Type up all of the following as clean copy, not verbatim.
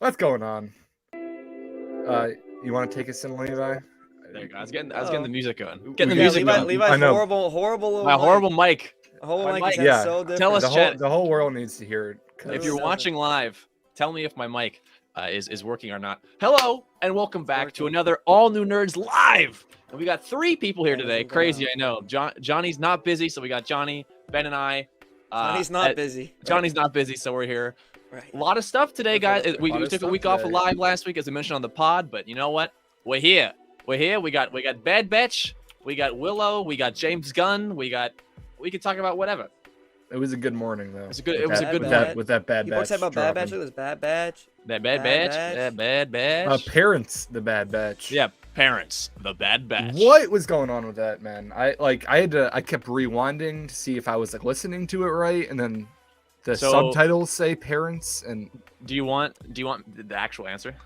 What's going on? You want to take us in, Levi? There you go. I was getting the music going. Getting the Yeah, music going. Levi's I know. horrible little My horrible mic. Horrible My mic mic. is so different. Tell us, chat. The whole world needs to hear it. If It you're really watching live, tell me if my mic is working or not. Hello and welcome back to another All New Nerds Live. And we got 3 people here today. Crazy, I know. Johnny's not busy, so we got Johnny, Ben, and I. Johnny's not busy. Johnny's not busy, so we're here. Right. A lot of stuff today, guys. We took a week off of live last week, as I mentioned on the pod, but you know what? We're here. We're here. We got Bad Batch. We got Willow. We got James Gunn. We could talk about whatever. It was a good morning, though. It was a good morning with that Bad People Batch. talk about Bad Batch. Look at this Bad Batch. Bad Batch. Parents, the Bad Batch. Yeah, Parents, the Bad Batch. What was going on with that, man? I kept rewinding to see if I was listening to it right, and then the subtitles say Parents, and do you want the actual answer?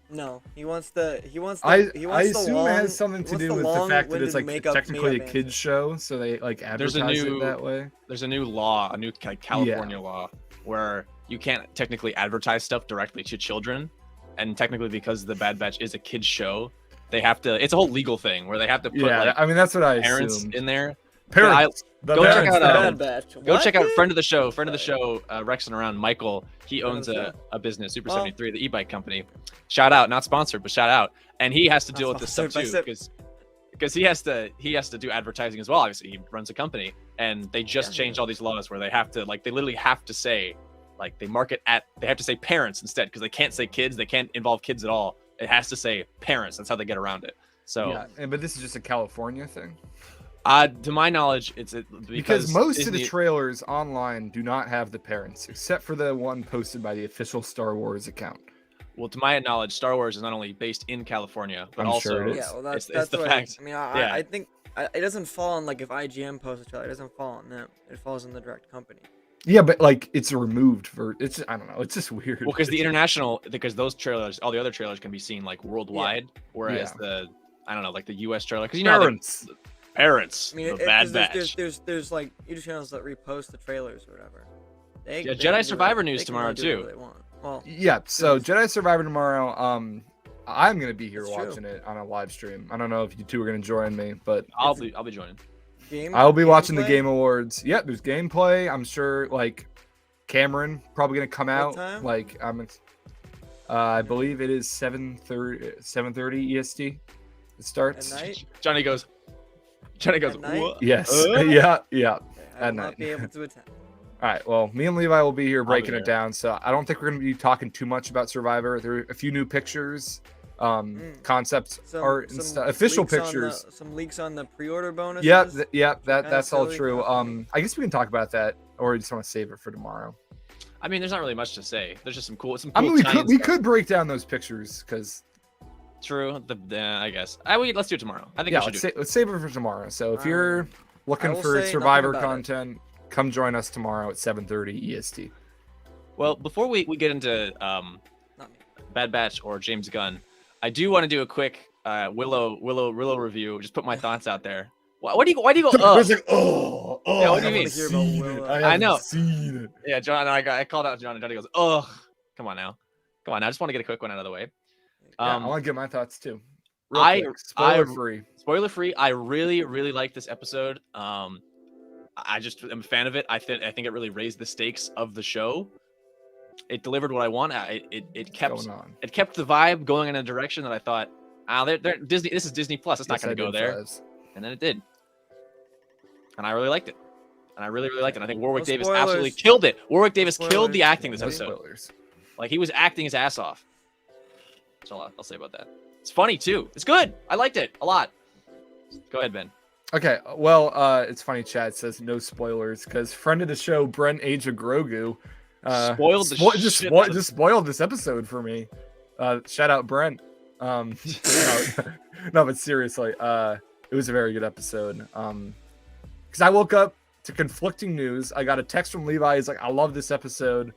No, he wants the. I assume it has something to do with the fact that it's technically a kids show, so they advertise it that way. There's a new law, a new California law, where you can't technically advertise stuff directly to children, and technically because the Bad Batch is a kids show, they have to. It's a whole legal thing where they have to put that's what I parents assumed. in there. Parents. Go check out Bad Batch. Go check out friend of the show, Rexing Around, Michael. He owns a business, Super 73, the e-bike company. Shout out, not sponsored, but shout out. And he has to deal with this stuff too, because he has to do advertising as well. Obviously, he runs a company, and they just changed all these laws where they have to they literally have to say they have to say parents instead, because they can't say kids, they can't involve kids at all. It has to say parents. That's how they get around it. So but this is just a California thing. To my knowledge, it's because most of the trailers online do not have the parents, except for the one posted by the official Star Wars account. Well, to my knowledge, Star Wars is not only based in California, but sure it is. That's the what fact. I think it doesn't fall on if IGN posts a trailer, it doesn't fall on them. It falls on the direct company. Yeah, but it's removed for I don't know. It's just weird. Well, because those trailers, all the other trailers can be seen worldwide, whereas the the US trailer, because Parents, the Bad Batch. There's YouTube channels that repost the trailers or whatever. Jedi Survivor news tomorrow too. Well, so Jedi Survivor tomorrow. I'm gonna be here watching it on a live stream. I don't know if you two are gonna join me, but I'll be joining. I'll be watching the Game Awards. Yeah, there's gameplay. I'm sure Cameron probably gonna come out. I believe it is 7:30 EST. It starts. At night? Johnny goes. What? Yes. Yeah. I will not be able to attend. All right. Well, me and Levi will be here breaking it down. So I don't think we're going to be talking too much about Survivor. There are a few new pictures, concepts, art, and stuff. Official pictures. Some leaks on the pre-order bonuses. That's all true. I guess we can talk about that, or we just want to save it for tomorrow. I mean, there's not really much to say. There's just some cool. We could break down those pictures because. True. I guess. Let's do it tomorrow. I think let's save it for tomorrow. So if you're looking for Survivor content, come join us tomorrow at 7:30 EST. Well, before we get into Bad Batch or James Gunn, I do want to do a quick Willow review. Just put my thoughts out there. Why do you go? Oh. Yeah, what do you mean? I know. Seen it. Yeah, John. I called out John, and Johnny goes, "Oh, come on now. I just want to get a quick one out of the way." I want to get my thoughts too. Spoiler free. I really like this episode. I just am a fan of it. I think it really raised the stakes of the show. It delivered what I want. It kept the vibe going in a direction that I thought, they're Disney. This is Disney Plus. It's not going to go there. And then it did. And I really liked it. And I really liked it. I think Warwick Davis absolutely killed it. Warwick Davis killed the acting this episode. He was acting his ass off. That's all I'll say about that. It's funny too. It's good. I liked it a lot. Go ahead, Ben. Okay, well, it's funny. Chat says no spoilers because friend of the show, Brent Age of Grogu, just spoiled this episode for me. Shout out Brent. No, but seriously, it was a very good episode. Because I woke up to conflicting news. I got a text from Levi. He's like, "I love this episode."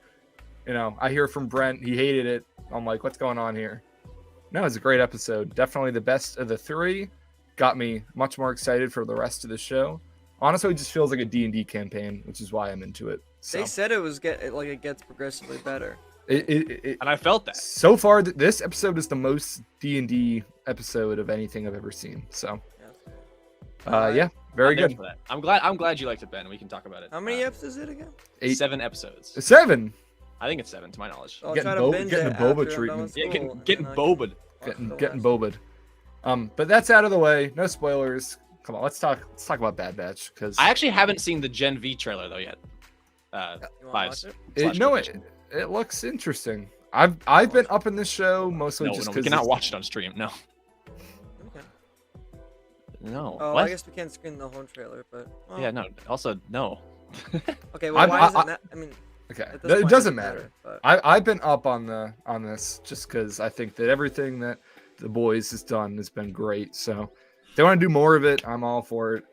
I hear from Brent. He hated it. I'm like, "What's going on here?" No, it's a great episode. Definitely the best of the 3. Got me much more excited for the rest of the show. Honestly, it just feels like a D&D campaign, which is why I'm into it. So. They said it gets progressively better. And I felt that. So far, this episode is the most D&D episode of anything I've ever seen. So, yeah, very I'm there good. for that. I'm glad you liked it, Ben. We can talk about it. How many episodes is it again? 7 episodes. 7. I think it's 7 to my knowledge. I'll Getting try to binge getting it boba after I'm done with treatment. Yeah, school, getting and then I boba'd. can watch Getting the rest. boba'd. But that's out of the way. No spoilers. Come on, let's talk about Bad Batch because I actually haven't seen the Gen V trailer though yet. You wanna Vibes. watch it? it looks interesting. I've been up in this show mostly just No, because we cannot watch it on stream. No. Okay. No. Oh, What? I guess we can't screen the whole trailer, but well, Yeah, no. Also, no. Okay, well, why does it matter? I mean, Okay, at this point, it doesn't matter. but I've been up on this just because I think that everything that the boys has done has been great. So if they want to do more of it, I'm all for it.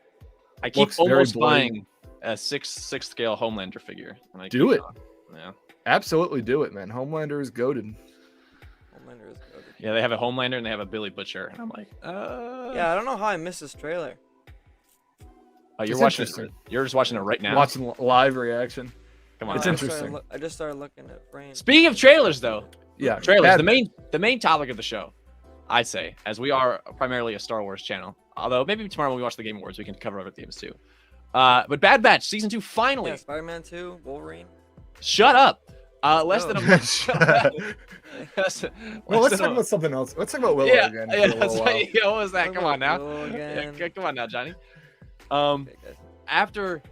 I keep Looks very almost blatant. buying a sixth scale Homelander figure. And I Do keep it. on. Yeah. Absolutely do it, man. Homelander is goaded. Homelander is good. Yeah, they have a Homelander and they have a Billy Butcher, and I'm like, Yeah, I don't know how I missed this trailer. Oh, you're It's watching interesting. it. You're just watching it right now. Watching live reaction. Come on. It's I man. just started interesting. I just started looking at frames. Speaking of trailers, though, Yeah, trailers. Bad The main topic of the show, I'd say, as we are primarily a Star Wars channel. Although maybe tomorrow when we watch the Game Awards, we can cover other themes too. But Bad Batch season 2 finally. Yeah, Spider-Man 2, Wolverine. Shut up. Less than a Oh. month. Well, let's talk about something else. Let's talk about Willow Yeah, again. yeah, for a that's little right. Yeah, what was that? Talk Come on about now. Willow Yeah, again. come on now, Johnny. Okay, guys. After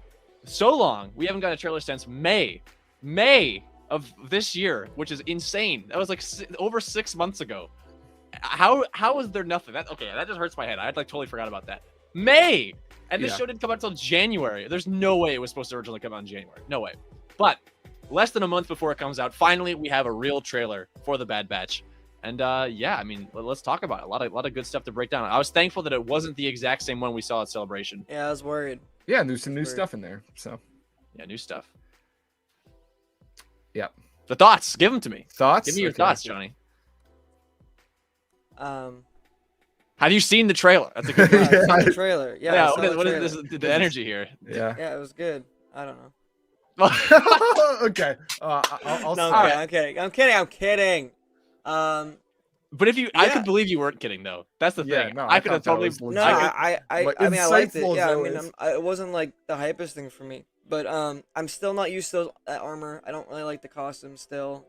so long, we haven't got a trailer since May of this year, which is insane. That was like over 6 months ago. How is there nothing? That just hurts my head. I like totally forgot about that. May, and this Yeah. show didn't come out until January. There's no way it was supposed to originally come out in January. No way. But less than a month before it comes out, finally we have a real trailer for the Bad Batch. And yeah, I mean, let's talk about it. A lot of good stuff to break down. I was thankful that it wasn't the exact same one we saw at Celebration. Yeah, I was worried. Yeah, and there's some new Weird. stuff in there. So Yeah, new stuff. yeah, The thoughts, give them to me. thoughts. Give me your Okay. thoughts, Johnny. Um, Have you seen the trailer? That's a good yeah, question. I saw the trailer. Yeah, I Yeah, saw the what is trailer. this? The energy here. Yeah. Yeah, it was good. I don't know. Okay. I'll No, start. I'm kidding. I'm kidding. But if you, I Yeah. could believe you weren't kidding though. That's the Yeah, thing. no, I I could have thought that totally. was No, legit. I Like, mean, I liked it. insightful Yeah, I as mean, always. it wasn't like the hypest thing for me, but I'm still not used to that armor. I don't really like the costume still.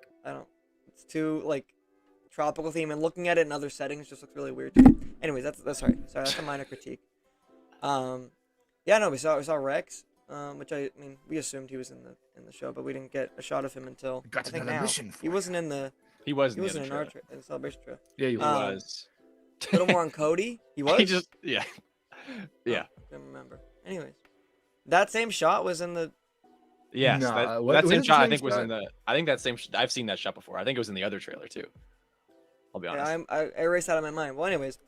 It's too like tropical theme, and looking at it in other settings just looks really weird. Anyways, that's sorry, that's a minor critique. Yeah, no, we saw Rex, which I mean, we assumed he was in the show, but we didn't get a shot of him until Got I think another now. mission for He wasn't in the He was. he in the wasn't in other our trailer. in the celebration trailer. Yeah, you He Um, was. A little more on Cody. He was. He just. Yeah. Yeah. Couldn't remember. Anyways, that same shot was in the. Yes. Nah, that what- that what same is the shot I same think was shot? in the. I think that same. I've seen that shot before. I think it was in the other trailer too. I'll be honest. Yeah, I erased that out of my mind. Well, anyways,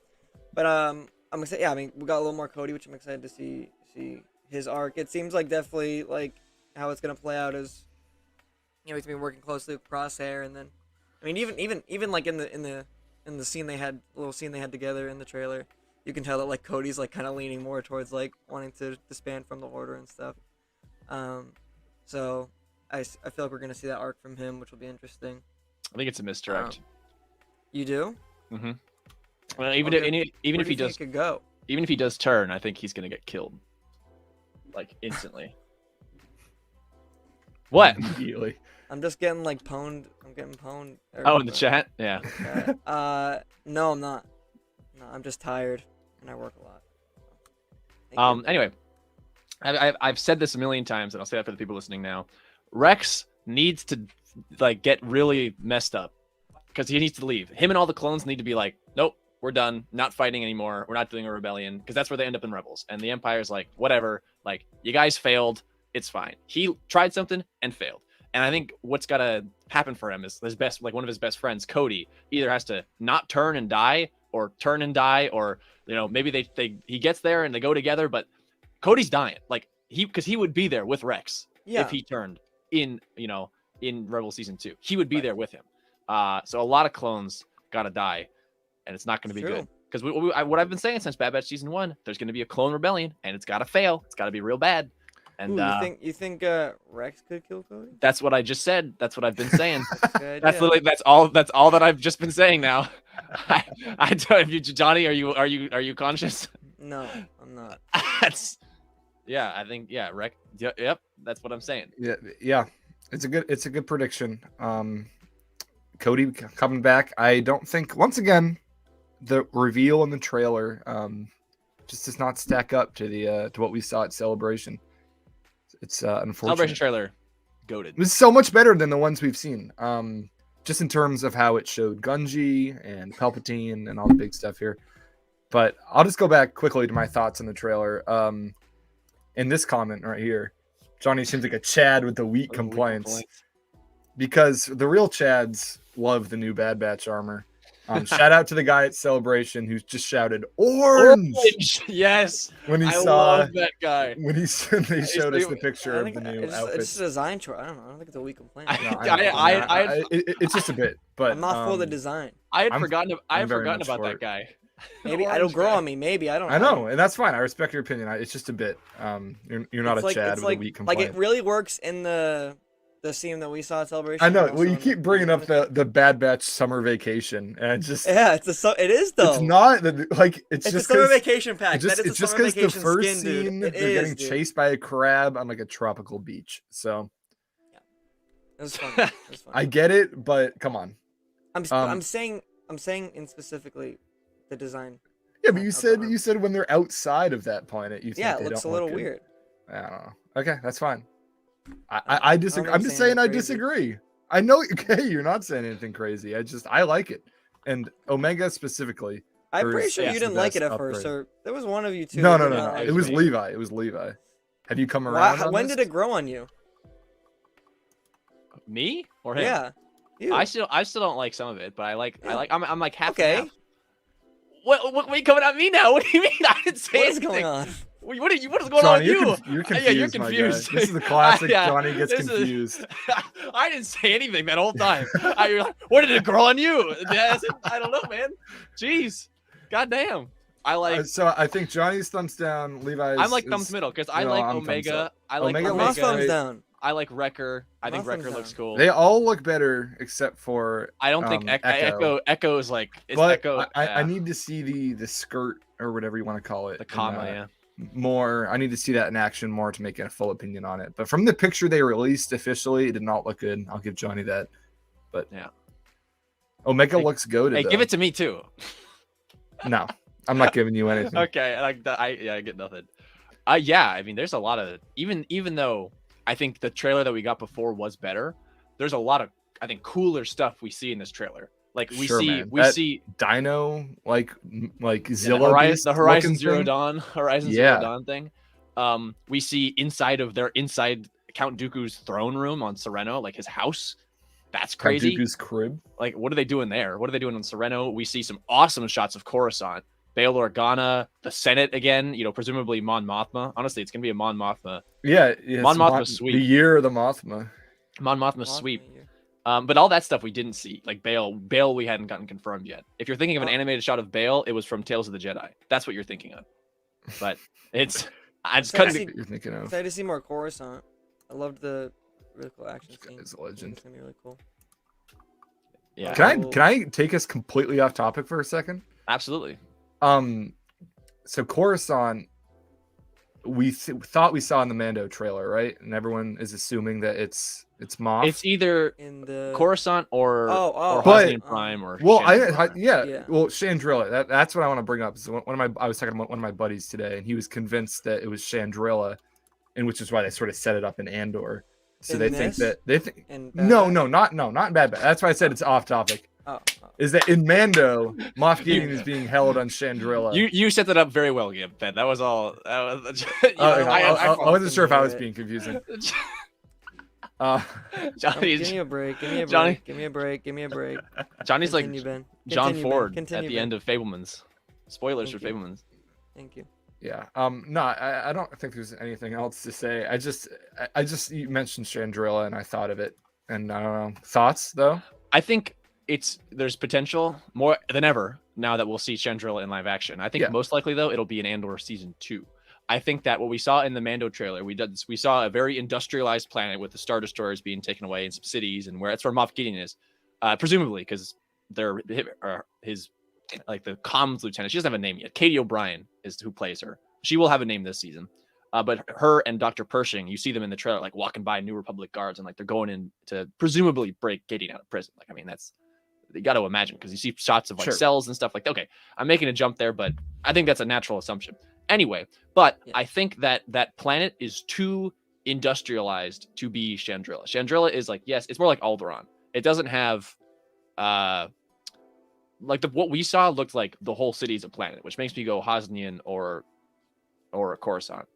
but I'm excited. Yeah, I mean, we got a little more Cody, which I'm excited to see his arc. It seems like definitely like how it's gonna play out is, you know, he's gonna be working closely with Crosshair, and then, I mean, even like in the scene they had, little scene they had together in the trailer, you can tell that like Cody's like kind of leaning more towards like wanting to disband from the Order and stuff. So I feel like we're gonna see that arc from him, which will be interesting. I think it's a misdirect. You do? Mm-hmm. Well, even Okay. if Where if do he you does, think it could go? even if he does turn, I think he's gonna get killed. Like instantly. What? immediately. I'm just getting like pwned. I'm getting pwned. Oh, in the chat. Yeah. No, I'm not. No, I'm just tired and I work a lot. Thank you. Anyway, I've said this a million times, and I'll say that for the people listening now. Rex needs to like get really messed up because he needs to leave. Him and all the clones need to be like, nope, we're done, not fighting anymore. We're not doing a rebellion, because that's where they end up in Rebels. And the Empire's like, whatever, like you guys failed, it's fine. He tried something and failed. And I think what's gotta happen for him is his best, like one of his best friends, Cody, either has to not turn and die, or turn and die, or you know, maybe he gets there and they go together, but Cody's dying. Like because he would be there with Rex Yeah. if he turned in, you know, in Rebel Season 2. He would be there with him. So a lot of clones gotta die, and it's not gonna be True. good. Because what I've been saying since Bad Batch Season 1, there's gonna be a clone rebellion, and it's gotta fail. It's gotta be real bad. And you think Rex could kill Cody? that's what I just said. That's what I've been saying. Good That's idea. literally that's all that I've just been saying now. I don't. You, Johnny, are you conscious? No, I'm not. That's yeah. I think yeah. Rex. Yep. That's what I'm saying. Yeah. It's a good prediction. Cody coming back. I don't think once again the reveal in the trailer just does not stack up to the to what we saw at Celebration. It's unfortunate. Celebration trailer, goated. It was so much better than the ones we've seen. Just in terms of how it showed Gunji and Palpatine and all the big stuff here. But I'll just go back quickly to my thoughts on the trailer. In this comment right here, Johnny seems like a Chad with the weak complaints. Because the real Chads love the new Bad Batch armor. Shout out to the guy at Celebration who just shouted orange. Yes, when he I saw love that guy. When they showed us the picture of the new outfit. It's a design choice. I don't think it's a weak complaint. It's just a bit, but I'm not for the design. I had forgotten about that guy. Maybe it'll grow on me. Maybe I don't know. I know, and that's fine. I respect your opinion. It's just a bit. You're not a Chad with a weak complaint. Like it really works in the scene that we saw at Celebration. I know. Well, you keep bringing up the Bad Batch summer vacation, and it just it is though. It's not like it's just a summer vacation pack. It's just because the first scene they're getting chased by a crab on like a tropical beach. So yeah, it was fun. I get it, but come on. I'm saying in specifically the design. Yeah, but you said when they're outside of that planet, you think it looks a little weird. I don't know. Okay, that's fine. I disagree. I'm just saying I disagree. I know. Okay, you're not saying anything crazy. I like it, and Omega specifically. I'm pretty sure you didn't like it at first. So there was one of you two. No. It was Levi. It was Levi. Have you come around? When did it grow on you? Me or him? Yeah. You. I still don't like some of it, but I'm like half. Okay. Half. What are you coming at me now? What do you mean? I didn't say anything. What's going on? What is going Johnny, on with you? You're confused. Yeah, you're confused. This is the classic Johnny gets confused. I didn't say anything that whole time. What did it grow on you? I don't know, man. Jeez. Goddamn. So I think Johnny's thumbs down. Levi's. I'm like thumbs middle because I like Omega. I like Omega. Thumbs down. I like Wrecker. I think Wrecker looks cool. They all look better except for I don't think Echo. Echo is like it's but Echo. I need to see the skirt or whatever you want to call it. The comma, more. I need to see that in action more to make a full opinion on it. But from the picture they released officially, it did not look good. I'll give Johnny that. But yeah, Omega looks goated. Hey, give it to me too. No, I'm not giving you anything. Okay, like that. I get nothing. Yeah, I mean, there's a lot of even though I think the trailer that we got before was better. There's a lot of cooler stuff we see in this trailer. Like we see Dino like Zilla, the Horizon Zero Dawn thing. We see inside Count Dooku's throne room on Sereno, like his house. That's crazy. Count Dooku's crib. Like, what are they doing there? What are they doing on Sereno? We see some awesome shots of Coruscant, Bail Organa, the Senate again. Presumably Mon Mothma. Honestly, it's gonna be a Mon Mothma. Yeah, Mon Mothma sweep. The year of the Mothma. Mon Mothma sweep. But all that stuff we didn't see, like Bail we hadn't gotten confirmed yet. If you're thinking of an animated shot of Bail, it was from Tales of the Jedi. That's what you're thinking of. But it's I just couldn't. You're thinking of. Excited to see more Coruscant. I loved the really cool action scene. It's a legend. It's gonna be really cool. Yeah. Can I take us completely off topic for a second? Absolutely. So Coruscant, we thought we saw in the Mando trailer, right? And everyone is assuming that it's Moff. It's either in the Coruscant or but, Prime or well, Chandrila. Well, Chandrila. That's what I want to bring up. So I was talking about one of my buddies today, and he was convinced that it was Chandrila, and which is why they sort of set it up in Andor. So they think no, not in Bad Batch. That's why I said it's off topic. Is that in Mando, Moff Gideon is being held on Chandrila. You set that up very well, Gib. Ben. That was all. I wasn't sure if I was being confusing. Johnny's, give me a break. Give me a break. Johnny, give me a break. Give me a break. Johnny's Continue, like Ben. John Continue, Ford Ben. Continue, at the Ben. end of Fablemans. Spoilers Thank for you. Fablemans. Thank you. Yeah. No, I don't think there's anything else to say. I just you mentioned Chandrila and I thought of it, and I don't know. Thoughts though? I think there's potential more than ever now that we'll see Chandrila in live action. I think most likely though it'll be in Andor season 2. I think that what we saw in the Mando trailer, we saw a very industrialized planet with the Star Destroyers being taken away in some cities, and that's where Moff Gideon is, presumably because they're his like the comms lieutenant. She doesn't have a name yet. Katie O'Brien is who plays her. She will have a name this season. But her and Dr. Pershing, you see them in the trailer, like walking by New Republic guards, and like they're going in to presumably break Gideon out of prison. Like, I mean, that's you got to imagine because you see shots of like cells and stuff like that. Okay, I'm making a jump there, but I think that's a natural assumption. Anyway, but I think that that planet is too industrialized to be Chandrila. Chandrila is like, yes, it's more like Alderaan. It doesn't have like what we saw looked like the whole city is a planet, which makes me go Hosnian or Coruscant.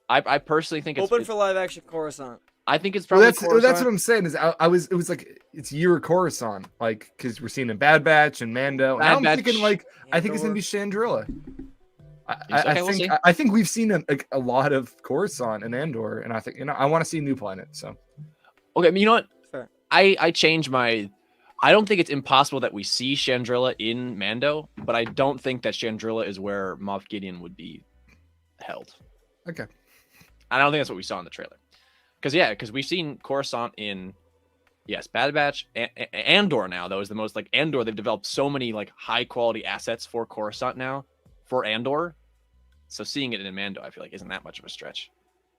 I personally think it's open for live action Coruscant. I think it's probably that's what I'm saying is it was like it's year Coruscant, like because we're seeing a Bad Batch and Mando. And I'm thinking like I think it's gonna be Chandrila. I think we've seen a lot of Coruscant and Andor, and I think I want to see a new planet. So okay, you know what? Fair. I changed my. I don't think it's impossible that we see Chandrila in Mando, but I don't think that Chandrila is where Moff Gideon would be held. Okay. I don't think that's what we saw in the trailer. Because we've seen Coruscant in, Bad Batch. Andor now, though, is the most, like, Andor, they've developed so many, like, high-quality assets for Coruscant now, for Andor. So seeing it in Mando, I feel like, isn't that much of a stretch.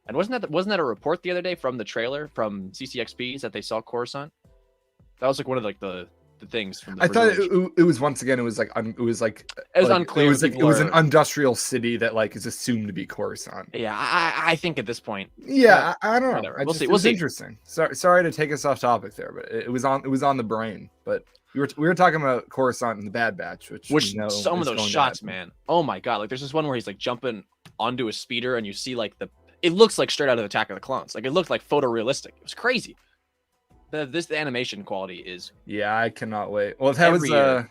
And wasn't that a report the other day from the trailer, from CCXPs, that they saw Coruscant? That was, like, one of, like, the things from the I thought it was once again it was unclear. It was an industrial city that like is assumed to be Coruscant. Yeah, I think at this point. Yeah, I don't know. We'll see. We'll see. Interesting. Sorry to take us off topic there, but it was on the brain. But we were talking about Coruscant and the Bad Batch, which some of those shots, man. Oh my god! Like there's this one where he's like jumping onto a speeder, and you see like it looks like straight out of Attack of the Clones. Like it looked like photorealistic. It was crazy. The animation quality is. Yeah, I cannot wait. Well, that was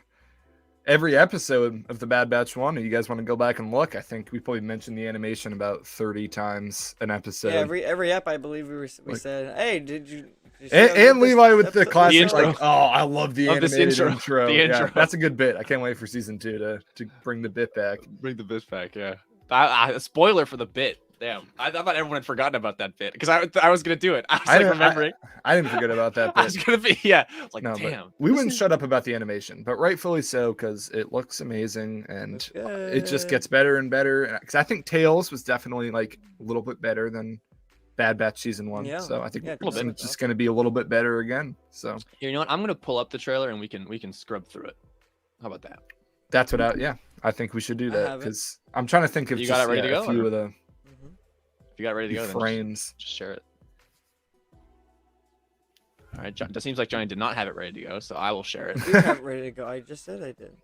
every episode of the Bad Batch 1. If you guys want to go back and look, I think we probably mentioned the animation about 30 times an episode. Yeah, every ep, I believe we said, "Hey, did you?" And Levi with the classic, the like, "Oh, I love the animated intro." The intro. Yeah, that's a good bit. I can't wait for season 2 to bring the bit back. Bring the bit back, yeah. A spoiler for the bit. Damn, I thought everyone had forgotten about that bit because I was gonna do it. I was remembering. I didn't forget about that bit. I was gonna be like, no, damn. We wouldn't shut up about the animation, but rightfully so because it looks amazing and it just gets better and better. Because I think Tales was definitely like a little bit better than Bad Batch season 1. Yeah. So I think it's just gonna be a little bit better again. So you know what? I'm gonna pull up the trailer and we can scrub through it. How about that? That's what I think we should do that because I'm trying to think of you got it ready to go, a few of the. If you got ready to go, frames. Then just share it. All right, John, it seems like Johnny did not have it ready to go, so I will share it. You have it ready to go. I just said I did.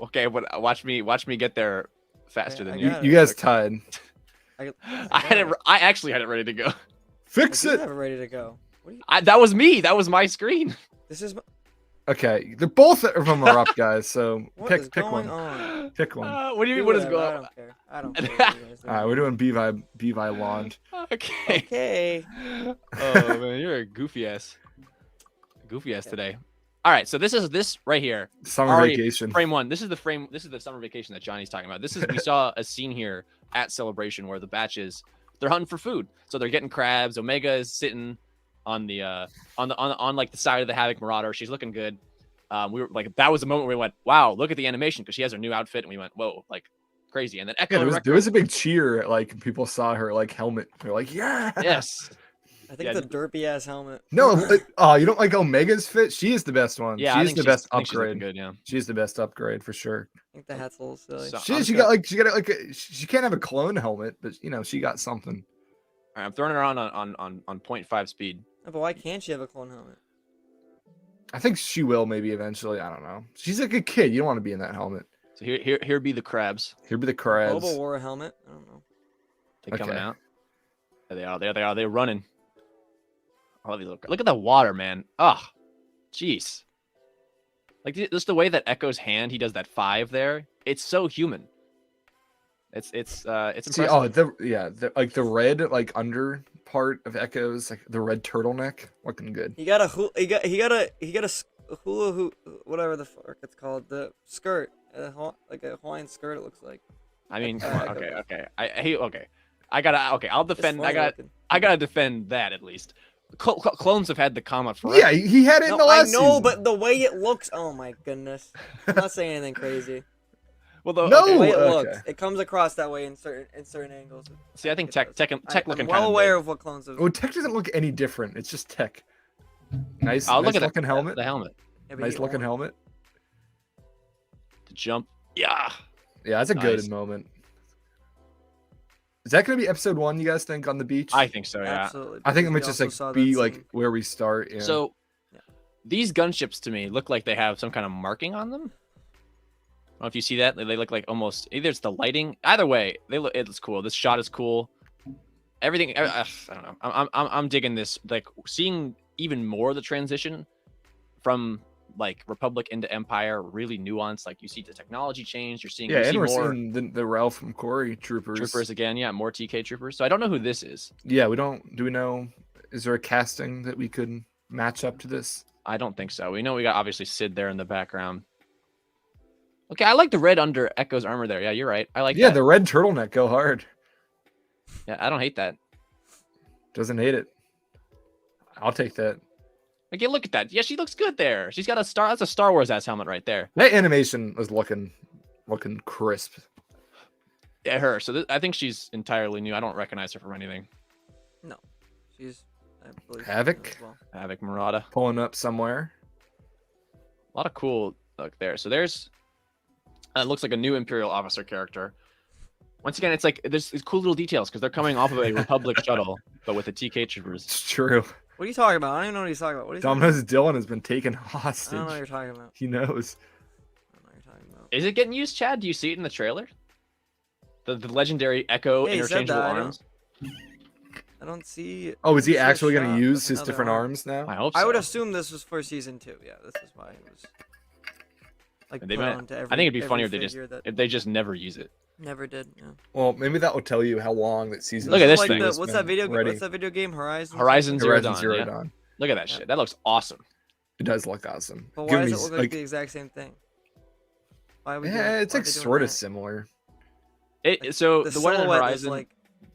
Okay, but watch me get there faster than you. You guys tied. I actually had it ready to go. Fix it. I have it ready to go. That was me. That was my screen. This is. Okay, both of them are up, guys. So pick one. Pick one. What do you mean? What is going on? I don't care. All right, we're doing Bevi Laund. Okay. Oh man, you're a goofy ass today. All right, so this right here. Summer vacation. Frame 1. This is the frame. This is the summer vacation that Johnny's talking about. We saw a scene here at Celebration where the batches they're hunting for food, so they're getting crabs. Omega is sitting on the on like the side of the Havoc Marauder. She's looking good. We were like, that was the moment where we went, wow, look at the animation, because she has her new outfit, and we went, whoa, like crazy. And then Echo, there was a big cheer, like people saw her like helmet. They're like, yeah, yes. I think the derpy ass helmet. No, you don't like Omega's fit? She is the best one. Yeah, she's the best upgrade. Good, yeah. She's the best upgrade for sure. I think the hat's a little silly. So she can't have a clone helmet, but she got something. All right, I'm throwing her on 0.5 speed. Oh, but why can't she have a clone helmet? I think she will maybe eventually. I don't know. She's like a kid. You don't want to be in that helmet. So here be the crabs. Here be the crabs. Global War helmet. I don't know. They're coming out. There they are. There they are. They're running. I love these little. Look at the water, man. Oh, jeez. Like just the way that Echo's hand, he does that 5 there. It's so human. It's impressive. See, the red like under part of Echo's like the red turtleneck looking good. He got a hula hoop, whatever the fuck it's called, the skirt, like a Hawaiian skirt. It looks like. I mean, come on, Echo. okay. I gotta. Okay, I'll It's defend. funny looking. I gotta defend that at least. Clones have had the comma forever. Yeah, he had it in No, the I last know, season. but the way it looks, oh my goodness. I'm not saying anything crazy. Well, No! The way it Okay. looks, it comes across that way in certain angles. See, I think it tech does. looking I'm well kind of aware of what clones have. Oh, tech doesn't look any different. It's just tech. Nice, Oh, nice look at looking helmet. The helmet. Yeah, but Nice he looking owned- helmet. The jump. Yeah. Yeah, that's a Nice. good moment. Is that going to be episode 1, you guys think, on the beach? I think so. Yeah. Absolutely. I think it because might we just also saw like that be scene. like where we start. Yeah. So, Yeah. these gunships to me look like they have some kind of marking on them. I don't know if you see that. They look like almost either it's the lighting. Either way, it's cool. This shot is cool. Everything. I don't know. I'm digging this. Like seeing even more of the transition from like Republic into Empire, really nuanced. Like you see the technology change. You're seeing yeah, you and see we're more seeing the Ralph and Corey troopers again. Yeah, more TK troopers. So I don't know who this is. Yeah, we don't. Do we know? Is there a casting that we could match up to this? I don't think so. We know we got obviously Sid there in the background. Okay, I like the red under Echo's armor there. Yeah, you're right. I like Yeah, that. the red turtleneck go hard. Yeah, I don't hate that. Doesn't hate it. I'll take that. Okay, look at that. Yeah, she looks good there. She's got a star. That's a Star Wars ass helmet right there. That animation was looking crisp. Yeah, her. So I think she's entirely new. I don't recognize her from anything. No, she's. I believe she's Havoc? new as well. Havoc Murata. Pulling up somewhere. A lot of cool look there. So there's. It looks like a new Imperial officer character. Once again, it's like there's these cool little details because they're coming off of a Republic shuttle, but with the TK troopers. It's true. What are you talking about? I don't even know what he's talking about. What are you talking Domino's Dylan has been taken about? I hostage. don't know what you're talking about. He knows. I don't know what you're talking about. Is it getting used, Chad? Do you see it in the trailer? The legendary Echo Yeah, he said interchangeable that. arms. I don't see. Oh, is he It's a actually going shot to use with his another different arm. arms now? I hope so. I would assume this was for season 2. Yeah, this is why it was. Like They put might- onto every, I think it'd be every funnier figure if they just never use it. never did. Yeah. Well, maybe that will tell you how long that season. Look at this Like thing. what's that video? Ready. What's that video game? Horizon. Horizon Zero Horizon Dawn. Zero Yeah. Dawn. Look at that Yeah. shit. That looks awesome. It does look awesome. But Give why me, does it look like the exact same thing? Why are we doing, yeah, it's why are like they doing sort of that? similar. Like, So the one in silhouette is, Horizon, like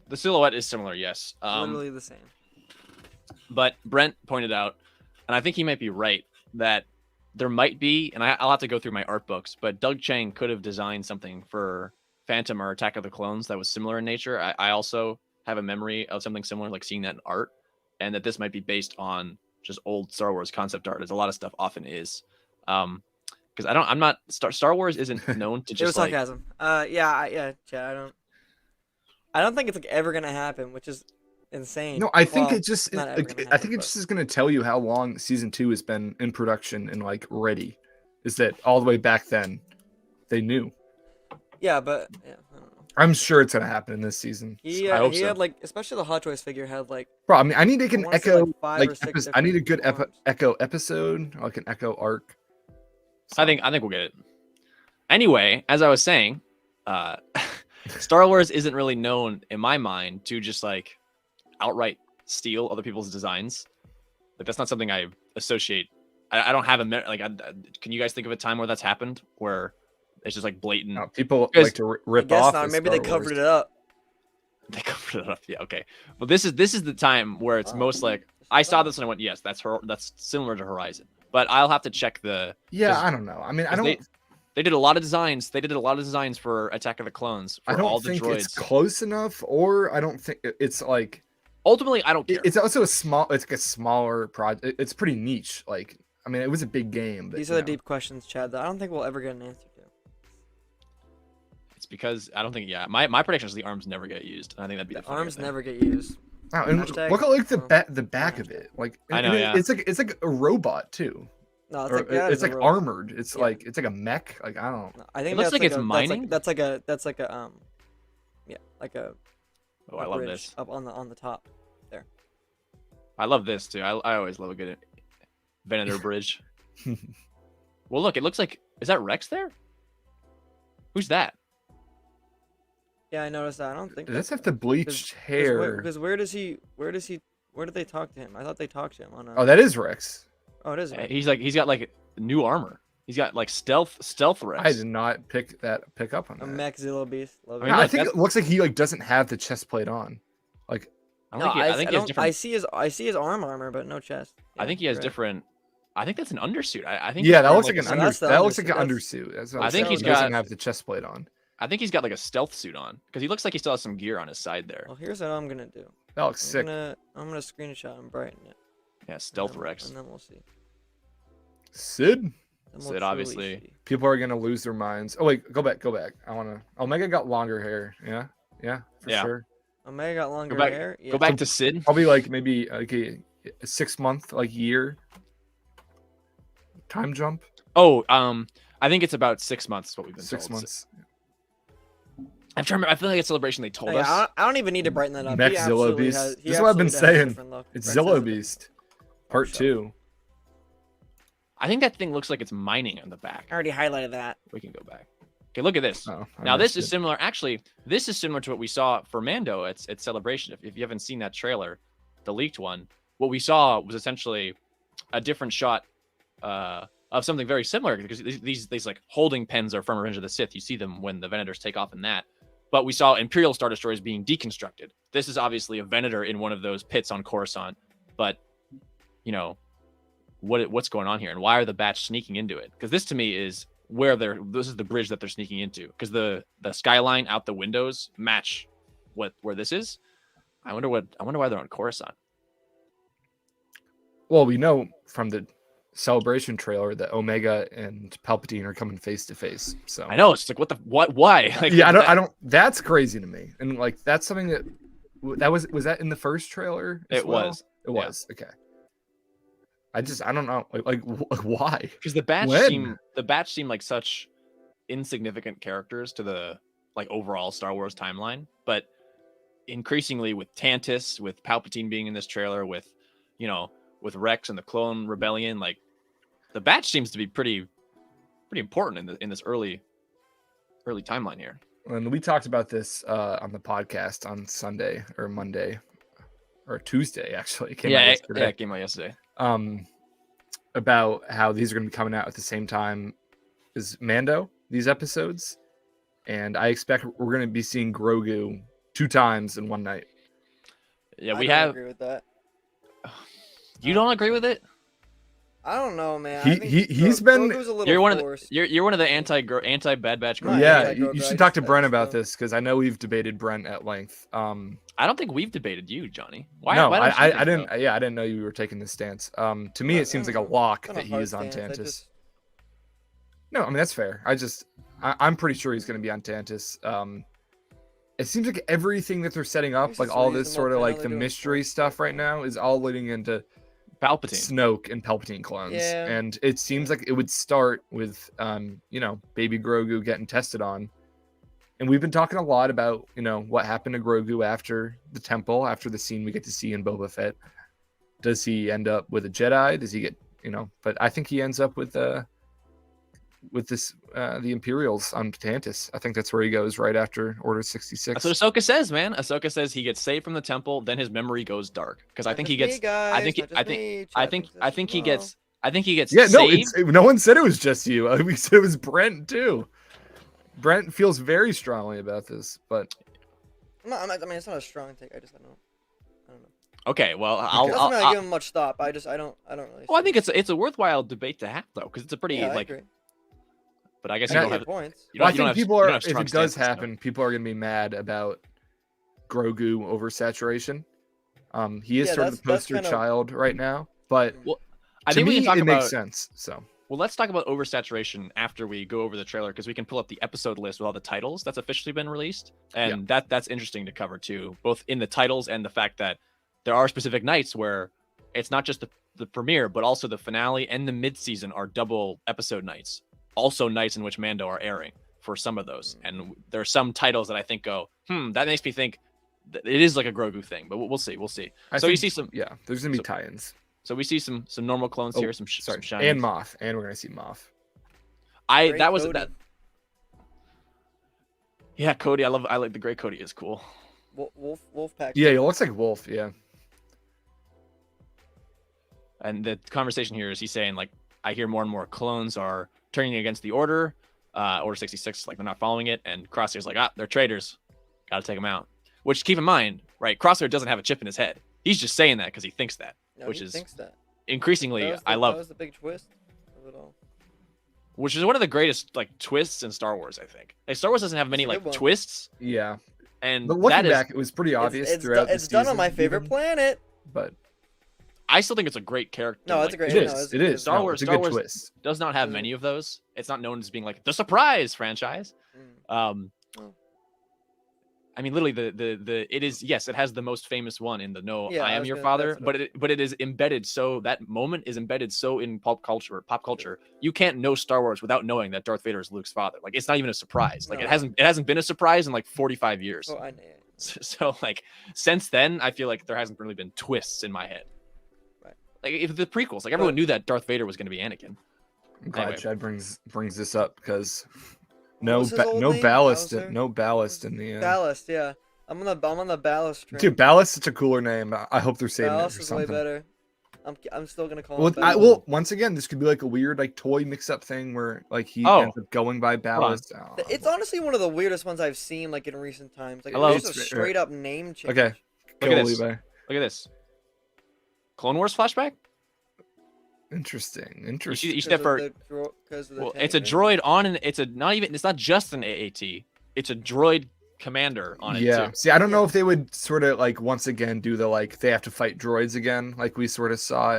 the silhouette is similar, yes. literally the same. But Brent pointed out, and I think he might be right, that there might be, and I'll have to go through my art books, but Doug Chang could have designed something for Phantom or Attack of the Clones that was similar in nature. I also have a memory of something similar, like seeing that in art, and that this might be based on just old Star Wars concept art, as a lot of stuff often is. Because I'm not Star Wars isn't known to It was just like sarcasm. Yeah, Chad. I don't think it's like ever gonna happen, which is insane. No, I think Well, it just. not ever Like, gonna I think happen, it just is going to tell you how long season 2 has been in production and like ready. Is that all the way back then? They knew. Yeah, but yeah, I don't know. I'm sure it's going to happen in this season. He I hope he so. had like, especially the Hot Choice figure had like. Bro, I mean, I need like I an wanna say, Echo. like, 5 Like, or 6 I need a good different forms. Echo episode, like an Echo arc. I think we'll get it. Anyway, as I was saying, Star Wars isn't really known in my mind to just like outright steal other people's designs. Like that's not something I associate. I don't have can you guys think of a time where that's happened where it's just like blatant? No, people Because- like to I rip guess off. not. with Maybe Star they covered Wars. it up. They covered it up. Yeah, okay. Well, this is the time where it's most like I saw this and I went, yes, that's similar to Horizon. But I'll have to check the. Yeah, 'cause- I don't know. I mean, I 'cause don't. They did a lot of designs. They did a lot of designs for Attack of the Clones for I all don't the think droids. it's close enough, or I don't think it's like. Ultimately, I don't care. It's also it's like a smaller project. It's pretty niche. Like, I mean, it was a big game. But, These you are the know. deep questions, Chad, that I don't think we'll ever get an answer to. It's because I don't think. Yeah, my prediction is the arms never get used. I think that'd be The the funnier arms thing. never get used. Wow, and Hashtag- look at like the oh, the back of it. Like, I know, and yeah. it's like a robot too. No, it's Or like that it's is a like robot. armored. It's Yeah. like it's like a mech. Like, I don't. No, I think It looks that's like it's a, mining. That's like a yeah, like a. Oh, I a love bridge this. up on the top. I love this too. I always love a good Venator bridge. Well, look, it looks like is that Rex there? Who's that? Yeah, I noticed that. I don't think. Does this have the bleached hair? Because where did they talk to him? I thought they talked to him on. Oh, that is Rex. Oh, it is. He's got like new armor. He's got like stealth Rex. I did not pick up on A that. mech Zillow beast. Love I it. mean, I look, think it looks like he like doesn't have the chest plate on. Like I think he has different. I see his armor, but no chest. I think he has right. different. I think that's an undersuit. I think. yeah, he's that wearing, looks like an so that's the that looks like an undersuit. undersuit. That's what I I'm think saying. he's He doesn't got- have the chest plate on. I think he's got like a stealth suit on because he looks like he still has some gear on his side there. Well, here's what I'm gonna do. That looks sick. I'm gonna screenshot and brighten it. Yeah, stealth and then, Rex. And then we'll see. Sid. Then we'll Sid, truly obviously. see. People are gonna lose their minds. Oh wait, go back. I wanna. Omega got longer hair. Yeah, for Yeah. sure. Omega got longer back- hair. Yeah. Go back to Sid. Probably like maybe like a 6 month like year time jump. Oh, I think it's about 6 months. Is what we've been 6 told. months. I'm trying to remember. I feel like at Celebration they told Hey, us. I don't even need to brighten that up. Mech He Zillow absolutely Beast. has- he This is what I've been absolutely has a saying. different look. It's Rex has Zillow a- Beast, part sure. 2. I think that thing looks like it's mining on the back. I already highlighted that. We can go back. Okay, look at this. Oh, I Now this missed is it. similar. Actually, this is similar to what we saw for Mando at Celebration. If you haven't seen that trailer, the leaked one, what we saw was essentially a different shot of something very similar because these like holding pens are from Revenge of the Sith. You see them when the Venators take off in that. But we saw Imperial Star Destroyers being deconstructed. This is obviously a Venator in one of those pits on Coruscant. But, you know, what's going on here? And why are the Batch sneaking into it? Because this to me is where this is the bridge that they're sneaking into. Because the skyline out the windows match where this is. I wonder why they're on Coruscant. Well, we know from the Celebration trailer that Omega and Palpatine are coming face to face. So I know it's like why? Like, yeah, I don't. That's crazy to me. And like that's something that was that in the first trailer? as It well? was. It Yeah. was okay. I don't know like why. Because the Batch When? seem like such insignificant characters to the like overall Star Wars timeline, but increasingly with Tantus, with Palpatine being in this trailer, with Rex and the Clone Rebellion, like the Batch seems to be pretty important in this early timeline here. And we talked about this on the podcast on Sunday or Monday or Tuesday actually. It came out yesterday. It came out yesterday. About how these are going to be coming out at the same time as Mando, these episodes, and I expect we're going to be seeing Grogu 2 times in one night. Yeah, I don't agree with that. You don't agree with it? I don't know, man. He's been. Grogu's a little You're one of forced. you're one of the anti Bad Batch. No, Grogu. Yeah, Grogu, you I should talk to just Brent about don't. this because I know we've debated Brent at length. I don't think we've debated you, Johnny. Why? No, why don't you I think didn't. so? Yeah, I didn't know you were taking this stance. To me, No, it seems like no, a lock Not that a he hard is on stance, Tantus. No, I mean that's fair. I'm pretty sure he's going to be on Tantus. It seems like everything that they're setting up, This like is all this reasonable, sort of but now like they're the doing mystery forced stuff stuff. right now, is all leading into Palpatine. Snoke and Palpatine clones. Yeah. And it seems like it would start with baby Grogu getting tested on. And we've been talking a lot about, what happened to Grogu after the temple, after the scene we get to see in Boba Fett. Does he end up with a Jedi? Does he get, but I think he ends up with the Imperials on Tantus. I think that's where he goes right after Order 66. That's what Ahsoka says, man. Ahsoka says he gets saved from the temple, then his memory goes dark. Because I think he gets. I think he gets. Yeah, no, saved. no one said it was just you. We said it was Brent too. Brent feels very strongly about this, but I mean, it's not a strong take. I don't know. Okay, well, It doesn't really give him much thought. But I don't really. Well, I think it's a worthwhile debate to have though, because it's a pretty I like. agree. But I guess And you I- don't have. points. You don't, I you don't think have, people you are. don't have If strong it does stances, though. happen, people are gonna be mad about Grogu oversaturation. He is Yeah, sort of the that's poster kind of- child right now, but Well, I to think me we can talk it about. makes sense. So Well, let's talk about oversaturation after we go over the trailer because we can pull up the episode list with all the titles that's officially been released, and that's interesting to cover too, both in the titles and the fact that there are specific nights where it's not just the premiere, but also the finale and the mid-season are double episode nights, also nights in which Mando are airing for some of those, and there are some titles that I think go, that makes me think that it is like a Grogu thing, but we'll see. You see some, there's gonna be tie-ins. so we see some normal clones here, some shiny, and Moff, and we're gonna see Moff. Great that was Cody. that. Yeah, Cody. I like the gray Cody is cool. Wolf pack. Yeah, he looks like Wolf. Yeah. And the conversation here is he's saying like I hear more and more clones are turning against the Order. Order 66, like they're not following it, and Crosshair's like, they're traitors, gotta take them out. Which, keep in mind, right? Crosshair doesn't have a chip in his head. He's just saying that because he thinks that, thinks that. Increasingly I love. That was the big twist of it all. Which is one of the greatest like twists in Star Wars, I think. Like, Star Wars doesn't have many like twists. Yeah. And but looking back, it was pretty obvious throughout the season. It's done on my favorite planet. But I still think it's a great character. No, it's like, a great. It is. Star Wars. It's a good twist. Does not have many of those. It's not known as being like the surprise franchise. I mean, literally, it is, yes, it has the most famous one in the I am your father, but it is embedded, so that moment is embedded so in pop culture. You can't know Star Wars without knowing that Darth Vader is Luke's father. Like, it's not even a surprise. Like, it hasn't been a surprise in like 45 years. Oh, I know. So like, since then, I feel like there hasn't really been twists in my head. Right. Like, if the prequels, like everyone knew that Darth Vader was going to be Anakin. I'm glad Chad brings this up because No ballast in the ballast. Yeah, I'm on the ballast train. Dude, ballast is such a cooler name. I hope they're saving ballast it for is something. way better. I'm still gonna call it. Once again, this could be like a weird like toy mix-up thing where like he ends up going by ballast. It's honestly one of the weirdest ones I've seen like in recent times. Like it's a straight up name change. Okay, look at this. Look at this. Clone Wars flashback. Interesting. You step for. It's a droid on and it's not just an AAT. It's a droid commander on it too. See, I don't know if they would sort of like once again do the like they have to fight droids again, like we sort of saw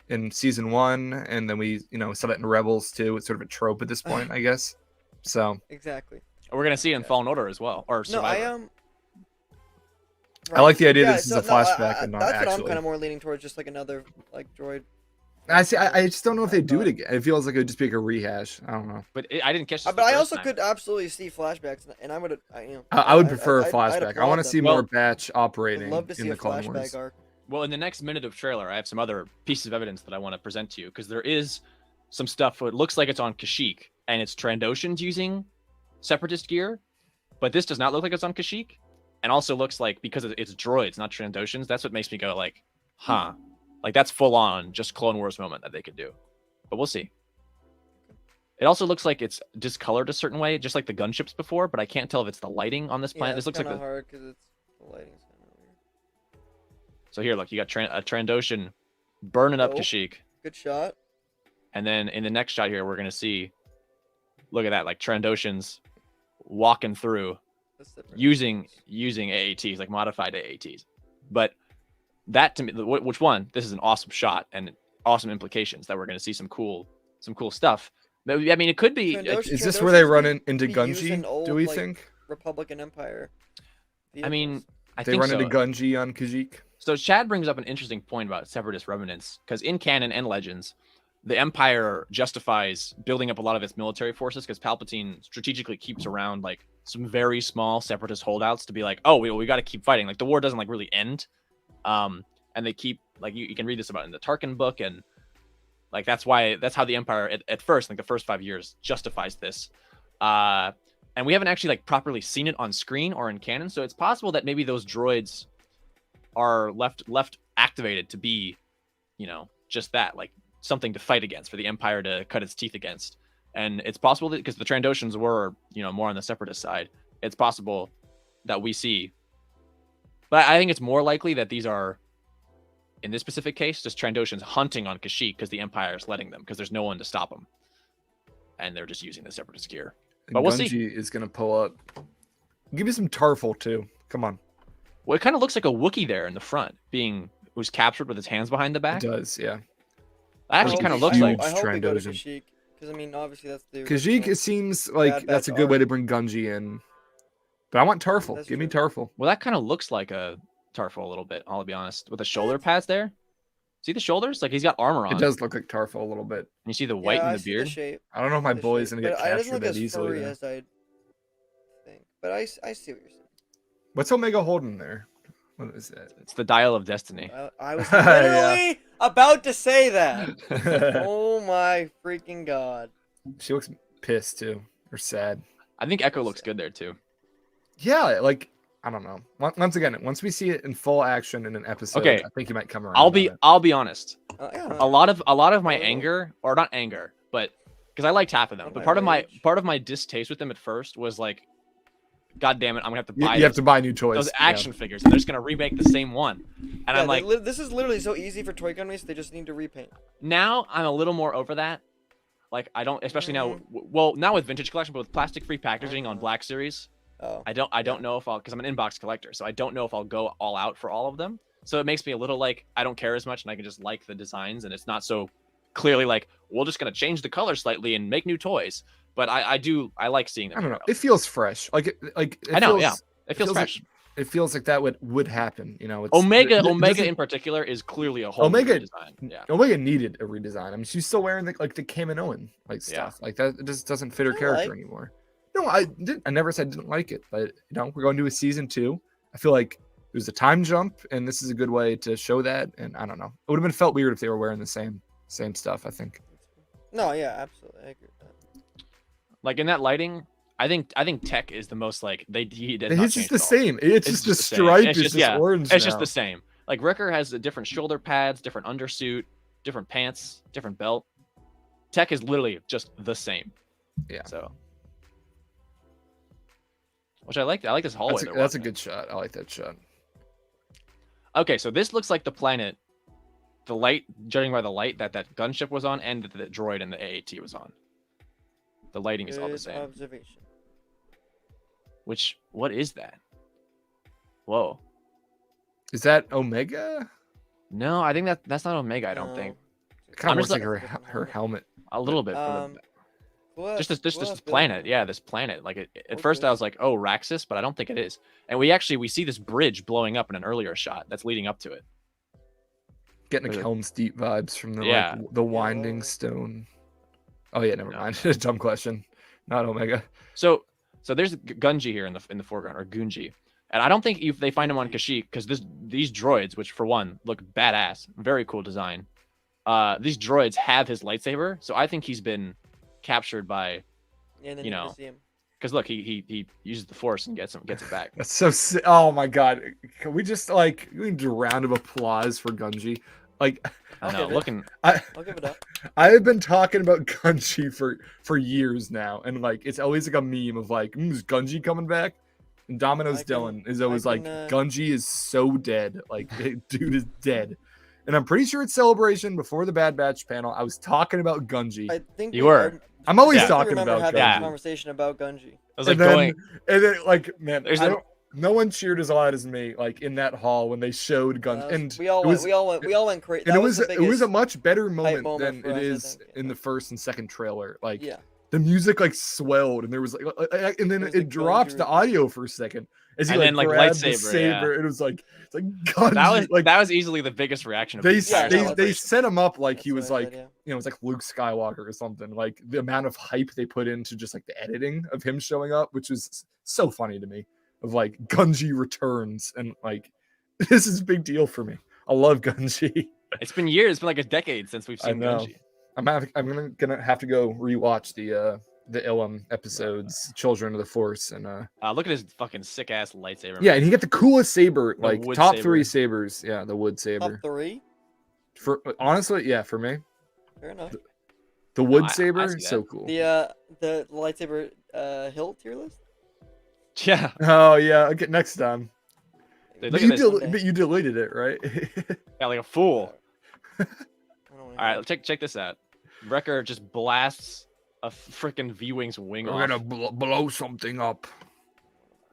in season 1, and then we saw that in Rebels too. It's sort of a trope at this point, I guess. So exactly. We're gonna see it in Fallen Order as well, or Survivor. I like the idea this is a flashback and not that's actually. What I'm kind of more leaning towards, just like another like droid. I just don't know if they do it again. It feels like it would just be like a rehash. I don't know. But I didn't catch this. But I also could absolutely see flashbacks, and I would. I would prefer a flashback. I want to see more batch operating. I'd love to see in the a Clone flashback Wars. arc. Well, in the next minute of trailer, I have some other pieces of evidence that I want to present to you because there is some stuff. It looks like it's on Kashyyyk and it's Trandoshans using Separatist gear, but this does not look like it's on Kashyyyk, and also looks like because it's droids, not Trandoshans. That's what makes me go like, huh. Like, that's full on just Clone Wars moment that they could do. But we'll see. It also looks like it's discolored a certain way, just like the gunships before, but I can't tell if it's the lighting on this planet. This looks like hard because the lighting's kind of weird. So here, look, you got a Trandoshan burning up Kashyyyk. Good shot. And then in the next shot here, we're going to see, look at that, like Trandoshans walking through using AATs, like modified AATs. But that to me, which one? This is an awesome shot and awesome implications that we're going to see some cool stuff. I mean, it could be. Is this where they run into Gunji? Do we think Republican Empire? I mean, I they think run so. into Gunji on Kashyyyk. So Chad brings up an interesting point about Separatist remnants because in canon and Legends, the Empire justifies building up a lot of its military forces because Palpatine strategically keeps around like some very small Separatist holdouts to be like, oh, we got to keep fighting. Like the war doesn't like really end. And they keep like you can read this about in the Tarkin book, and like that's how the Empire at first, like the first 5 years, justifies this. And we haven't actually like properly seen it on screen or in canon, so it's possible that maybe those droids are left activated to be, just that, like something to fight against for the Empire to cut its teeth against. And it's possible that because the Trandoshans were, more on the Separatist side, it's possible that we see. But I think it's more likely that these are, in this specific case, just Trandoshans hunting on Kashyyyk because the Empire is letting them because there's no one to stop them. And they're just using the Separatist gear. But we'll see. Gunji is going to pull up. Give me some Tarful, too. Come on. Well, it kind of looks like a Wookiee there in the front, who's captured with his hands behind the back. It does, yeah. That actually kind of looks like... I hope we go to Kashyyyk. Because, I mean, obviously that's the... Kashyyyk, it seems like that's a good way to bring Gunji in. But I want Tarful. Give me Tarful. Well, that kind of looks like a Tarful a little bit, I'll be honest. With the shoulder pads there. See the shoulders? Like, he's got armor on. It does look like Tarful a little bit. And you see the white in the beard? I don't know if my boy's going to get captured that easily. As I think. But I see what you're saying. What's Omega holding there? What is that? It's the Dial of Destiny. I was literally about to say that. Oh my freaking god. She looks pissed, too. Or sad. I think Echo looks good there, too. Yeah, like... I don't know. Once again, once we see it in full action in an episode, I think you might come around. I'll be honest. A lot of my anger, or not anger, but because I liked half of them. On But my part of my distaste with them at first was like, God damn it, I'm gonna have to buy You have to buy new toys. those action figures, and they're just gonna remake the same one. And Yeah, I'm like, this is literally so easy for toy companies. They just need to repaint. now I'm a little more over that. Like I don't, especially now. Well, now with vintage collection, but with plastic-free packaging on Black Series, Oh. I don't know if I'll, because I'm an inbox collector, so I don't know if I'll go all out for all of them. So it makes me a little like I don't care as much, and I can just like the designs, and it's not so clearly like we're just gonna change the color slightly and make new toys. But I like seeing them. I don't know. It feels fresh. I know. Yeah, it feels fresh. It feels like that would happen. You know, it's, Omega doesn't- in particular is clearly a whole new design. Yeah. Omega needed a redesign. I mean, she's still wearing the Kaminoan stuff. Like that, it just doesn't fit her character anymore. No, I never said I didn't like it, but we're going to a season 2. I feel like there's a time jump, and this is a good way to show that. And I don't know, it would have been felt weird if they were wearing the same stuff. I think. No, yeah, absolutely, I agree with that. Like in that lighting, I think Tech is the most like he did. It's just the same. It's just the stripe is just orange. It's just the same. Like Ricker has a different shoulder pads, different undersuit, different pants, different belt. Tech is literally just the same. Yeah. So, which I like. I like this hallway. That's a good shot. I like that shot. Okay, so this looks like the planet. The light, judging by the light that gunship was on, and that the droid and the AAT was on. The lighting is all the same. Observation. What is that? Whoa. Is that Omega? No, I think that's not Omega. I don't think. It kind of looks like like her helmet. a little bit. Just this planet. Yeah, this planet. Like at first I was like, oh, Raxus, but I don't think it is. And we see this bridge blowing up in an earlier shot that's leading up to it. Getting a Helm's Deep vibes from the Winding Stone. Oh yeah, never mind. Dumb question. Not Omega. So there's Gunji here in the foreground, or Gunji, and I don't think if they find him on Kashyyyk, because these droids, which for one look badass, very cool design. These droids have his lightsaber, so I think he's been captured by, because look, he uses the Force and gets it back. That's so sick. Oh my god, can we just we need a round of applause for Gunji? Like, I know, I'll give it up. I have been talking about Gunji for years now, and it's always like a meme of is Gunji coming back? And Domino's Dylan is always Gunji is so dead. Like, dude is dead. And I'm pretty sure it's Celebration before the Bad Batch panel. I was talking about Gunji. I think you were. I'm always talking about having Gunji. a conversation about Gunji. I was and then man, no one cheered as loud as me in that hall when they showed Gunji. And we all went crazy. And it was a much better moment than it is in the first and second trailer. The music swelled, and there was and then it dropped the audio for a second as he grabbed lightsaber, the saber. It was it's Gunji. That was easily the biggest reaction. Of they set him up like he was it was like Luke Skywalker or something. Like the amount of hype they put into just the editing of him showing up, which was so funny to me. Of Gunji returns, and this is a big deal for me. I love Gunji. It's been years. It's been a decade since we've seen Gunji. I'm gonna have to go rewatch the Ilum episodes, Children of the Force, and look at his fucking sick ass lightsaber. Yeah, and he got the coolest saber, top saber. 3 sabers. Yeah, the wood saber. Top 3? For honestly, yeah, for me. Fair enough. The wood saber is so cool. The lightsaber hilt tier list? Yeah. Oh yeah. Okay, next time. Dude, But you deleted it, right? Yeah, like a fool. All right, check this out. Wrecker just blasts a freaking V-Wing's wing off. We're gonna blow something up.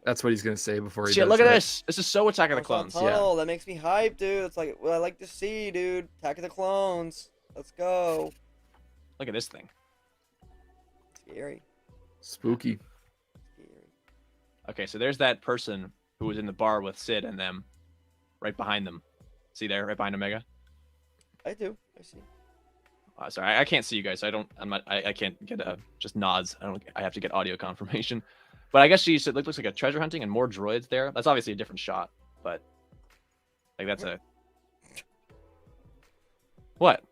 That's what he's gonna say before he does look at that. this. This is so Attack of the Clones. Yeah. That makes me hype, dude. It's what I like to see, dude. Attack of the Clones. Let's go. Look at this thing. Scary. Spooky. Okay, so there's that person who was in the bar with Sid and them, right behind them. See there, right behind Omega. I do. I see. Sorry, I can't see you guys. So I can't get just nods. I have to get audio confirmation. But I guess she said it looks like a treasure hunting and more droids there. That's obviously a different shot, but that's a what?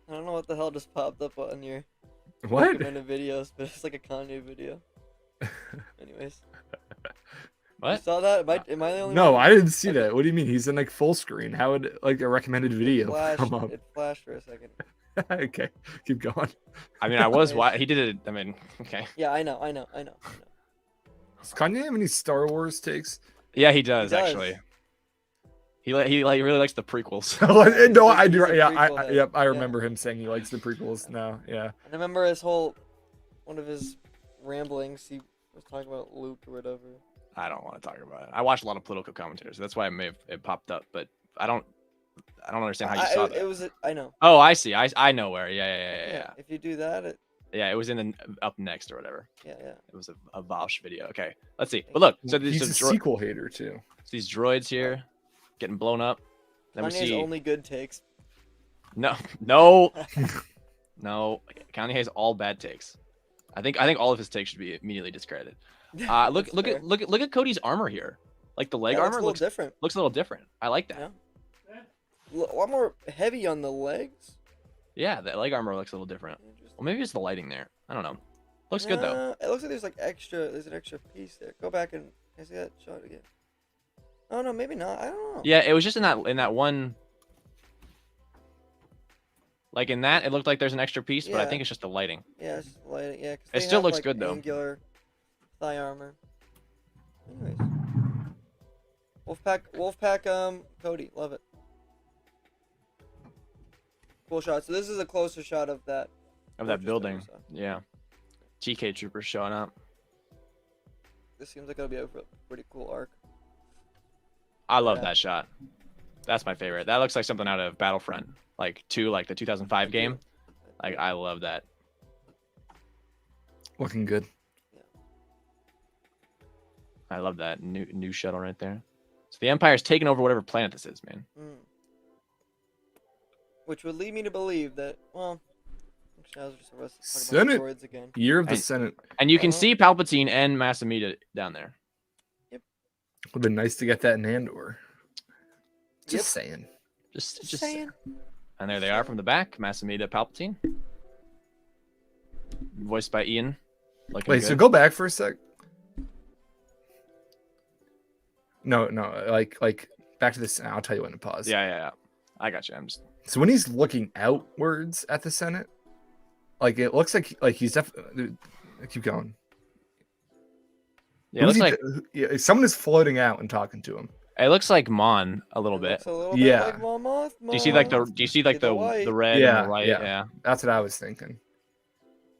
I don't know what the hell just popped up on your what recommended videos, but it's like a Kanye video. Anyways. What? You saw that? Am I the only No, one? I didn't see that. What do you mean? He's in full screen. How would a recommended video come up? It flashed for a second. Okay, keep going. I mean, I was why he did it. I mean, okay. Yeah, I know. Does Kanye have any Star Wars takes? Yeah, he does actually. He really likes the prequels. No, I do. He's a Yeah, prequel head. I remember him saying he likes the prequels now. Yeah. And I remember one of his ramblings. He was talking about Luke or whatever. I don't want to talk about it. I watched a lot of political commentators. So that's why it popped up, but I don't understand how you saw that. I know. Oh, I see. I know where. Yeah. If you do that, it was in the up next or whatever. Yeah. It was a Vaush video. Okay, let's see. But look, so he's a sequel hater too. These droids here getting blown up. Then we see only good takes. no. Kanye has all bad takes. I think all of his takes should be immediately discredited. Look at Cody's armor here. Like the leg armor looks different. Looks a little different. I like that. Yeah. A lot more heavy on the legs. Yeah, the leg armor looks a little different. Well, maybe it's the lighting there. I don't know. Looks good though. It looks like there's an extra piece there. Go back and can I see that shot again? Oh no, maybe not. I don't know. Yeah, it was just in that one. Like in that, it looked like there's an extra piece, but I think it's just the lighting. Yeah, it's just the lighting. Yeah, it still looks good though. Angular thigh armor. Anyways, Wolfpack, Cody, love it. Cool shot. So this is a closer shot of that. Of that building. Yeah. TK troopers showing up. This seems like it'll be a pretty cool arc. I love that shot. That's my favorite. That looks like something out of Battlefront, like the 2005 game. Like I love that. Looking good. Yeah. I love that new shuttle right there. So the Empire's taking over whatever planet this is, man. Which would lead me to believe that, well, Senate again. Year of the Senate. And you can see Palpatine and Masamita down there. Yep. Would have been nice to get that in Andor. Just saying. Just saying. And there they are from the back. Masamita, Palpatine. Voiced by Ian. Wait, good. So go back for a sec. No, like back to this. I'll tell you when to pause. Yeah. I got you. So when he's looking outwards at the Senate, like it looks like he's definitely. Keep going. Yeah, it looks like someone is floating out and talking to him. It looks like Mon a little bit. Yeah. Like Moth. Do you see like the the red and the white? Yeah. That's what I was thinking.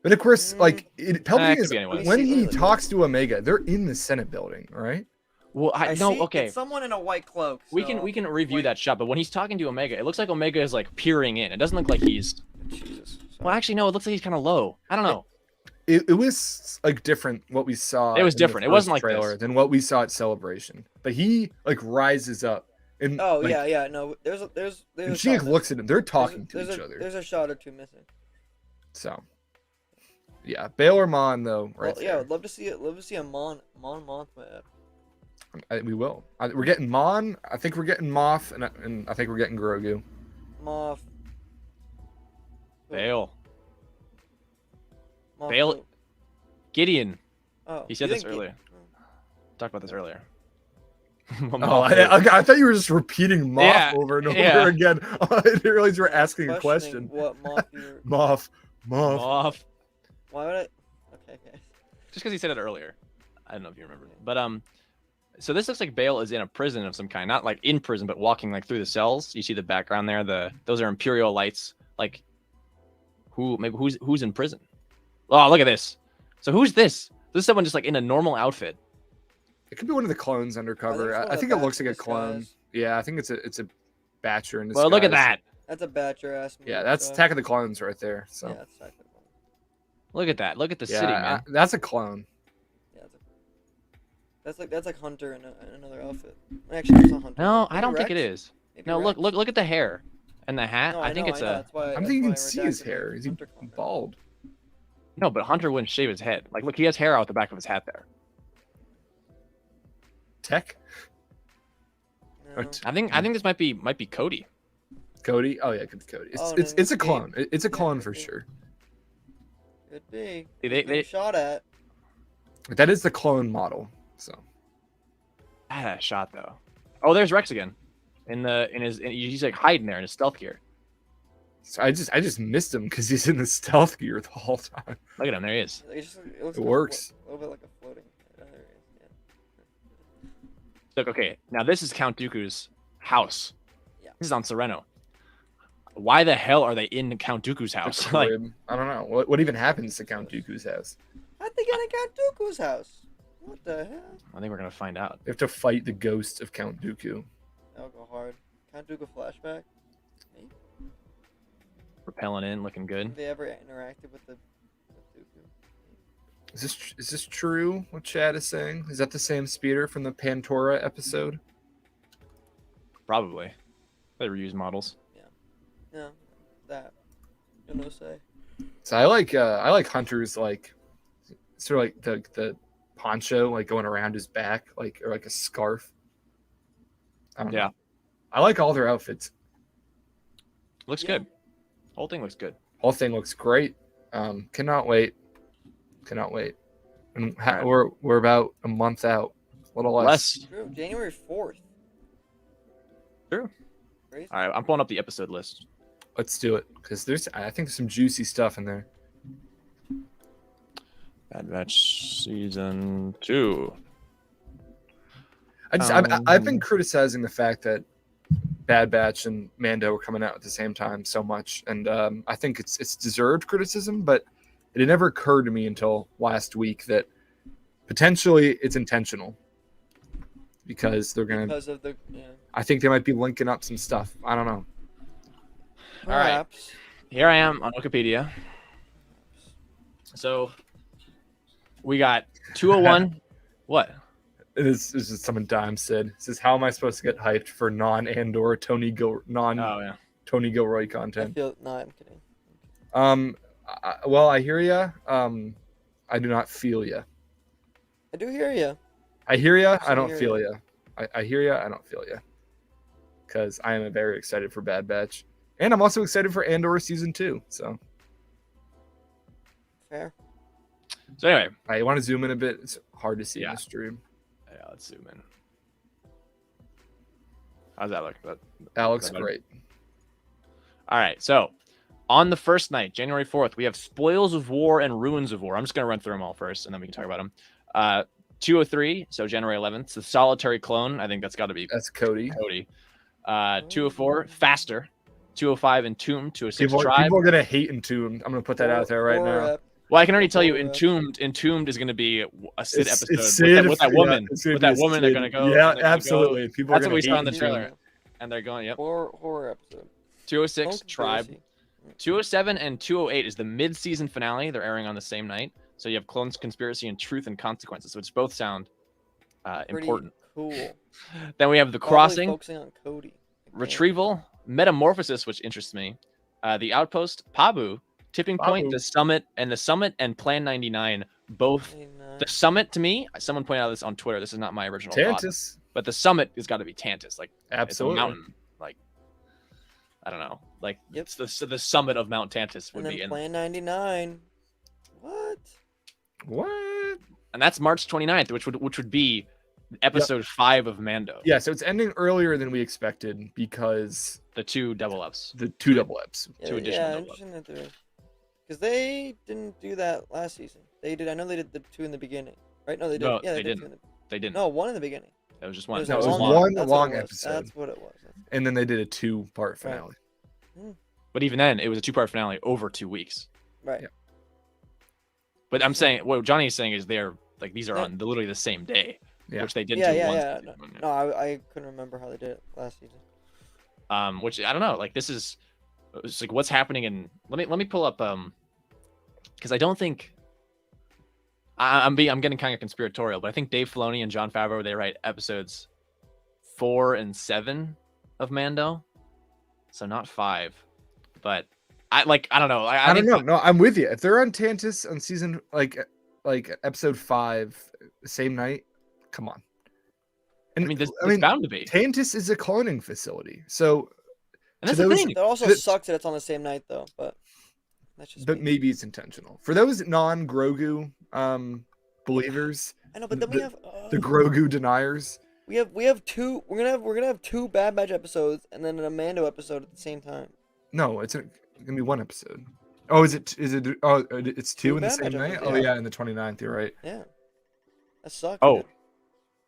But of course, Palpatine is when he talks to Omega, they're in the Senate building, right? Well, okay. It's someone in a white cloak. So. We can review that shot, but when he's talking to Omega, it looks like Omega is like peering in. It doesn't look like he's. Jesus. Well, actually, no. It looks like he's kind of low. I don't know. It was like different what we saw. It was different. It wasn't like trailer than what we saw at Celebration. But he like rises up and. Oh yeah. No, there's. And she looks at him. They're talking to each other. There's a shot or two missing. So. Yeah, Bail or Mon though, right? Well, yeah, I'd love to see it. Love to see a Mon Mothma. We will. We're getting Mon. I think we're getting Moff, and I think we're getting Grogu. Moff. Bail. Gideon. Oh, he said this earlier. Talked about this earlier. I thought you were just repeating Moff over and over again. I didn't realize you were asking a question. What Moff? Moff. Why would I? Okay. Just because he said it earlier. I don't know if you remember. But so this looks like Bail is in a prison of some kind, not like in prison, but walking like through the cells. You see the background there. Those are Imperial lights. Like who's in prison? Oh, look at this. So who's this? This is someone just like in a normal outfit. It could be one of the clones undercover. I think it looks like a clone. Yeah, I think it's a Batcher in disguise. Well, look at that. That's a Batcher ass. Yeah, that's Attack of the Clones right there. So. Yeah, that's Attack of the Clones. Look at that. Look at the city, man. That's a clone. Yeah, that's like Hunter in another outfit. Actually, it's not Hunter. No, I don't think it is. No, look at the hair and the hat. No, I think it's a. I'm thinking you can see his hair. Is he bald? No, but Hunter wouldn't shave his head. Like, look, he has hair out the back of his hat there. Tech. No. I think this might be Cody. Cody? Oh yeah, it could be Cody. It's a clone. It's a clone for sure. Could be. They shot at. That is the clone model. So. I had a shot though. Oh, there's Rex again. He's like hiding there in his stealth gear. So I just missed him because he's in the stealth gear the whole time. Look at him. There he is. It works. A little bit like a floating. There he is, yeah. Look, okay. Now this is Count Dooku's house. Yeah. This is on Sereno. Why the hell are they in Count Dooku's house? Like, I don't know. What even happens to Count Dooku's house? How'd they get in Count Dooku's house? What the hell? I think we're gonna find out. They have to fight the ghost of Count Dooku. That'll go hard. Count Dooku flashback. Maybe. Propelling in, looking good. Have they ever interacted with Dooku? Is this true? What Chad is saying? Is that the same speeder from the Pantora episode? Probably. They reuse models. Yeah, that. You know, say. So I like Hunter's like sort of like the poncho like going around his back like or like a scarf. I don't know. I like all their outfits. Looks good. Whole thing looks good. Whole thing looks great. Cannot wait. And we're about a month out. A little less. True. January 4th. True. Crazy. All right, I'm pulling up the episode list. Let's do it because I think there's some juicy stuff in there. Bad Batch season 2. I've been criticizing the fact that Bad Batch and Mando were coming out at the same time so much, and I think it's deserved criticism, but it had never occurred to me until last week that potentially it's intentional because they're gonna. Because of the. Yeah. I think they might be linking up some stuff. I don't know. Perhaps. All right, here I am on Wikipedia. So we got 201. What? This is someone Dime said. It says, how am I supposed to get hyped for non-Andor Tony Gilroy content? I'm kidding. Well, I hear ya. I do not feel ya. I do hear you. I hear ya. I don't feel ya. I hear ya. I don't feel ya. Because I am very excited for Bad Batch, and I'm also excited for Andor season 2. So. Fair. So anyway, I want to zoom in a bit. It's hard to see in the stream. Yeah, let's zoom in. How's that look? That looks great. All right, so on the first night, January 4th, we have Spoils of War and Ruins of War. I'm just going to run through them all first, and then we can talk about them. 203, so January 11th, the Solitary Clone. I think that's got to be Cody. 204, Faster. 205, Entombed. 206, Tribe. People are going to hate Entombed. I'm going to put that out there right now. Well, I can already tell you, Entombed is going to be a Sid episode Sid, with that woman. Yeah, with that woman, they're going to go. Yeah, absolutely. People that's are what we saw in the Entombed. trailer. And they're going, yep. Horror episode. 206, Tribe. 207 and 208 is the mid-season finale. They're airing on the same night. So you have Clones, Conspiracy, and Truth and Consequences, which both sound important. Cool. Then we have The Crossing. Focusing on Cody. Retrieval, Metamorphosis, which interests me. The Outpost, Pabu, Tipping Point, The Summit, and Plan 99. Both. The Summit, to me, someone pointed out this on Twitter. This is not my original thought. But the Summit has got to be Tantus. Like, absolutely. It's a mountain. Like, I don't know. Like, it's the summit of Mount Tantus would be in. Plan 99. What? And that's March 29th, which would be episode 5 of Mando. Yeah, so it's ending earlier than we expected because the 2 double ups. The 2 double ups. Yeah, 2 additional interesting that they're because they didn't do that last season. They did. I know they did the 2 in the beginning, right? No, they did. No, yeah, they didn't. They didn't. No, 1 in the beginning. It was just one. It was, no, it was one long episode. That's what it was. And then they did a 2-part finale. Right. But even then, it was a 2-part finale over 2 weeks. Right. Yeah. But I'm saying what Johnny is saying is these are on literally the same day, which they didn't do once. No, I couldn't remember how they did it last season. Which I don't know. Like it's like what's happening in. Let me pull up because I don't think. I'm getting kind of conspiratorial, but I think Dave Filoni and Jon Favreau, they write episodes 4 and 7 of Mando, so not 5. But I don't know. I don't know. No, I'm with you. If they're on Tantus on season like episode 5, same night, come on. And I mean, it's bound to be. Tantus is a cloning facility, so. And that's the thing. That also sucks that it's on the same night, though. But that's just. But maybe it's intentional for those non-Grogu believers. I know, but then we have the Grogu deniers. We have 2. We're gonna have 2 Bad Batch episodes and then an Mando episode at the same time. No, gonna be one episode. Oh, is it? Oh, it's two in the Bad same Batch night. episodes, Oh yeah. yeah, in the 29th. You're right. Yeah. That sucks. Oh, dude.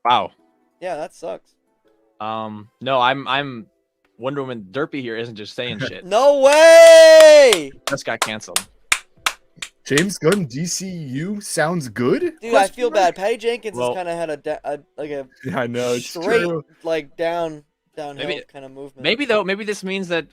wow. Yeah, that sucks. No, I'm Wonder Woman Derpy here isn't just saying shit. No way! Just got canceled. James Gunn DCU sounds good. Dude, I feel bad. Patty Jenkins Well- has kind of had a Yeah, I know it's straight true. like downhill Maybe- kind of movement. Maybe this means that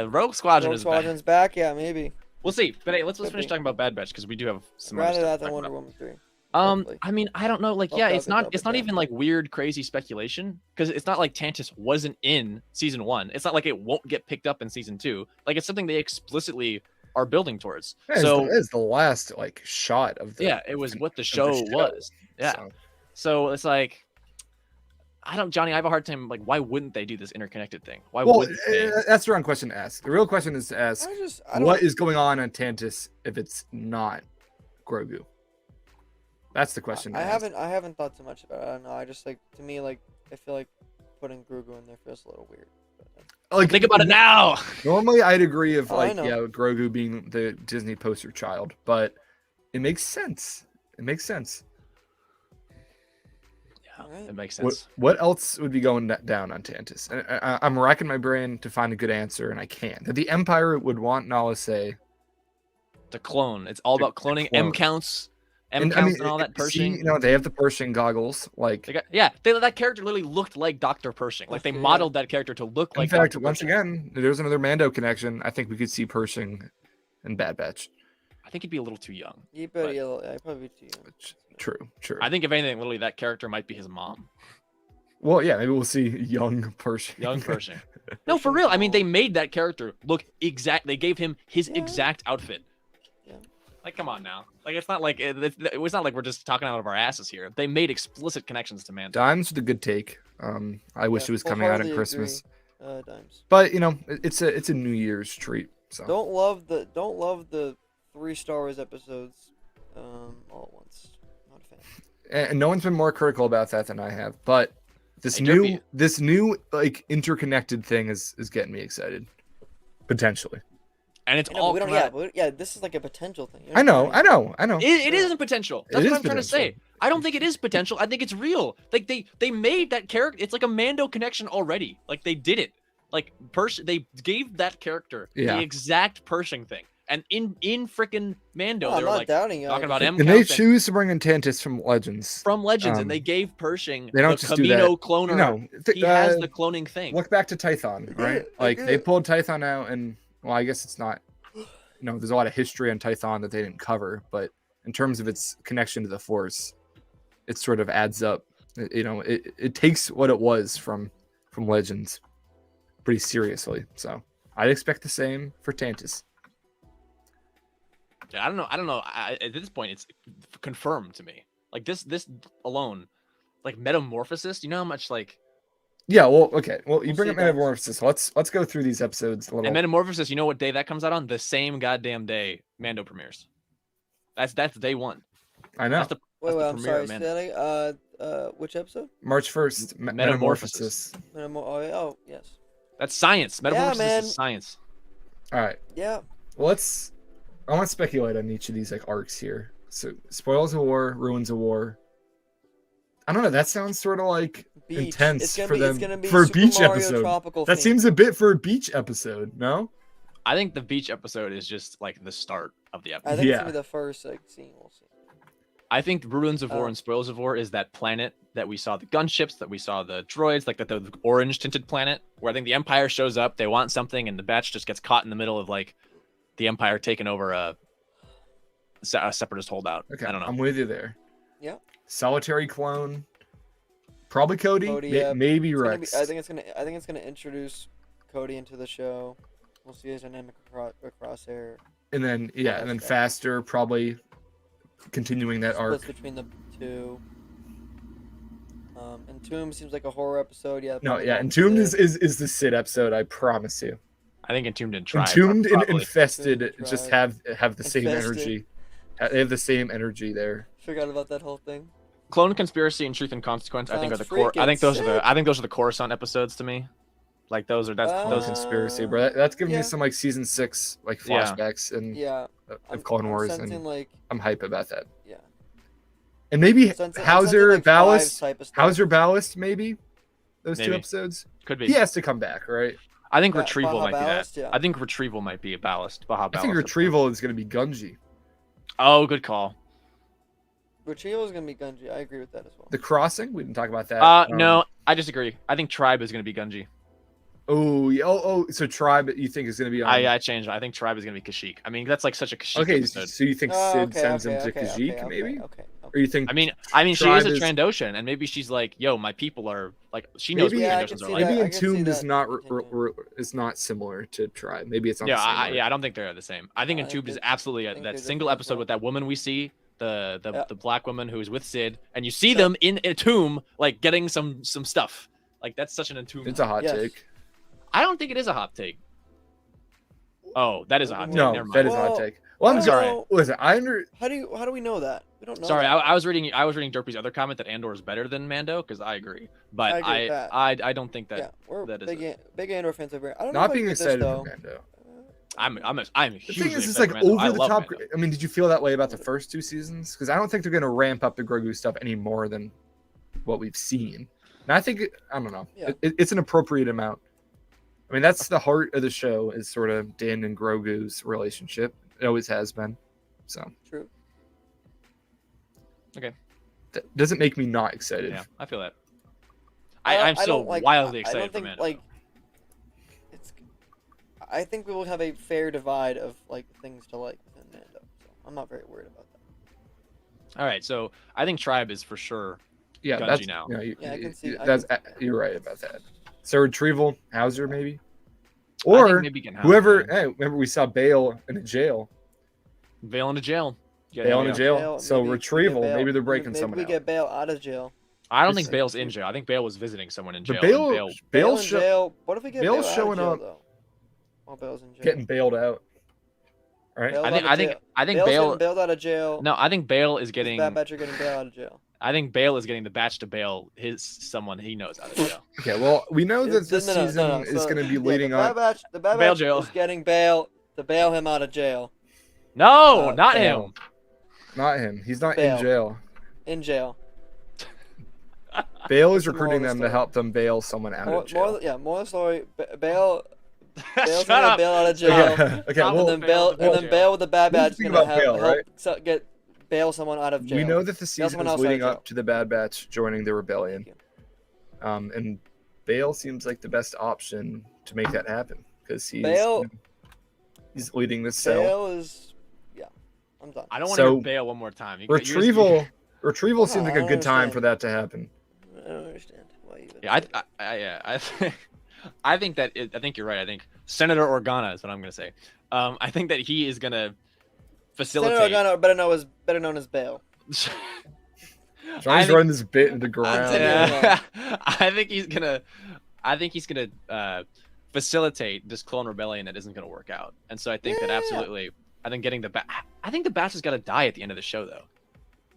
Rogue Squadron Rogue is back. Squadron's back. Yeah, maybe. We'll see. But hey, let's Could finish be. talking about Bad Batch because we do have some other Rather stuff that to than talk Wonder about. Woman 3. Hopefully. I mean, I don't know. Like, Hope yeah, that it's would help not it down. even like weird, crazy speculation because it's not like Tantus wasn't in season 1. It's not like it won't get picked up in season 2. Like, it's something they explicitly are building towards. Yeah, So it's the last like shot of the. yeah, it was what the show show. was. Yeah. So, So it's like, Johnny, I have a hard time. Like, why wouldn't they do this interconnected thing? Why well, wouldn't they? that's the wrong question to ask. The real question is to ask, I don't, what is going on Tantus if it's not Grogu? That's the question. to I ask. haven't thought too much about it. I don't know. I just like to me like I feel like putting Grogu in there feels a little weird. Like, Think about it now. Normally, I'd agree of Oh, I like know. yeah, Grogu being the Disney poster child, but it makes sense. It makes sense. Yeah, Alright. it makes sense. What else would be going down on Tantus? And I'm racking my brain to find a good answer, and I can't. That the Empire would want Nala say, To clone. It's all To about cloning. clone. M counts. and And all that see, Pershing. you know, they have the Pershing goggles. Like, That character literally looked like Dr. Pershing. Like they Yeah. modeled that character to look in like. fact, Dr. once Pershing. again, there's another Mando connection. I think we could see Pershing in Bad Batch. I think he'd be a little too young. You But- better yell. I probably too young. True. I think if anything, literally that character might be his mom, Well, yeah, maybe we'll see young Pershing. young Pershing. No, for real. I mean, they made that character look exact. They gave him his Yeah. exact outfit. Yeah. Like, come on now. Like, it's not like it's not like we're just talking out of our asses here. They made explicit connections to Mando. Dimes with a good take. I wish Yeah, it was coming out at wholeheartedly Christmas, agree. Dimes. but you know, it's a New Year's treat. So Don't love the 3 Star Wars episodes all at once. Not a fan. and no one's been more critical about that than I have. But this Hey, new like interconnected thing is getting me excited, potentially. And it's You know, all we don't. come out- Yeah, this is like a potential thing. You I know. what I mean? It isn't potential. That's It what is I'm trying to say. I don't think it is potential. I think it's real. Like they made that character. It's like a Mando connection already. Like they did it. Like they gave that character Yeah. the exact Pershing thing. And in frickin' Mando, No, they I'm were not like doubting you. talking about M. M And they counts and- choose to bring in Tantus from Legends. from Legends, Um, and they gave Pershing they don't the just do that. Camino cloner. No, he has the cloning thing. Look back to Tython, right? Like they pulled Tython out, and well, I guess it's not. You know, there's a lot of history on Tython that they didn't cover, but in terms of its connection to the Force, it sort of adds up. You know, it takes what it was from Legends pretty seriously. So I'd expect the same for Tantus. I don't know. At this point, it's confirmed to me. Like this alone, like Metamorphosis. You know how much like Yeah, well, okay. Well, you We'll bring see up that. Metamorphosis. Let's go through these episodes a little. and Metamorphosis. You know what day that comes out on? The same goddamn day Mando premieres. That's day one. I know. That's the Wait, the I'm premiere sorry. of say Mando. that again. Which episode? March 1st, Metamorphosis. Oh, yes. That's science. Metamorphosis man. is science. All right. Yeah. Well, I want to speculate on each of these like arcs here. So, spoils of war, ruins of war. I don't know. That sounds sort of like Beach. intense It's gonna for be, them It's gonna be for a Super beach Mario episode. Tropical That theme. seems a bit for a beach episode. No. I think the beach episode is just like the start of the I episode. think it's Yeah. gonna be the first scene we'll see. I think Ruins of War Oh. and Spoils of War is that planet that we saw the gunships, that we saw the droids, like the orange tinted planet, where I think the Empire shows up, they want something, and the batch just gets caught in the middle of like the Empire taking over a separatist holdout. Okay, I don't know. I'm with you there. Yeah. Solitary clone. Probably Cody. Cody, yeah. Maybe It's gonna Rex. be, I think it's gonna introduce Cody into the show. We'll see his dynamic across there. and then that's and then fair. Faster probably continuing that arc. Splits between the two. Entombed seems like a horror episode. Yeah. No, probably yeah. won't Entombed be is the Sid episode. I promise you. I think Entombed and Tribe. Entombed and probably. Infested Entombed, just Tribe. have the same Infested. energy. They have the same energy there. Forgot about that whole thing. Clone Conspiracy and Truth and Consequence. I think are Sounds the core. I think freaking those are the. sick. I think those are the Coruscant episodes to me. Like those are that's No those. conspiracy, bro. That's giving yeah. me some like season 6 like Yeah. flashbacks and I'm of Clone I'm Wars, sensing and like I'm hype about that. yeah. And maybe I'm sensing Hauser like Ballast, 5 type of stuff. Hauser Ballast, maybe those 2 Maybe. episodes. Could be. He has to come back, right? I think Baja retrieval might Ballast, be that. yeah. I think retrieval might be a ballast. Baja I ballast. think retrieval is going to be Gunji. Oh, good call. Retrieval is gonna be Gunji. I agree with that as well. The Crossing, we didn't talk about that. No, I disagree. I think Tribe is going to be Gunji. Oh, yeah. So Tribe, you think is going to be on? I changed. I think Tribe is going to be Kashyyyk. I mean, that's like such a Kashyyyk Okay, episode. so you think Sid sends him to Kashyyyk, maybe? Okay. Or you think? I mean, she Tribe is a is- Trandoshan, and maybe she's like, "Yo, my people are like." She knows Maybe- what Yeah, I Trandoshans can are see like. that. Maybe I can see Entombed is that not continuing. is not similar to Tribe. Maybe it's not. Yeah, the same arc. I don't think they're the same. I think I Entombed is think- absolutely I think that they're single different as episode well. with that woman we see, the Yeah. the black woman who is with Sid, and you see Yeah. them in a tomb, like getting some stuff. Like that's such an Entombed. It's a hot Yes. take. I don't think it is a hot take. Oh, that is a hot take. No, Never mind. that is a hot Well, take. Well, I'm I don't sorry. know. Listen, I under. How do we know that? We don't know. Sorry, that. I was reading Derpy's other comment that Andor is better than Mando because I agree, but I agree with that. I don't think that Yeah, we're that is big Andor fans over here. I don't know Not if I being agree with this, excited though. for Mando. I'm The hugely thing is, it's excited like for Mando. I over the love top. Mando. I mean, did you feel that way about the first 2 seasons? Because I don't think they're going to ramp up the Grogu stuff any more than what we've seen. And I think I don't know. Yeah. It's an appropriate amount. I mean, that's the heart of the show is sort of Din and Grogu's relationship. It always has been. So True. that doesn't make me not excited. Yeah, I feel that. I I'm still don't like- wildly I excited don't for think Mando. like it's. I think we will have a fair divide of like things to like within Mando. So I'm not very worried about that. All right, so I think Tribe is for sure. Yeah, Gunji that's now. You know, Yeah, I can see- I That's can you're right about that. So retrieval, Hauser maybe, I think or maybe getting whoever. Hauser, Hey, remember we saw Bale in a jail. Bale in a jail. Yeah, Bale in yeah. a jail. So maybe we get retrieval. Bale- Maybe they're breaking maybe someone we out. get Bale out of jail. I don't think Just- Bale's in jail. I think Bale was visiting someone in jail. But and Bale, Bale Bale's in jail. What if we get Bale's Bale showing out up. of jail, though? While Bale's in jail. getting bailed out. Right? Bale I out think of I think jail. I think Bale's Bale. getting bailed out of jail. No, I think Bale is getting. Bad Batch are getting bailed out of jail. I think Bale is getting the batch to bail someone he knows out of jail. Okay, well, we know that It's- this no, no, no, season no. is So, going to be yeah, leading the Bad up. Batch, the Bad Bail Batch jail. is getting bail to bail him out of jail. No, not Bale. him. Not him. He's not Bale. in jail. In jail. Bale is That's the moral recruiting of the them to story. help them bail someone out of jail. More story. Bale. Bale's Shut gonna up. bail out of jail. Okay, Stop well, And then Bale, Bale and then Bale with the Bad Here's the Batch thing gonna about Bale, help right? get bail someone out of jail. we know that the Bail season someone is else out of leading jail. up to the Bad Batch joining the rebellion. Thank you. And Bale seems like the best option to make that happen because Bale- he's leading this cell. Bale is, yeah. I'm done. I don't want to So, hear Bale one more time. Retrieval seems like I a don't good time understand. for that to happen. I don't understand why you. Yeah, I think that I think you're right. I think Senator Organa is what I'm gonna say. I think that he is gonna facilitate. Senator Gunn, better known as Bale. I Johnny's think- running this bit into ground. Yeah. I think he's gonna facilitate this clone rebellion that isn't gonna work out. And so I think that Yeah. absolutely. I think getting I think the Batch has got to die at the end of the show though.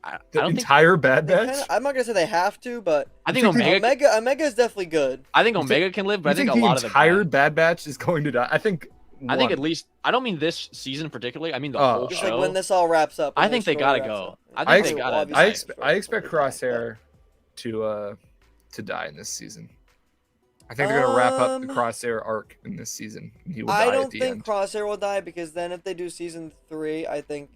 I The don't think. entire Bad They Batch. kinda, I'm not gonna say they have to, but I think think Omega. Omega is definitely good. I think You Omega can live, but I You think a the lot of the entire Bad- Bad Batch is going to die. I think. I think one. at least. I don't mean this season particularly. I mean the Oh. whole Just show. like when this all wraps up. I when think their they story gotta wraps go. up. I I, think they ex- gotta obviously I, the expe- story I expect probably dies, Crosshair to die in this season. I think they're gonna wrap up the Crosshair arc in this season. He will I die don't at the think end. Crosshair will die because then if they do season 3, I think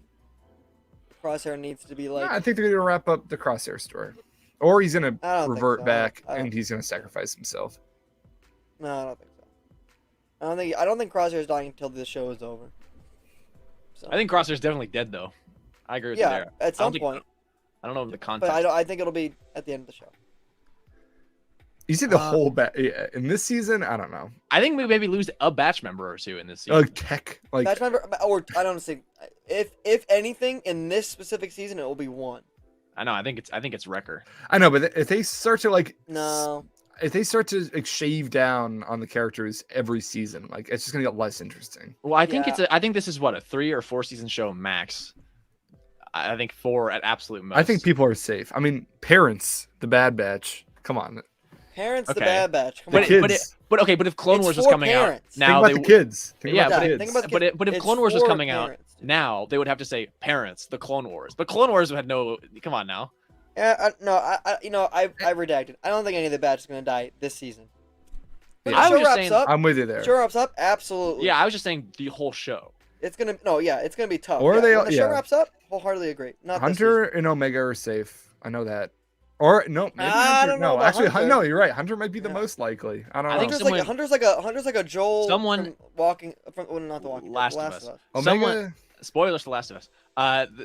Crosshair needs to be like. No, I think they're gonna wrap up the Crosshair story, or he's gonna I don't think revert so. back I don't- and he's gonna sacrifice himself. No, I don't think so. I don't think Crosshair is dying until this show is over. So, I think Crosshair's definitely dead though. I agree with you yeah, there. at some think- point, I don't know the but context. I think it'll be at the end of the show. You see the Uh, whole in this season. I don't know. I think we maybe lose a Batch member or two in this season. Tech like Batch member, or I don't say if anything in this specific season, it will be one. I know. I think it's Wrecker. I know, but if they start to No, if they start to shave down on the characters every season, like it's just gonna get less interesting. Well, I think Yeah. I think this is what a 3 or 4 season show max. I think 4 at absolute most. I think people are safe. I mean, parents, the Bad Batch. Come on, Parents, the Okay. Bad Batch. Come The on. kids. But if Clone It's Wars was for coming parents. out now, Think about the kids. Think Yeah, about the Yeah, kids. think about the but kids. if It's Clone Wars was for coming out parents, dude. now, they would have to say parents, the Clone Wars. But Clone Wars had no. Come on now. Yeah, I redacted. I don't think any of the Batch is gonna die this season. When Yeah. the I show was just wraps saying- up, I'm with you there. show wraps up, absolutely. Yeah, I was just saying the whole show. It's gonna it's gonna be tough. Or yeah. they- when the show yeah. wraps up, wholeheartedly agree. Not this Hunter and Omega are safe. I know that. Or no, maybe I Hunter. don't know No, about actually, Hunter. no, you're right. Hunter might be the Yeah. most likely. I don't I know. think Hunter's like a Joel. Someone- from Walking from not the Walking Dead, Last of Last Us. of Us. Omega. Someone- Spoilers for Last of Us.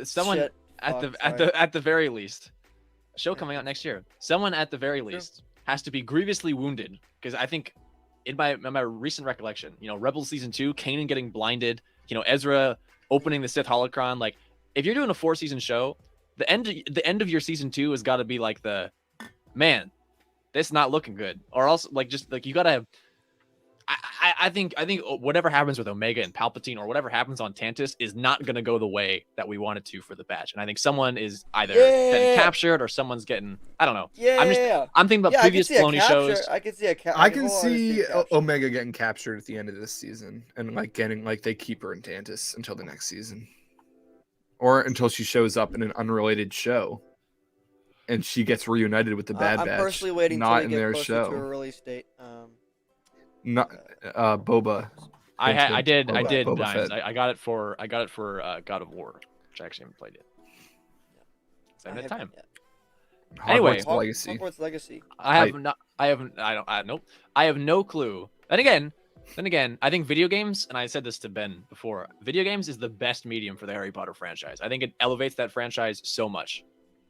Someone Shit. at Fuck, the very least, a show coming out next year. Someone at the very least has to be grievously wounded, because I think in my recent recollection, Rebels season 2, Kanan getting blinded, Ezra opening the Sith holocron. Like, if you're doing a 4-season show, the end of your season 2 has got to be like man, this not looking good, or else you gotta. I think whatever happens with Omega and Palpatine, or whatever happens on Tantus, is not gonna go the way that we want it to for the Batch. And I think someone is either getting captured or someone's getting, I don't know. I'm thinking about previous Filoni shows. I can see a I can see Omega getting captured at the end of this season, and they keep her in Tantus until the next season, or until she shows up in an unrelated show, and she gets reunited with the Bad Batch. I'm personally waiting not till in we get their closer show. to a release date. Not Boba. I did Boba Dimes. Fett. I got it for God of War, which I actually haven't played yet. So I haven't had time. Anyway, Hogwarts Legacy. Hogwarts Legacy. Nope. I have no clue. Then again, I think video games, and I said this to Ben before, video games is the best medium for the Harry Potter franchise. I think it elevates that franchise so much.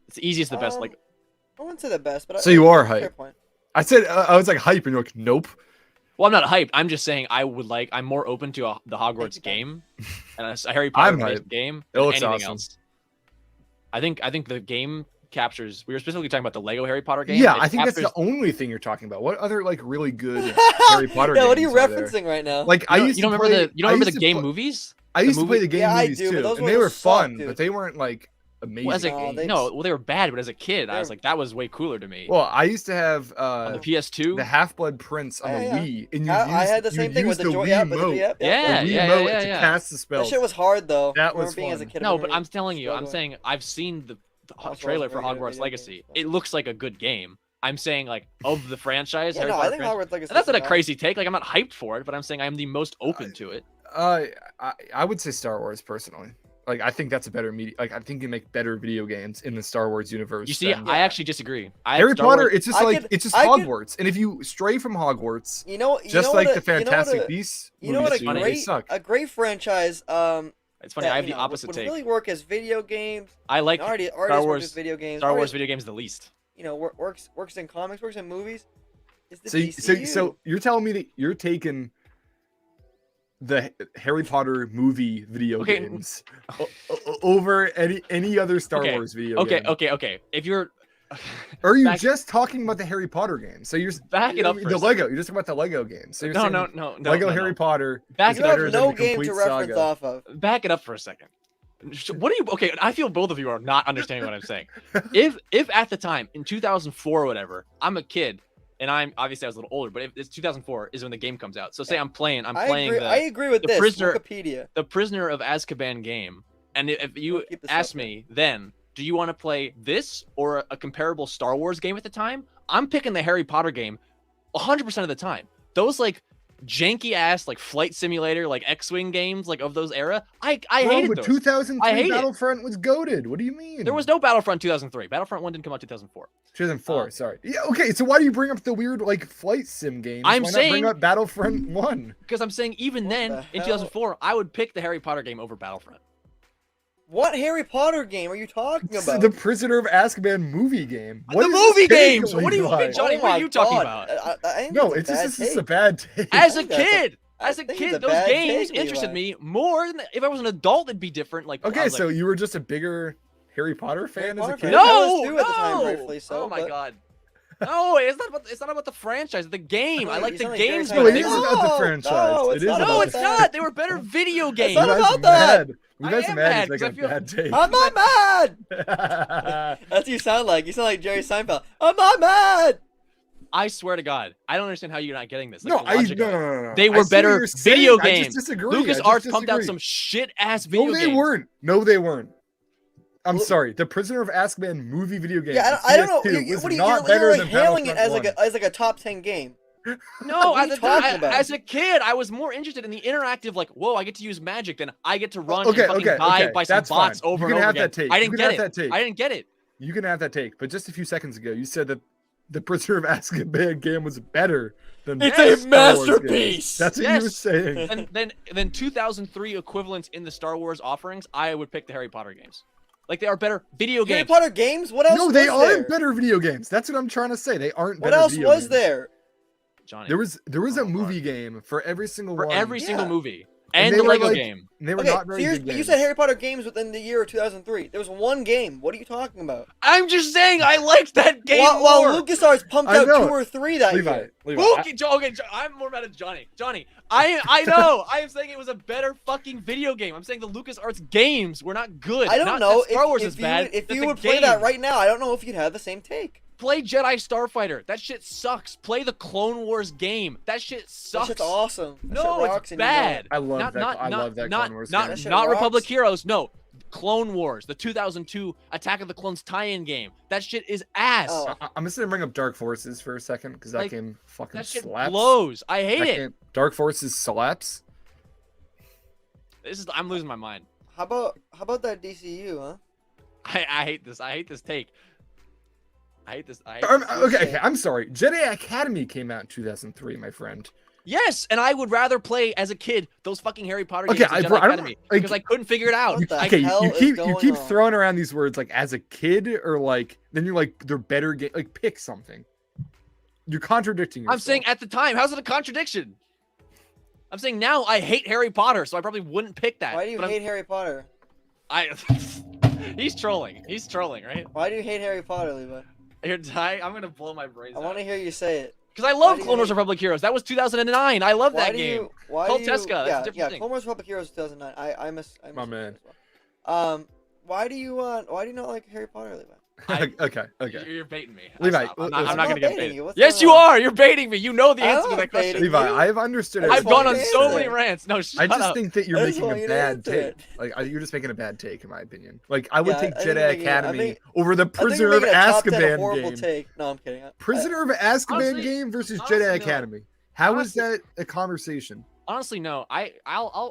It's the easiest, the best. Like, I wouldn't say the best, but So you are fair hype. point. I said I was like hype, and you're like, nope. well, I'm not hyped. I'm just saying I'm more open to the Hogwarts game and a Harry Potter based hyped. game It than looks anything awesome. else. I think the game captures. We were specifically talking about the Lego Harry Potter game. Yeah, It I think that's the captures- only thing you're talking about. What other really good Harry Potter Yeah, games what are you are there? referencing right now? Like, I used you don't to remember play, you don't remember I the used to game pl- movies? I used to play movie? the game Yeah, I movies do, but too, those and they ones were suck, fun, dude. but they weren't like amazing. Well, as a, No, they no, they were bad, but as a kid, I was like, that was way cooler to me. Well, I used to have On the PS2. the Half-Blood Prince on the Yeah, yeah. Wii, and you I had the used- same you thing with used the Joy. Wii Yeah, with the Mote. yep, Yeah, The Wii yeah, Mote yeah, to yeah. cast the That spells. shit was hard though. That I remember was being as a fun. kid. No, but remember I'm telling you, I'm struggling. saying I've seen the Also, trailer for very good Hogwarts video Legacy. games, so. It looks like a good game. I'm saying, like, of the franchise, Yeah, Harry no, I Potter think franchise. Hogwarts Legacy. And that's not a is crazy take. Like, I'm not hyped for it, but I'm saying I'm the most open to it. I would say Star Wars personally. Like, I think that's a better media. Like, I think you make better video games in the Star Wars universe. You see, than- I actually disagree. Harry Star Potter, Wars- it's just I like could- it's just I could- Hogwarts, and if you stray from Hogwarts, You know, just like the Fantastic Beasts, You know what? movies, A they great, suck. a great franchise. It's funny. I have the opposite would take. really work as video games. I like Already Star works Wars. as video games. Star Wars artists, video games the least. works in comics, works in movies. Is the So, DCU. so you're telling me that you're taking the Harry Potter movie video Okay. games over any other Star Okay. Wars video Okay, game? okay. If you're Or are you Back- just talking about the Harry Potter games? So you're Back it up for a the second. Lego. You're just talking about the Lego games. So you're saying no, Lego no. Harry Potter. Back is you it up. better have than no the game to complete reference saga. off of. Back it up for a second. What are you? Okay, I feel both of you are not understanding what I'm saying. If at the time in 2004 or whatever, I'm a kid, and I'm obviously I was a little older, but if it's 2004 is when the game comes out. So say I'm playing I agree with the this. prisoner- Wikipedia. the Prisoner of Azkaban game, and if you We'll keep this ask up, me then, do you want to play this or a comparable Star Wars game at the time? I'm picking the Harry Potter game 100% of the time. Those like janky ass like flight simulator like X-wing games like of those era, I hated but those. 2003 I hate it. Battlefront was goated. What do you mean? There was no Battlefront 2003. Battlefront 1 didn't come out 2004. 2004. Sorry. Yeah. Okay. So why do you bring up the weird like flight sim games? I'm why not saying- bring up Battlefront 1. Because I'm saying even What then the in hell? 2004, I would pick the Harry Potter game over Battlefront. What Harry Potter game are you talking It's about? the Prisoner of Azkaban movie game. What the is this movie take, games! What do you Levi? think, Johnny? Oh what are my you talking God. about? I think No, it's it's a just bad this is a take. bad take. As a think that's a- kid, I as a think kid, it's a those bad games take, interested Levi. me more than if I was an adult. It'd be different. Like Okay, I was so like, you were just a bigger Harry Potter fan as a Potter kid? fan. no, I was too no. at the time, rightfully so, oh my but- god, no! It's not about the franchise. The game. I like You the sound like games. Jerry No, better. it They is were- about the No, franchise. no, It it's is not about no, about it's the that. not. They were better video games. not You guys about are that. mad. You I guys am are mad mad, because 'cause I I feel- bad take. I'm not mad. That's what you sound like. You sound like Jerry Seinfeld. I'm not mad. I swear to God, I don't understand how you're not getting this. No, Like, the logic of it. no. They I were see what better you're saying. video I games. just disagree. LucasArts pumped out some shit ass video No, games. they weren't. No, they weren't. I'm Well- sorry. The Prisoner of Azkaban movie video game. Yeah, I don't know. PS2 was What not you're better like than hailing it Battlefront as 1. like a top 10 game. No, What are at you the time, talking about? as a kid, I was more interested in the interactive. Like, whoa, I get to use magic, then I get to run Okay, and fucking okay, die okay, by some that's bots fine. over You and can over have again. that take. I You didn't can get have it. that take. I didn't get it. You can have that take, but just a few seconds ago, you said that the Prisoner of Azkaban game was better than It's the a Star Wars masterpiece! games. That's what you were Yes. saying. And then 2003 equivalents in the Star Wars offerings, I would pick the Harry Potter games. Like they are better video Harry games. Potter games? What else No, was they there? aren't better video games. That's what I'm trying to say. They aren't What better else video was games. there? Johnny. There was a Oh, movie fuck. game for every single For one. every single Yeah. movie. And And they the were Lego like- game. And they were Okay, not so very good you games. said Harry Potter games within the year of 2003. There was one game. What are you talking about? I'm just saying I liked that game While more. LucasArts pumped I out know. 2 or 3 that Levi, year. Levi. Okay, I'm more mad at Johnny. Johnny, I know. I am saying it was a better fucking video game. I'm saying the LucasArts games were not good. I don't Not know that Star Wars if is you bad. if that you the would play that game- right now. I don't know if you'd have the same take. Play Jedi Starfighter. That shit sucks. Play the Clone Wars game. That shit That sucks. shit's awesome. That No, shit it's rocks and you know it. bad. I love not, that. Not, I not, love that not, Clone Wars not, game. That shit not rocks. Republic Heroes. No, Clone Wars, the 2002 Attack of the Clones tie-in game. That shit is ass. Oh. I'm just gonna bring up Dark Forces for a second because that Like, game fucking that shit slaps. blows. I hate That it. game- Dark Forces slaps. I'm losing my mind. How about that DCU, huh? I hate this. I hate this take. I hate this. Okay, I'm sorry. Jedi Academy came out in 2003, my friend. Yes, and I would rather play as a kid those fucking Harry Potter Okay, games than I Jedi don't- Academy like- because I couldn't figure it out. What the Okay, hell you is keep going on? throwing around these words like as a kid or like then you're like they're better game. Like pick something. You're contradicting yourself. I'm saying at the time, how's it a contradiction? I'm saying now I hate Harry Potter, so I probably wouldn't pick that. Why do you but hate Harry Potter? He's trolling. He's trolling, right? Why do you hate Harry Potter, Levi? I'm gonna blow my brains I out. want to hear you say it. Because I why love do you Clone Wars hate- Republic Heroes. That was 2009. I love that game. Why Cult do you? Tesca, that's a Yeah, different yeah. thing. Clone Wars Republic Heroes 2009. I miss. My man. Why do you not like Harry Potter, Levi? okay. You're baiting me. Levi, Stop. listen, I'm I'm not not gonna get baiting baited. you. What's Yes, going you on? are. You're baiting me. You know the I'm answer to not that question. baiting Levi, you. I've understood it. I I've just gone want on you to so answer many it. rants. No, I shut just up. think that you're I just making want a you to bad answer take. it. Like you're just making a bad take, in my opinion. Like I would Yeah, take I think you're Jedi making a- I Academy think- over the I think you're Prisoner of making a top 10 Azkaban horrible game. take. No, I'm kidding. Prisoner of Azkaban Honestly- game versus honestly, Jedi no. Academy. How is Honestly- that a conversation? Honestly, no. I'm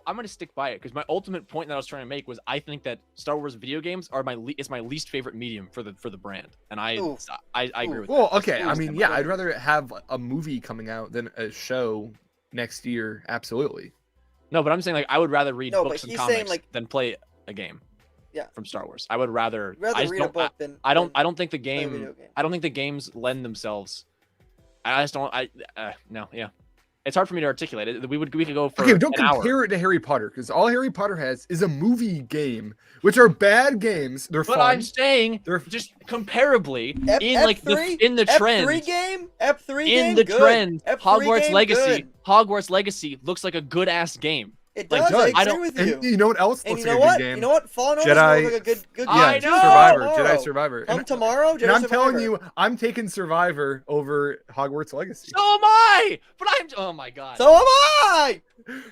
gonna stick by it because my ultimate point that I was trying to make was I think that Star Wars video games are my least favorite medium for the brand, and I Oof. agree with that. Well, okay. I Ooh, mean, yeah, I'd rather have a movie coming out than a show next year. Absolutely. No, but I'm saying like I would rather read No, but books and he's saying, comics like- than play a game. Yeah. From Star Wars, I would rather. I'd rather I just read a don't. book than. I don't think the play a game. video game. I don't think the games lend themselves. I just don't. No. Yeah. It's hard for me to articulate it. We could go for Okay, but don't an hour. compare it to Harry Potter because all Harry Potter has is a movie game, which are bad games. They're But fun. I'm saying They're just comparably F- in like F3? in the trend. F3 game? F3 game? In the Good. trend, F3 Hogwarts game? Legacy. Good. Hogwarts Legacy looks like a good ass game. It Like, does. does. I I agree don't- with and you. you know what else And looks you know like a what? good game? You know what? Fallen Order Jedi- looks like a good I game. know! Survivor. Tomorrow. Jedi Survivor. Come And, tomorrow, Jedi and I'm Survivor. telling you, I'm taking Survivor over Hogwarts Legacy. So am I. But I'm. Oh my god. So am I.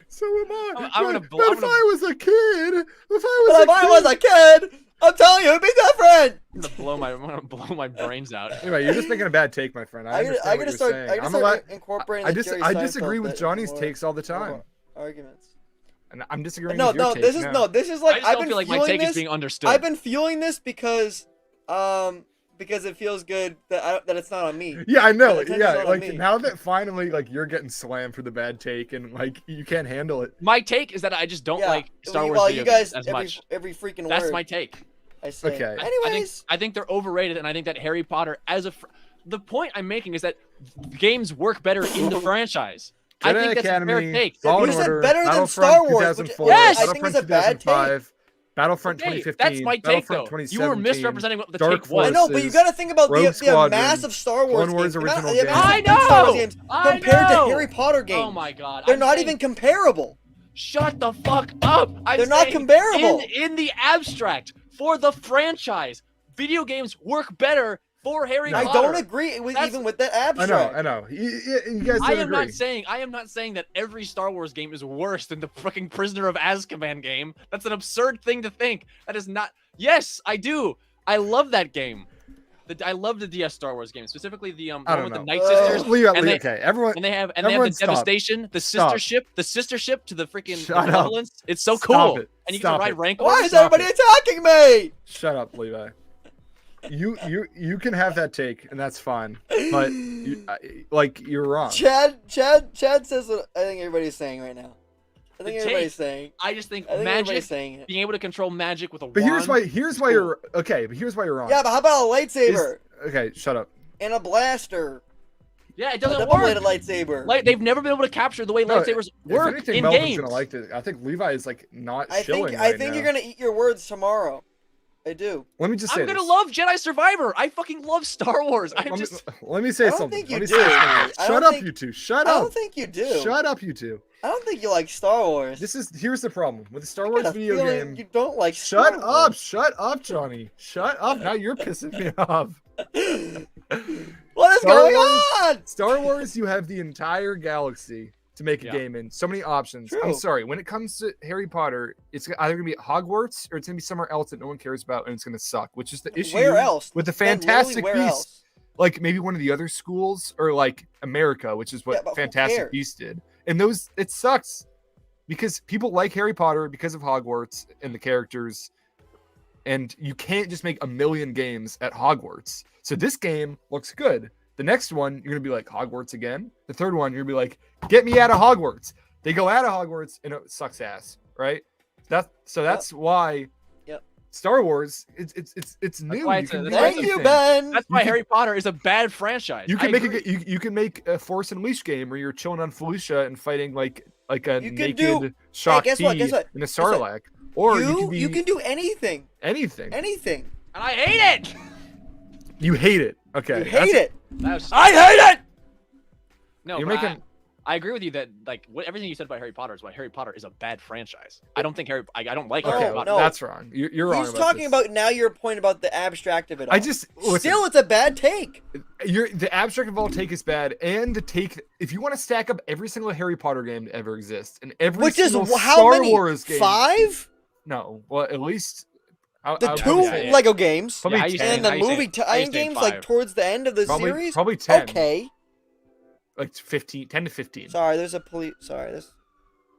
So am I. I'm gonna But- blow- but I'm if gonna- I was a kid, But if I was a kid, I'm telling you, it'd be different. I'm gonna blow my brains out. Anyway, you're just making a bad take, my friend. I understand I what gotta you're start. saying. I gotta I'm start allowed- incorporating. I the just Jerry I disagree Seinfeld with bit Johnny's more- takes all the more time, Arguments. and I'm disagreeing. No, with your no. take This is now. no. This is I like just I've don't been feel like my feeling take this. is being understood. I've been feeling this because it feels good that it's not on me. Yeah, I know. The attention's Yeah, not on like me. now that finally like you're getting slammed for the bad take and like you can't handle it. My take is that I just don't Yeah. like Star Wars Well, video you guys games as every much. every freaking That's word. my take. I say. Okay. Anyways, I think they're overrated, and I think that Harry Potter, the point I'm making is that games work better in the franchise. I Jedi think that's a fair Academy, take. Fallen You said Order, better than Battlefront Star Wars, which- 2004, Yes! I think is a Battlefront bad take. 2005, Battlefront Okay, 2015. that's my take, Battlefront though. You were 2017, misrepresenting what the Dark take was. I know, but you got to think about Rogue the Squadron, massive Star Wars Clone Wars games. The amount- original the amount games. of I good Star Wars know! games I compared know! to Harry Potter games. Oh my god. They're I'm not saying- even comparable. Shut the fuck up! I'm They're not saying comparable. In the abstract, for the franchise, video games work better for Harry I Potter. don't agree with even with that abstract. I know. You guys don't agree. I am not saying that every Star Wars game is worse than the fucking Prisoner of Azkaban game. That's an absurd thing to think. That is not. Yes, I do. I love that game. I love the DS Star Wars game, specifically the one with the Night Sisters. Okay, everyone. And they have the devastation, the sistership to the freaking malevolence. It's so cool. And you get to ride Rancor. Why is everybody attacking me? Shut up, Levi. You can have that take, and that's fine. But you're wrong. Chad says what I think everybody's saying right now. Everybody's saying. I just think magic, being able to control magic with a but wand. Here's why you're okay. But here's why you're wrong. Yeah, but how about a lightsaber? Okay, shut up. And a blaster. Yeah, it doesn't work. Double-bladed lightsaber. Like they've never been able to capture the way lightsabers work if anything, in Melvin's games. gonna like this. I think Levi is not I chilling. think you're gonna eat your words tomorrow. I do. Let me just say I'm gonna love Jedi Survivor. I fucking love Star Wars. Let me say I don't something. think you do. Shut up, you two. Shut up. I don't think you do. Shut up, you two. I don't think you like Star Wars. Here's the problem with the Star Wars video game. You don't like. Shut up, Johnny. Shut up. Now you're pissing me off. What is going on? Star Wars, you have the entire galaxy to make a game in. So many options. True. I'm sorry. When it comes to Harry Potter, it's either going to be at Hogwarts or it's going to be somewhere else that no one cares about and it's going to suck, which is the issue. Where else? With the Fantastic Beasts. Like maybe one of the other schools or like America, which is what Fantastic Beasts did. And it sucks because people like Harry Potter because of Hogwarts and the characters. And you can't just make a million games at Hogwarts. So this game looks good. The next one, you're going to be like, Hogwarts again? The third one, you're going to be like, get me out of Hogwarts. They go out of Hogwarts, and it sucks ass, right? That's why Star Wars, it's new. Thank you, Ben. That's why Harry Potter is a bad franchise. You can make a Force Unleashed game where you're chilling on Felicia and fighting like a naked Shock T in a Sarlacc. Or you can do anything. Anything. And I hate it. You hate it. Okay. You hate it. I hate it. No, you're making. I agree with you that everything you said about Harry Potter is why Harry Potter is a bad franchise. I don't think I don't like Harry Potter. No. That's wrong. You're wrong. He's talking about now your point about the abstract of it all. Still, it's a bad take. The abstract of all take is bad, and the take. If you want to stack up every single Harry Potter game to ever exist, and every single Star Wars game, 5? No, well at least. The two Lego games, and the movie tie-in games, like towards the end of the series. Probably 10. Okay. Like 15, 10 to 15. Sorry, there's a police. Sorry, this.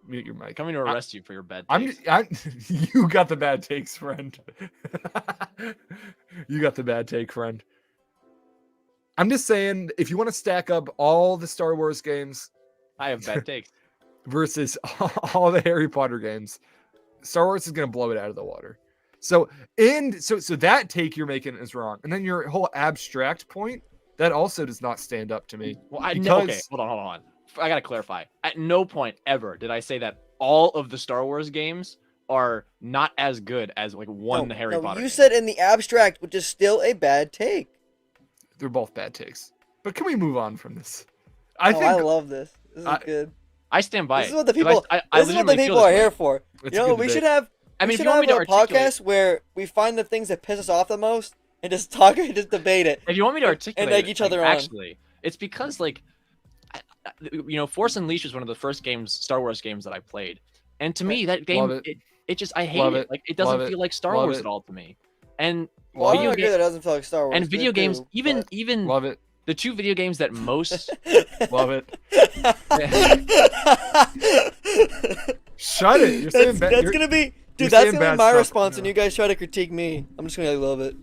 Mute your mic. Coming to arrest you for your bad takes. You got the bad takes, friend. You got the bad take, friend. I'm just saying, if you want to stack up all the Star Wars games, I have bad takes versus all the Harry Potter games, Star Wars is going to blow it out of the water. So that take you're making is wrong, and then your whole abstract point that also does not stand up to me. Well, okay, hold on. I gotta clarify. At no point ever did I say that all of the Star Wars games are not as good as like one Harry Potter. You said in the abstract, which is still a bad take. They're both bad takes. But can we move on from this? I love this. This is good. I stand by it. This is what the people. This is what the people are here for. It's we should have. I mean, if you want me to a podcast where we find the things that piss us off the most and just talk and just debate it. If you want me to articulate and egg each other on. Actually, it's because Force Unleashed is one of the first Star Wars games that I played, and to me that game, I hate it. Like it doesn't feel like Star Wars at all to me. And video games that doesn't feel like Star Wars. And video games, even love it. The two video games that most love it. Shut it. You're saying that's gonna be. Dude, that's gonna be my response when you guys try to critique me. I'm just gonna love it.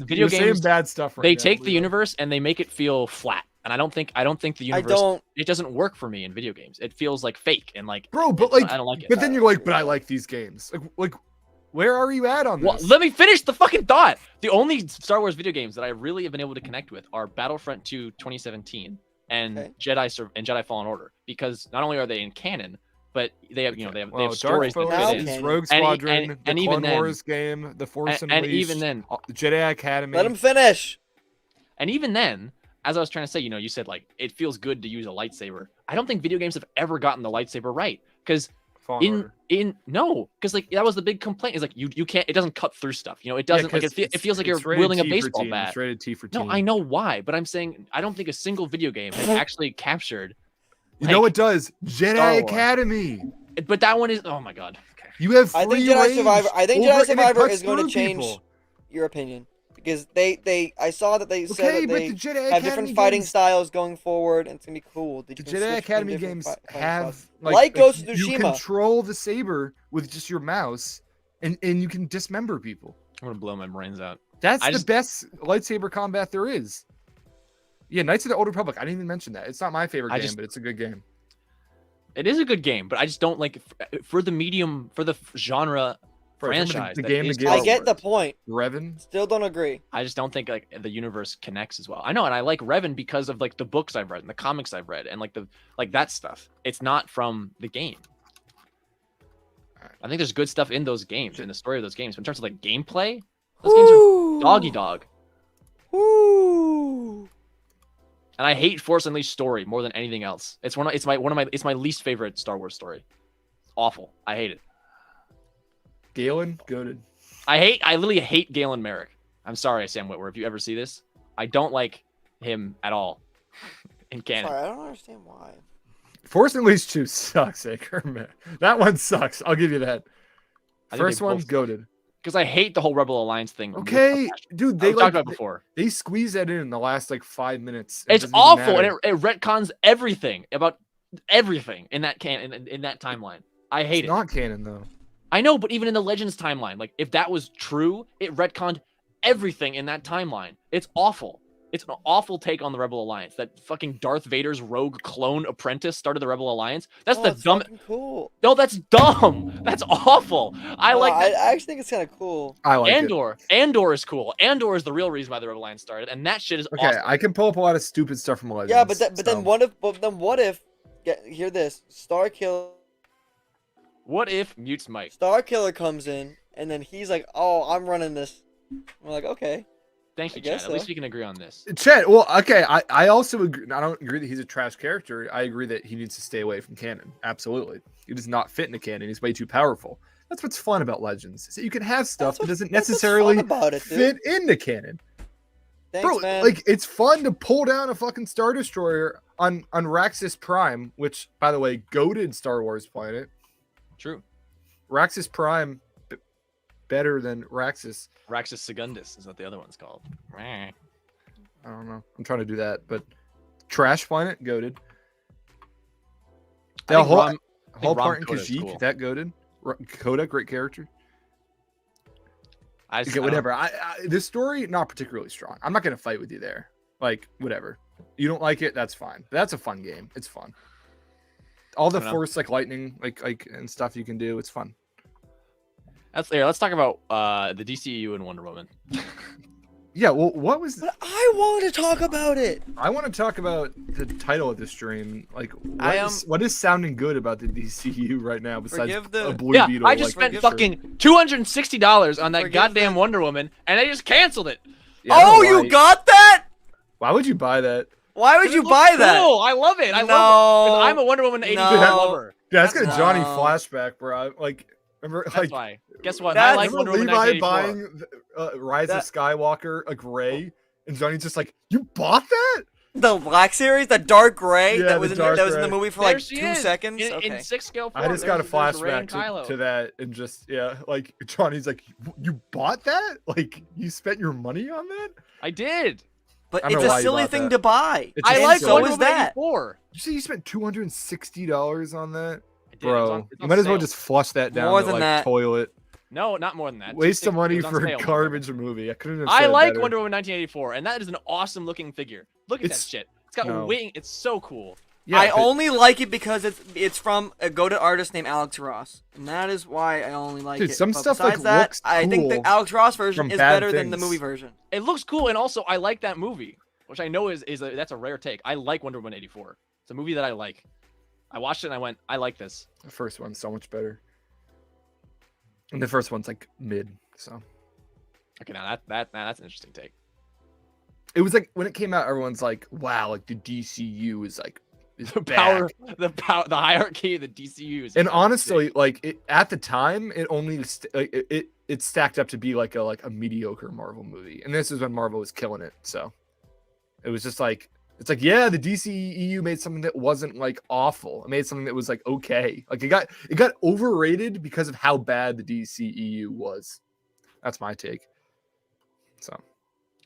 Video games, bad stuff. They take the universe and they make it feel flat, and I don't think the universe. It doesn't work for me in video games. It feels like fake and like. Bro, but I don't like it. But then you're like, but I like these games. Like, where are you at on this? Well, let me finish the fucking thought. The only Star Wars video games that I really have been able to connect with are Battlefront 2 2017 and Jedi Fallen Order, because not only are they in canon, but they have they have stories that fit in. Rogue Squadron, the Clone Wars game, the Force Unleashed, and even then, the Jedi Academy. Let him finish. And even then, as I was trying to say, you said like it feels good to use a lightsaber. I don't think video games have ever gotten the lightsaber right, because Fallen Order. No, because like that was the big complaint. Is like you can't. It doesn't cut through stuff. You know, it doesn't like it feels like you're wielding a baseball bat. It's rated T for teen. No, I know why, but I'm saying I don't think a single video game has actually captured. You know what does? Jedi Academy. But that one is. Oh my god. Okay. You have. I think Jedi Survivor. I think Jedi Survivor is going to change your opinion. Because I saw that they said that they have different fighting styles going forward, and it's gonna be cool. The Jedi Academy games have like Ghost of Tsushima. You control the saber with just your mouse, and you can dismember people. I'm gonna blow my brains out. That's the best lightsaber combat there is. Yeah, Knights of the Old Republic. I didn't even mention that. It's not my favorite game, but it's a good game. It is a good game, but I just don't like for the genre. Franchise. I get the point. Revan. Still don't agree. I just don't think like the universe connects as well. I know, and I like Revan because of like the books I've read and the comics I've read and like that stuff. It's not from the game. I think there's good stuff in those games, in the story of those games. But in terms of like gameplay, those games are doggy dog. Woo! And I hate Force Unleashed story more than anything else. It's my least favorite Star Wars story. Awful. I hate it. Galen, goated. I literally hate Galen Merrick. I'm sorry, Sam Witwer, if you ever see this. I don't like him at all in canon. Sorry, I don't understand why. Force Unleashed 2 sucks, Kermit. That one sucks. I'll give you that. First one's goated. Because I hate the whole Rebel Alliance thing. Okay, dude, they talked about it before. They squeeze that in the last like 5 minutes. It's awful, and it retcons everything about everything in that in that timeline. I hate it. It's not canon though. I know, but even in the Legends timeline, like if that was true, it retconned everything in that timeline. It's awful. It's an awful take on the Rebel Alliance. That fucking Darth Vader's rogue clone apprentice started the Rebel Alliance. That's the dumb. Cool. No, that's dumb. That's awful. I actually think it's kind of cool. I like Andor. It. Andor is cool. Andor is the real reason why the Rebel Alliance started, and that shit is awesome. I can pull up a lot of stupid stuff from Legends. Yeah, but then what if? Hear this. Starkiller. What if Mutes Mike? Starkiller comes in, and then he's like, "Oh, I'm running this." We're like, "Okay." Thank you, Chad. At least we can agree on this. Chad, well, okay. I also agree. I don't agree that he's a trash character. I agree that he needs to stay away from canon. Absolutely, he does not fit into canon. He's way too powerful. That's what's fun about Legends. So you can have stuff that doesn't necessarily fit into canon. Thanks, Bro, man. like it's fun to pull down a fucking Star Destroyer on Raxus Prime, which, by the way, goated Star Wars planet. True. Raxus Prime, better than Raxus. Raxus Secundus is what the other one's called. I don't know. I'm trying to do that, but Trash Planet, goated. That whole part in Kashyyyk, cool. That goated. Coda, great character. Whatever. This story, not particularly strong. I'm not going to fight with you there. Like, whatever. You don't like it, that's fine. That's a fun game. It's fun. All the force like lightning like and stuff you can do, it's fun. Let's talk about the DCU and Wonder Woman. Yeah, well, what was? But I want to talk about it. I want to talk about the title of the stream. Like, what is sounding good about the DCU right now besides a Blue Beetle? I just spent fucking $260 on that goddamn Wonder Woman, and they just canceled it. Yeah, you got that? Why would you buy that? Why would you buy that? Cool. I love it. I love it. I'm a Wonder Woman 84 lover. Yeah, that's got a Johnny flashback, bro. Like, remember, that's why. Guess what? I like Wonder Woman Levi buying Rise of Skywalker, a gray, and Johnny's just like, you bought that? The Black Series, the dark gray that was in the movie for like 2 seconds. In 6-scale form. I just got a flashback to that, and just like Johnny's like, you bought that? Like, you spent your money on that? I did. But it's a silly thing to buy. I like Wonder Woman 84. You say you spent $260 on that? Bro, you might as well just flush that down the toilet. No, not more than that. Waste of money for a garbage movie. I couldn't have said I like better. Wonder Woman 1984, and that is an awesome looking figure. Look at that shit. It's got wing. It's so cool. Yeah, I only like it because it's from a go-to artist named Alex Ross, and that is why I only like it. Some stuff besides that, looks cool. I think the Alex Ross version is better than the movie version. It looks cool, and also I like that movie, which I know that's a rare take. I like Wonder Woman 84. It's a movie that I like. I watched it and I went, I like this. The first one's so much better. And the first one's like mid, so. Okay, now that's an interesting take. It was like when it came out, everyone's like, wow, like the DCU is like The hierarchy of the DCU is. And honestly, like at the time, it only it stacked up to be like a mediocre Marvel movie, and this is when Marvel was killing it. So it was just like it's like yeah, the DCEU made something that wasn't like awful. It made something that was like okay. Like it got overrated because of how bad the DCEU was. That's my take. So.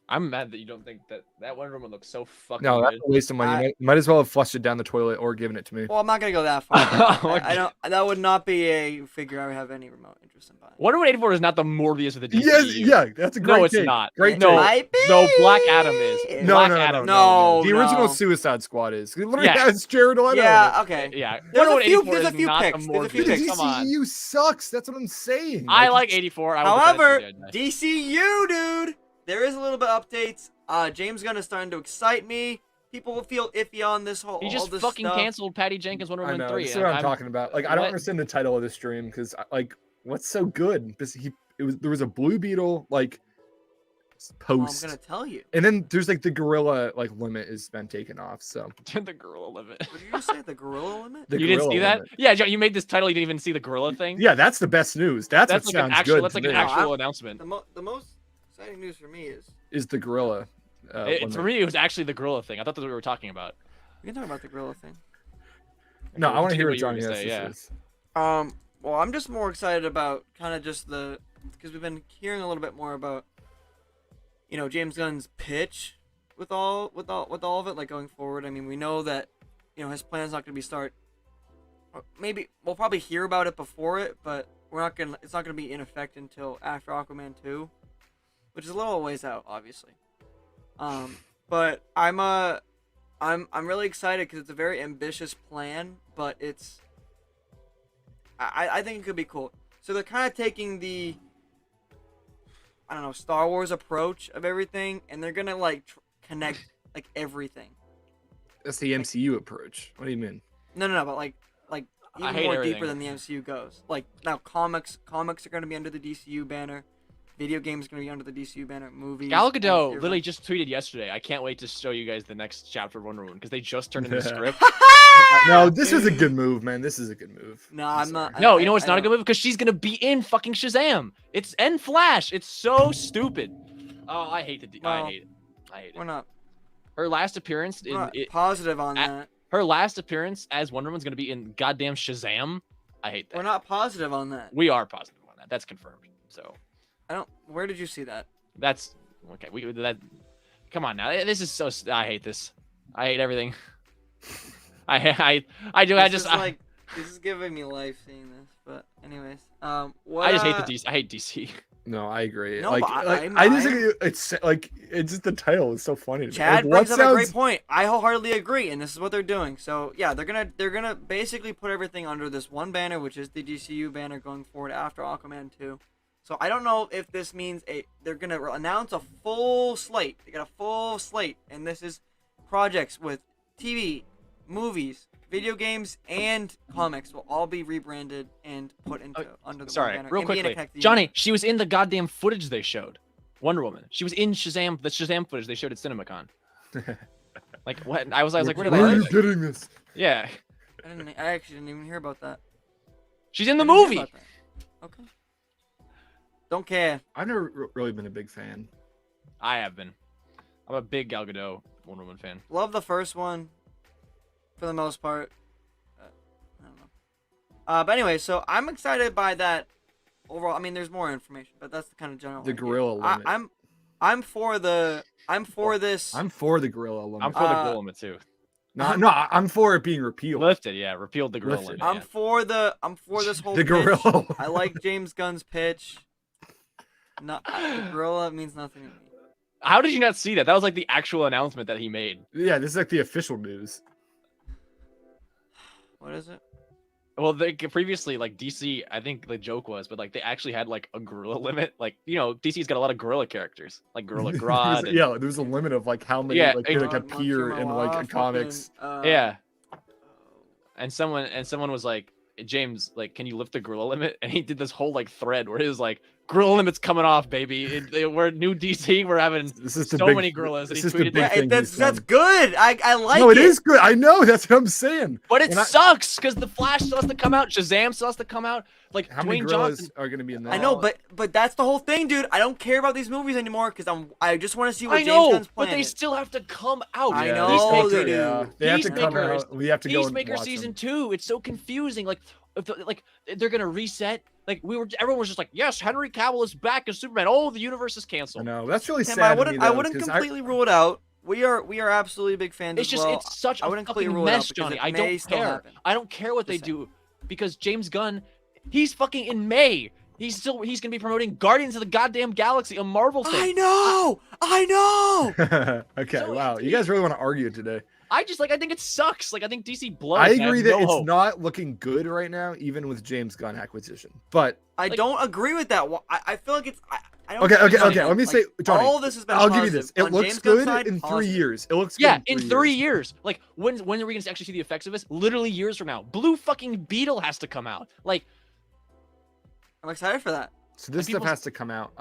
I'm mad that you don't think that Wonder Woman looks so fucking No, that's good. a waste of money. You might as well have flushed it down the toilet or given it to me. Well, I'm not gonna go that far. I don't. That would not be a figure I would have any remote interest in buying. Wonder Woman 84 is not the Morbius of the DCU. Yes, yeah, that's a great. No, it's take. not. Great. No, take. no, Black Adam is. No, Black no, Adam. no. The original No. Suicide Squad is. It literally Yeah. has Jared Leto. Yeah. Okay. Yeah. There's Wonder a few. Woman 84 There's a is few not picks. the There's a few Morbius. The picks. Come on. DCU sucks. That's what I'm saying. I like 84. However, DCU, dude, there is a little bit of updates. James Gunn is starting to excite me. People will feel iffy on this whole. He just all this fucking stuff. canceled Patty Jenkins Wonder I Woman know. 3. That's what I'm talking about. Like, I don't understand the title of this stream because, like, what's so good? Because there was a Blue Beetle like post. Well, I'm gonna tell you. And then there's like the gorilla like limit has been taken off. So The gorilla limit. What did you just say? The gorilla limit? the You didn't gorilla see that? limit. Yeah, Joe, you made this title. You didn't even see the gorilla thing. Yeah, that's the best news. That's what like sounds an actual. good. That's to like an me, actual announcement. The most exciting news for me is the gorilla. For limit. me, it was actually the gorilla thing. I thought that's what we were talking about. we can talk about the gorilla thing. No, I want to hear what you were Johnny gonna has say, to yeah. say. Well, I'm just more excited about kind of just because we've been hearing a little bit more about, James Gunn's pitch with all of it, like going forward. I mean, we know that, his plan's not going to be maybe we'll probably hear about it before it, but it's not gonna be in effect until after Aquaman 2, which is a little ways out, obviously. But I'm really excited because it's a very ambitious plan, but I think it could be cool. So they're kind of taking the, I don't know, Star Wars approach of everything, and they're gonna like connect like everything. That's the MCU approach. What do you mean? No, but like even more deeper than the MCU goes. Like now, comics are gonna be under the DCU banner. Video games are gonna be under the DCU banner. Movies. Gal Gadot literally just tweeted yesterday. I can't wait to show you guys the next chapter of Wonder Woman because they just turned in the script. No, this was a good move, man. This is a good move. No, I'm not. No, you know what's not a good move? Because she's gonna be in fucking Shazam. It's and Flash. It's so stupid. Oh, I hate I hate it. We're not. Her last appearance positive on that. Her last appearance as Wonder Woman's gonna be in goddamn Shazam. I hate that. We're not positive on that. We are positive on that. That's confirmed. So. Where did you see that? That's okay. Come on now. This is so. I hate this. I hate everything. I do. This is giving me life seeing this. But anyways, I just hate the DC. I hate DC. No, I agree. No, I just think it's like it's just the title is so funny. Chad brings up a great point. I wholeheartedly agree, and this is what they're doing. So yeah, they're gonna basically put everything under this one banner, which is the DCU banner going forward after Aquaman 2. So I don't know if this means they're gonna announce a full slate. They got a full slate, and this is projects with TV, movies, video games, and comics will all be rebranded and put into under the one banner. Real quickly, Johnny, she was in the goddamn footage they showed. Wonder Woman. She was in Shazam. The Shazam footage they showed at CinemaCon. Like what? I was like, where are you getting this? Yeah. I actually didn't even hear about that. She's in the movie. Okay. Don't care. I've never really been a big fan. I have been. I'm a big Gal Gadot Wonder Woman fan. Love the first one, for the most part. I don't know. But anyway, so I'm excited by that. Overall, I mean, there's more information, but that's the kind of general. The gorilla limit. I'm for this. I'm for the gorilla limit. I'm for the gorilla limit too. No, I'm for it being repealed. Lifted, yeah, repealed the gorilla limit. I'm for this whole. The gorilla. I like James Gunn's pitch. The gorilla means nothing to me. How did you not see that? That was like the actual announcement that he made. Yeah, this is like the official news. What is it? Well, previously, like DC, I think the joke was, but like they actually had like a gorilla limit. Like DC's got a lot of gorilla characters, like Gorilla Grodd. Yeah, there's a limit of like how many could appear in like comics. Yeah. And someone was like, James, like, can you lift the gorilla limit? And he did this whole like thread where he was like, Gorilla limit's coming off, baby. We're new DC. We're having many gorillas. This is the big thing. That's good. I like it. No, it is good. I know. That's what I'm saying. But it sucks because the Flash still has to come out. Shazam still has to come out. Like how Dwayne many gorillas Johnson are going to be in that? I know, but that's the whole thing, dude. I don't care about these movies anymore because I just want to see what James Gunn's plan but they is. still have to come out. I know they do. Yeah. They have to come out. We have to go. Peacemaker season 2. It's so confusing. Like, they're gonna reset. Like everyone was just like, yes, Henry Cavill is back as Superman. Oh, the universe is canceled. I know that's really sad. I wouldn't completely rule it out. We are absolutely big fans. It's such a fucking mess, Johnny. I don't care. I don't care what they do because James Gunn, he's fucking in May. He's gonna be promoting Guardians of the goddamn Galaxy, a Marvel thing. I know. Okay, So wow. You guys really want to argue today. I think it sucks. Like I think DC blows. I agree that it's not looking good right now, even with James Gunn acquisition. But I don't agree with that. I feel like it's. I don't Okay. Let me say, Johnny, all this has been. I'll give you this. It looks good in 3 positive. years. It looks good in 3 years. Like when are we gonna actually see the effects of this? Literally years from now. Blue fucking Beetle has to come out. Like, I'm excited for that. So this stuff has to come out.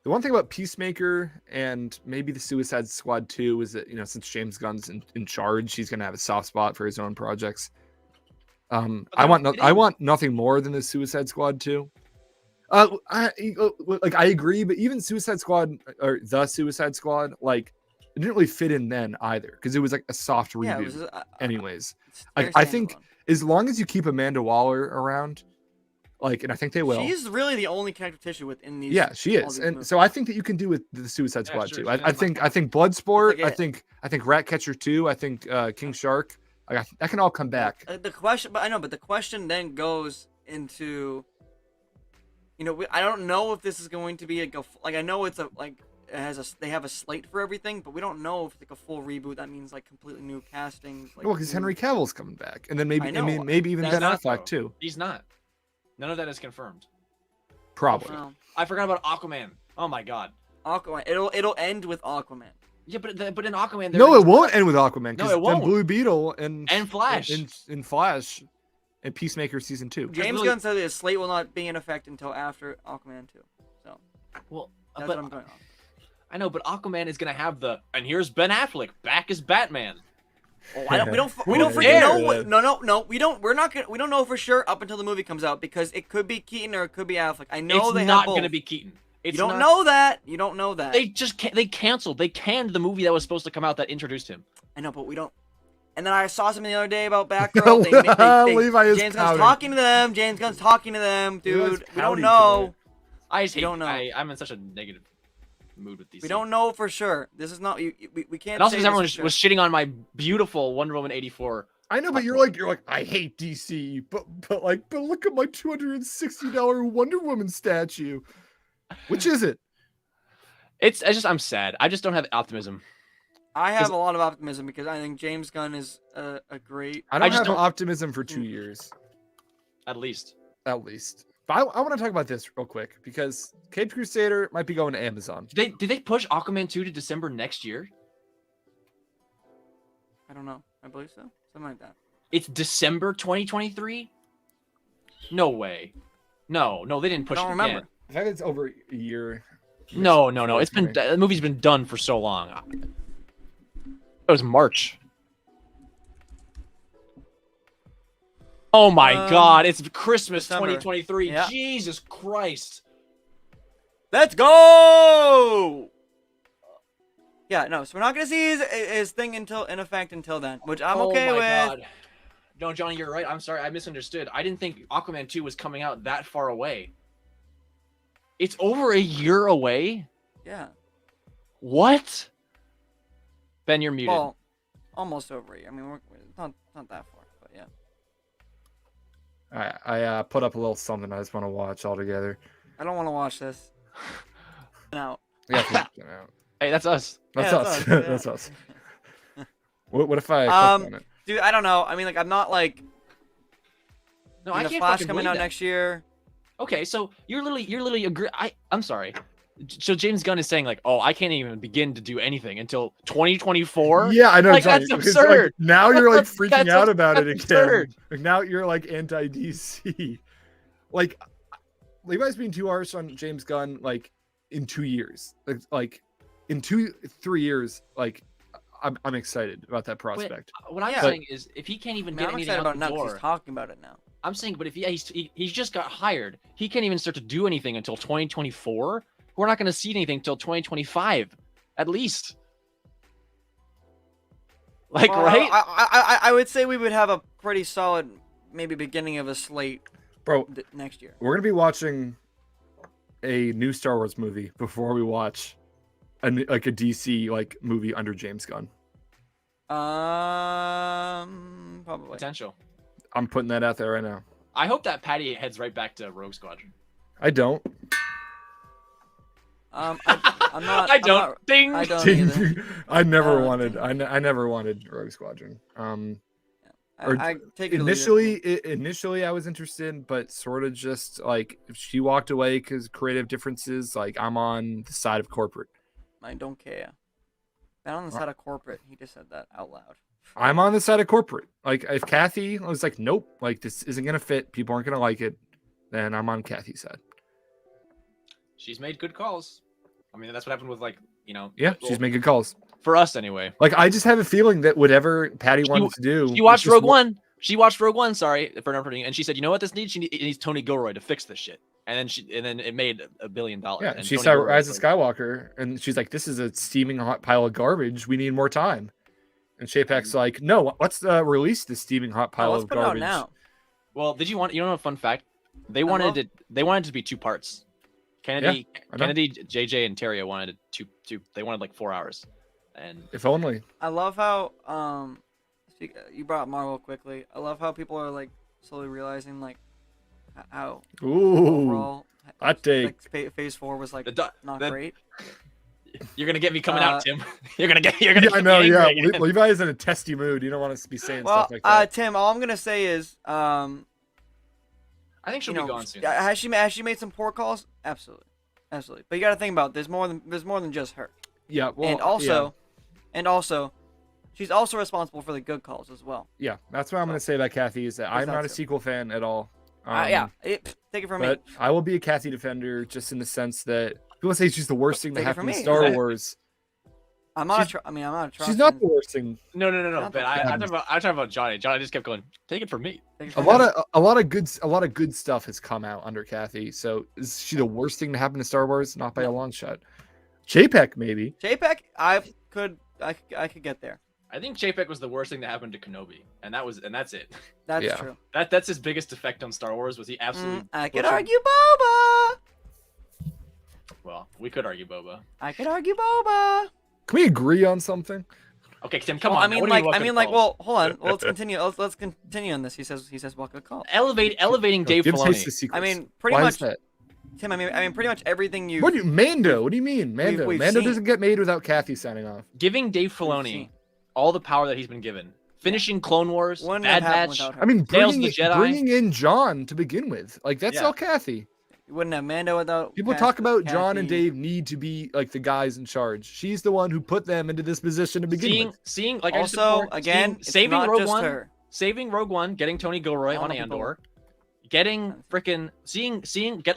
The one thing about Peacemaker and maybe the Suicide Squad 2 is that, since James Gunn's in charge, he's going to have a soft spot for his own projects. I want nothing more than the Suicide Squad 2. I agree, but even Suicide Squad or the Suicide Squad, like, it didn't really fit in then either because it was like a soft reboot. Anyways, I think as long as you keep Amanda Waller around, and I think they will. She's really the only connective tissue within these. Yeah, she is, and so I think that you can do with the Suicide Squad too. I think Bloodsport. I think Ratcatcher 2. I think King Shark. That can all come back. The question then goes into, I don't know if this is going to be I know it's they have a slate for everything, but we don't know if it's like a full reboot. That means like completely new castings. Well, because Henry Cavill's coming back, and then maybe even Ben Affleck too. He's not. None of that is confirmed. Probably. Well, I forgot about Aquaman. Oh my god. Aquaman. It'll end with Aquaman. Yeah, but in Aquaman. No, it won't end with Aquaman. No, it won't. Then Blue Beetle and Flash. In Flash, and Peacemaker season 2. James Gunn said his slate will not be in effect until after Aquaman 2. So. Well, that's what I'm going on. I know, but Aquaman is gonna have and here's Ben Affleck back as Batman. Oh, we don't freaking know. No. We don't know for sure up until the movie comes out because it could be Keaton or it could be Affleck. I know it's not gonna be Keaton. You don't know that. You don't know that. They canceled. They canned the movie that was supposed to come out that introduced him. I know, but we don't. And then I saw something the other day about Batgirl. Levi is James Gunn's talking to them. James Gunn's talking to them, dude. We don't know. I don't know. I'm in such a negative mood with DC. We don't know for sure. This is not. We can't. And also, because everyone was shitting on my beautiful Wonder Woman 84. I know, but you're like, I hate DC, but look at my $260 Wonder Woman statue. Which is it? I'm sad. I just don't have optimism. I have a lot of optimism because I think James Gunn is a great. I don't have optimism for 2 years. At least. But I want to talk about this real quick because Caped Crusader might be going to Amazon. Did they push Aquaman 2 to December next year? I don't know. I believe so. Something like that. It's December 2023? No way. No, they didn't push it. I don't remember. I think it's over a year. No. The movie's been done for so long. It was March. Oh my god, it's Christmas December. 2023. Yeah. Jesus Christ. Let's go! Yeah, no, so we're not going to see his thing in effect until then, which I'm okay with. God. No, Johnny, you're right. I'm sorry. I misunderstood. I didn't think Aquaman 2 was coming out that far away. It's over a year away? Yeah. What? Ben, you're muted. Well, almost over a year. I mean, we're not that far, but yeah. I put up a little something I just want to watch all together. I don't want to watch this. No. Yeah, hey, that's us. That's us. That's us. What if I click on it? Dude, I don't know. I mean, I'm not like. No, I can't. Flash coming out next year. Okay, so you're literally agree. I'm sorry. So James Gunn is saying like, oh, I can't even begin to do anything until 2024. Yeah, I know. Like, that's absurd. Now you're like freaking out about it again. Like, now you're like anti-DC. Like, Levi's being too harsh on James Gunn, like in 2 years, like in 3 years, like I'm excited about that prospect. What I'm Yeah. saying is, if he can't even I mean, get I'm anything excited out about the it now because door, he's talking about it now. I'm saying, but if he's just got hired, he can't even start to do anything until 2024. We're not going to see anything until 2025, at least. Like, Well, right? I would say we would have a pretty solid, maybe beginning of a slate, Bro, next year. we're gonna be watching a new Star Wars movie before we watch a DC like movie under James Gunn. Probably. Potential. I'm putting that out there right now. I hope that Patty heads right back to Rogue Squadron. I don't. I'm not. I don't. Ding. I don't either. I never wanted. I never wanted Rogue Squadron. I take it or leave it. Initially I was interested, but sort of just like if she walked away because creative differences, like I'm on the side of corporate. I don't care. I'm on the side of corporate. He just said that out loud. I'm on the side of corporate. Like if Kathy was like, nope, like this isn't gonna fit, people aren't gonna like it, then I'm on Kathy's side. She's made good calls. I mean, that's what happened with Yeah, she's made good calls. For us anyway. Like I just have a feeling that whatever Patty wanted to do, She watched Rogue One. She watched Rogue One. Sorry for interpreting, and she said, "You know what this needs? It needs Tony Gilroy to fix this shit." And then it made $1 billion. Yeah, and she Tony saw Gilroy Rise of was Skywalker, and she's like, "This is a steaming hot pile of garbage. We need more time." And Chapek's like, "No, let's release this steaming hot pile Let's of put it out garbage." now. Well, did you want? You know a fun fact? They wanted it to be 2 parts. Kennedy, JJ, and Terrio wanted it two. They wanted like 4 hours. And If only. I love how you brought up Marvel quickly. I love how people are like slowly realizing like how overall hot take. like, Phase 4 was like not great. You're gonna get me coming out, Tim. You're gonna. Yeah, get I know. me Yeah, angry again. Levi is in a testy mood. You don't want to be saying Well, stuff like that. Tim, all I'm gonna say is I think she'll be gone soon. Has she made some poor calls? Absolutely. But you got to think about it. There's more than just her. Yeah. Well, and also, she's also responsible for the good calls as well. Yeah, that's what I'm going to say about Kathy is that I'm not a sequel fan at all. Take it from me. But I will be a Kathy defender just in the sense that people say she's the worst thing that happened in Star Wars. I'm not a She's not the worst thing. No. But I'm talking about Johnny. Johnny just kept going. Take it from me. A lot of good stuff has come out under Kathy. So is she the worst thing to happen to Star Wars? Not by a long shot. Chapek maybe. Chapek, I could get there. I think Chapek was the worst thing that happened to Kenobi, and that's it. That's true. That's his biggest effect on Star Wars. Was he absolutely? I could argue Boba. Well, we could argue Boba. I could argue Boba. Can we agree on something? Okay, Tim, come on. I mean, well, hold on. Well, let's continue. Let's continue on this. He says what good call. Elevating Dave Filoni. I mean, pretty much. Tim, I mean, pretty much everything you. Mando? What do you mean, Mando? Mando doesn't get made without Kathy signing off. Giving Dave Filoni all the power that he's been given. Finishing Clone Wars, Bad Batch. I mean, bringing in John to begin with, like that's all Kathy. You wouldn't have Mando without. People talk about Kathy. John and Dave need to be like the guys in charge. She's the one who put them into this position to begin with. Seeing like also again, saving Rogue One, saving Rogue One, getting Tony Gilroy on Andor, getting freaking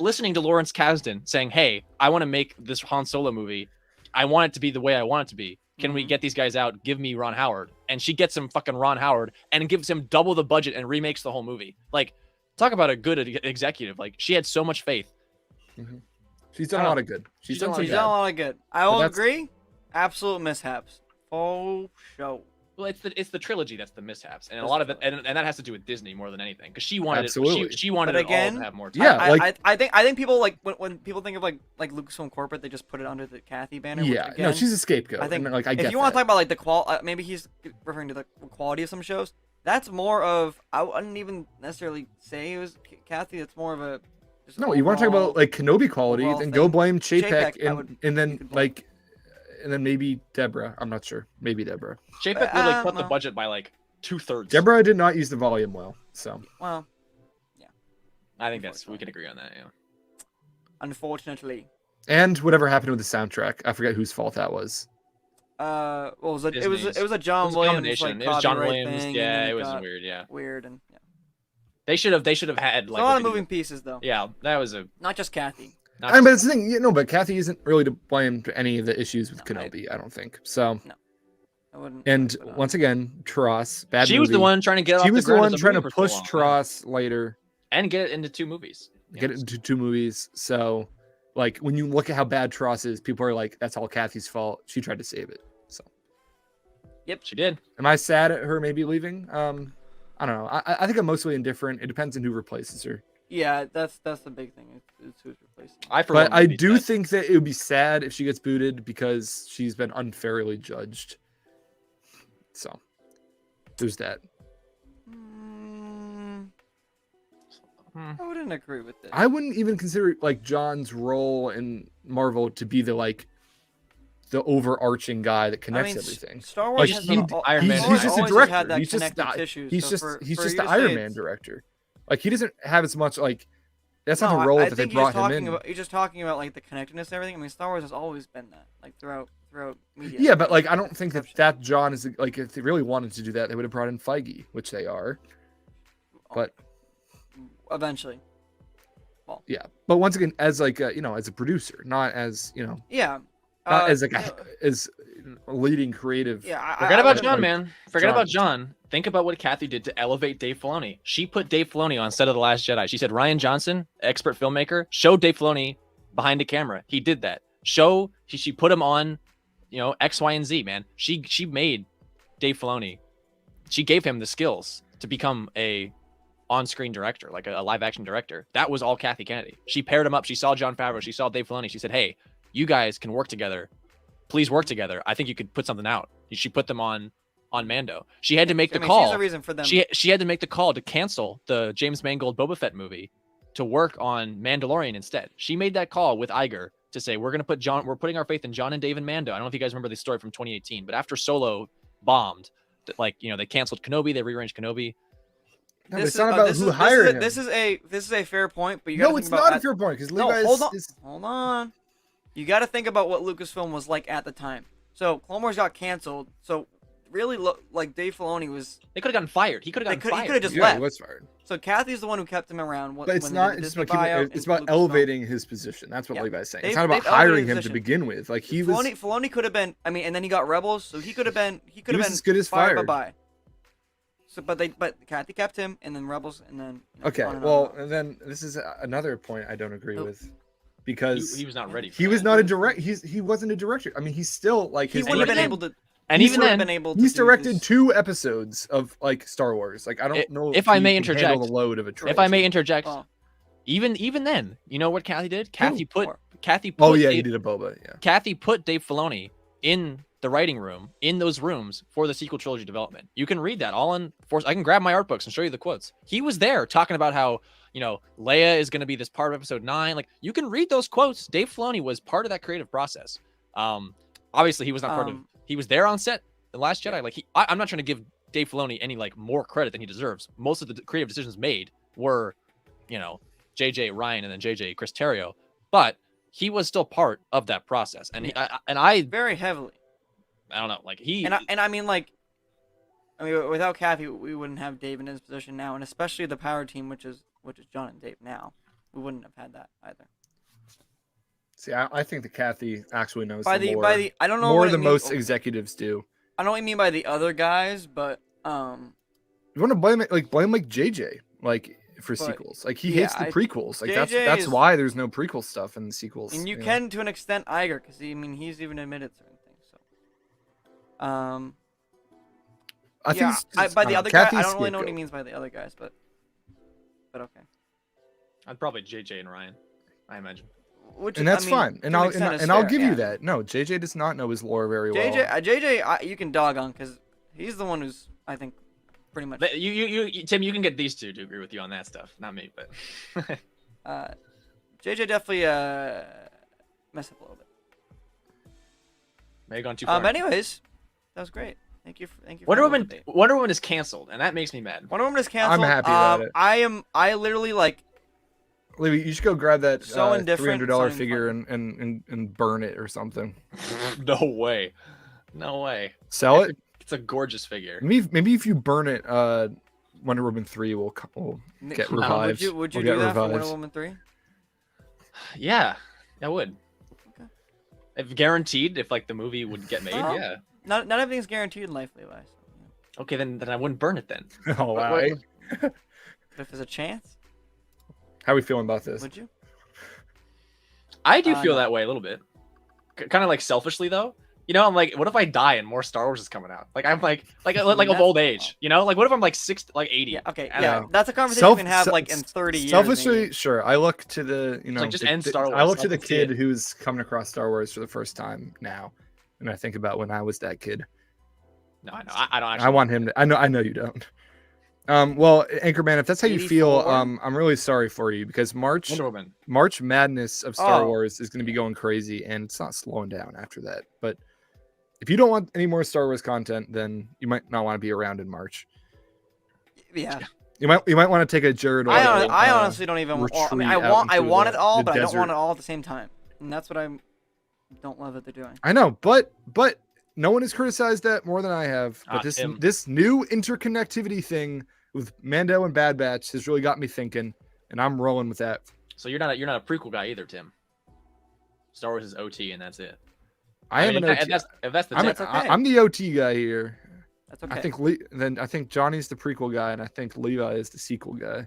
listening to Lawrence Kasdan saying, "Hey, I want to make this Han Solo movie. I want it to be the way I want it to be. Can we get these guys out? Give me Ron Howard." And she gets him fucking Ron Howard and gives him double the budget and remakes the whole movie. Like, talk about a good executive. Like, she had so much faith. Mm-hmm. She's done a lot of good. She's done a lot of good. I will agree. Absolute mishaps. Oh, show. Well, it's the trilogy that's the mishaps, and a lot of it, and that has to do with Disney more than anything, because she wanted it. She wanted it all to have more time. Yeah, I think people like when people think of like Lucasfilm corporate, they just put it under the Kathy banner. Yeah, no, she's a scapegoat. I think I get if you want to talk about like the maybe he's referring to the quality of some shows. That's more of I wouldn't even necessarily say it was Kathy. It's more of a no. You want to talk about like Kenobi quality, then go blame Chapek and then like. And then maybe Deborah. I'm not sure. Maybe Deborah. Chapek really cut the budget by like 2/3. Deborah did not use the volume well. So. Well, yeah. I think we can agree on that. Yeah. Unfortunately. And whatever happened with the soundtrack, I forget whose fault that was. What was it? It was a John Williams. It was John Williams. Yeah, it was weird. Yeah. Weird and yeah. They should have had There's like a lot of moving pieces though. Yeah, that was not just Kathy. I mean, but it's the thing, but Kathy isn't really to blame for any of the issues with Kenobi. I don't think so. No, I wouldn't. And once again, Tross, bad She movie. was the one trying to get. She was the one trying to for so push long, Tross later and get it into 2 movies. Get it into 2 movies. So, like, when you look at how bad Tross is, people are like, "That's all Kathy's fault. She tried to save it." So, yep, she did. Am I sad at her maybe leaving? I don't know. I think I'm mostly indifferent. It depends on who replaces her. Yeah, that's the big thing. It's who's replacing. I do think that it would be sad if she gets booted because she's been unfairly judged. So there's that. I wouldn't agree with this. I wouldn't even consider like John's role in Marvel to be the overarching guy that connects everything. Star Wars Iron Man. He's just a director. He's just the Iron Man director. Like he doesn't have as much like. That's not the role that they brought him in. You're just talking about like the connectedness and everything. I mean, Star Wars has always been that, like throughout media. Yeah, but like I don't think that John is like if they really wanted to do that, they would have brought in Feige, which they are. But eventually. Well. Yeah, but once again, as like as a producer, not as Yeah. Not as like as a leading creative. Yeah. Forget about John, man. Forget about John. Think about what Kathy did to elevate Dave Filoni. She put Dave Filoni on set of The Last Jedi. She said, Rian Johnson, expert filmmaker, showed Dave Filoni behind the camera. He did that. She put him on, X, Y, and Z, man. She made Dave Filoni. She gave him the skills to become a on-screen director, like a live-action director. That was all Kathy Kennedy. She paired him up. She saw Jon Favreau. She saw Dave Filoni. She said, hey, you guys can work together. Please work together. I think you could put something out. She put them on Mando. She had to make the call. She's a reason for them. She had to make the call to cancel the James Mangold Boba Fett movie to work on Mandalorian instead. She made that call with Iger to say we're putting our faith in John and Dave and Mando. I don't know if you guys remember the story from 2018, but after Solo bombed, they canceled Kenobi, they rearranged Kenobi. No, it's not about who hired him. This is a fair point, but it's not a fair point because Levi hold on. You got to think about what Lucasfilm was like at the time. So Clone Wars got canceled. So really, like Dave Filoni was. They could have gotten fired. He could have gotten fired. He could have just left. He was fired. So Kathy's the one who kept him around. But it's not. It's about elevating his position. That's what Levi's saying. It's not about hiring him to begin with. Like Filoni could have been. I mean, and then he got Rebels, so he could have been. He could have been as good as fired. Bye. So, but Kathy kept him, and then Rebels, and then. Okay, well, and then this is another point I don't agree with. Because he was not ready. He was not a direct. He wasn't a director. I mean, he's still like he wouldn't have been able to. And even then, he's directed 2 episodes of like Star Wars. Like I don't know if I may interject. The load of a trilogy. If I may interject, even then, you know what Kathy did? Kathy put. Oh yeah, he did a Boba. Yeah. Kathy put Dave Filoni in the writing room, in those rooms for the sequel trilogy development. You can read that all in Force. I can grab my art books and show you the quotes. He was there talking about how. Leia is going to be this part of episode 9. Like you can read those quotes. Dave Filoni was part of that creative process. Obviously he was not part of, he was there on set The Last Jedi. Like I'm not trying to give Dave Filoni any like more credit than he deserves. Most of the creative decisions made were, JJ Ryan and then JJ Chris Terrio, but he was still part of that process. And I very heavily, I don't know, like I mean without Kathy, we wouldn't have Dave in his position now. And especially the power team, which is John and Dave now, we wouldn't have had that either. See, I think that Kathy actually knows I don't know more than most executives do. I don't mean by the other guys, but you want to blame JJ for sequels. Like he hates the prequels. Like that's why there's no prequel stuff in the sequels. And you can to an extent Iger because he's even admitted certain things. So I think by the other guy, I don't really know what he means by the other guys, but okay. I'd probably JJ and Ryan, I imagine. And that's fine. And I'll give you that. No, JJ does not know his lore very well. JJ, you can dog on because he's the one who's I think pretty much. You Tim, you can get these two to agree with you on that stuff, not me, but. JJ definitely messed up a little bit. May have gone too far. But anyways, that was great. Thank you. Wonder Woman is canceled, and that makes me mad. Wonder Woman is canceled. I'm happy about it. I literally like. Libby, you should go grab that $300 figure and burn it or something. No way. Sell it? It's a gorgeous figure. Maybe if you burn it, Wonder Woman 3 will get Would revived. you We'll do get that for revived. Wonder Woman 3? Yeah, I would. Okay. If guaranteed, if like the movie would get made, Well, yeah. Not everything's guaranteed in life, Levi. So, Okay, then I wouldn't burn it then. Oh, wow. But if there's a chance, How are we feeling about this? would you? I do feel No. that way a little bit. Kind of like selfishly though. You know, I'm like, what if I die and more Star Wars is coming out? Like I'm like of That's- old age. You know, like what if I'm like 80? Yeah. Okay. I don't Yeah. know. That's a conversation we can have like in 30 years. Selfishly, maybe. sure. I look to the like, just end Star I Wars. look to I the can see kid it. who's coming across Star Wars for the first time now, and I think about when I was that kid. No, I know. I don't actually. I want him to. I know you don't. Well, Anchorman, if that's how you feel, 84? I'm really sorry for you because March Madness of Star Oh. Wars is going to be going crazy, and it's not slowing down after that. But if you don't want any more Star Wars content, then you might not want to be around in March. Yeah. You might want to take a Jared. I honestly don't even. I mean, retreat out I into want the- it all, the but I don't want desert. it all at the same time, and that's what I don't love that they're doing. I know, but no one has criticized that more than I have. But Tim. this new interconnectivity thing with Mando and Bad Batch has really got me thinking, and I'm rolling with that. So you're not a prequel guy either, Tim. Star Wars is OT and that's it. I am mean, an OT. if that's the I'm, tip, That's okay. I'm the OT guy here. That's okay. I think Johnny's the prequel guy, and I think Levi is the sequel guy.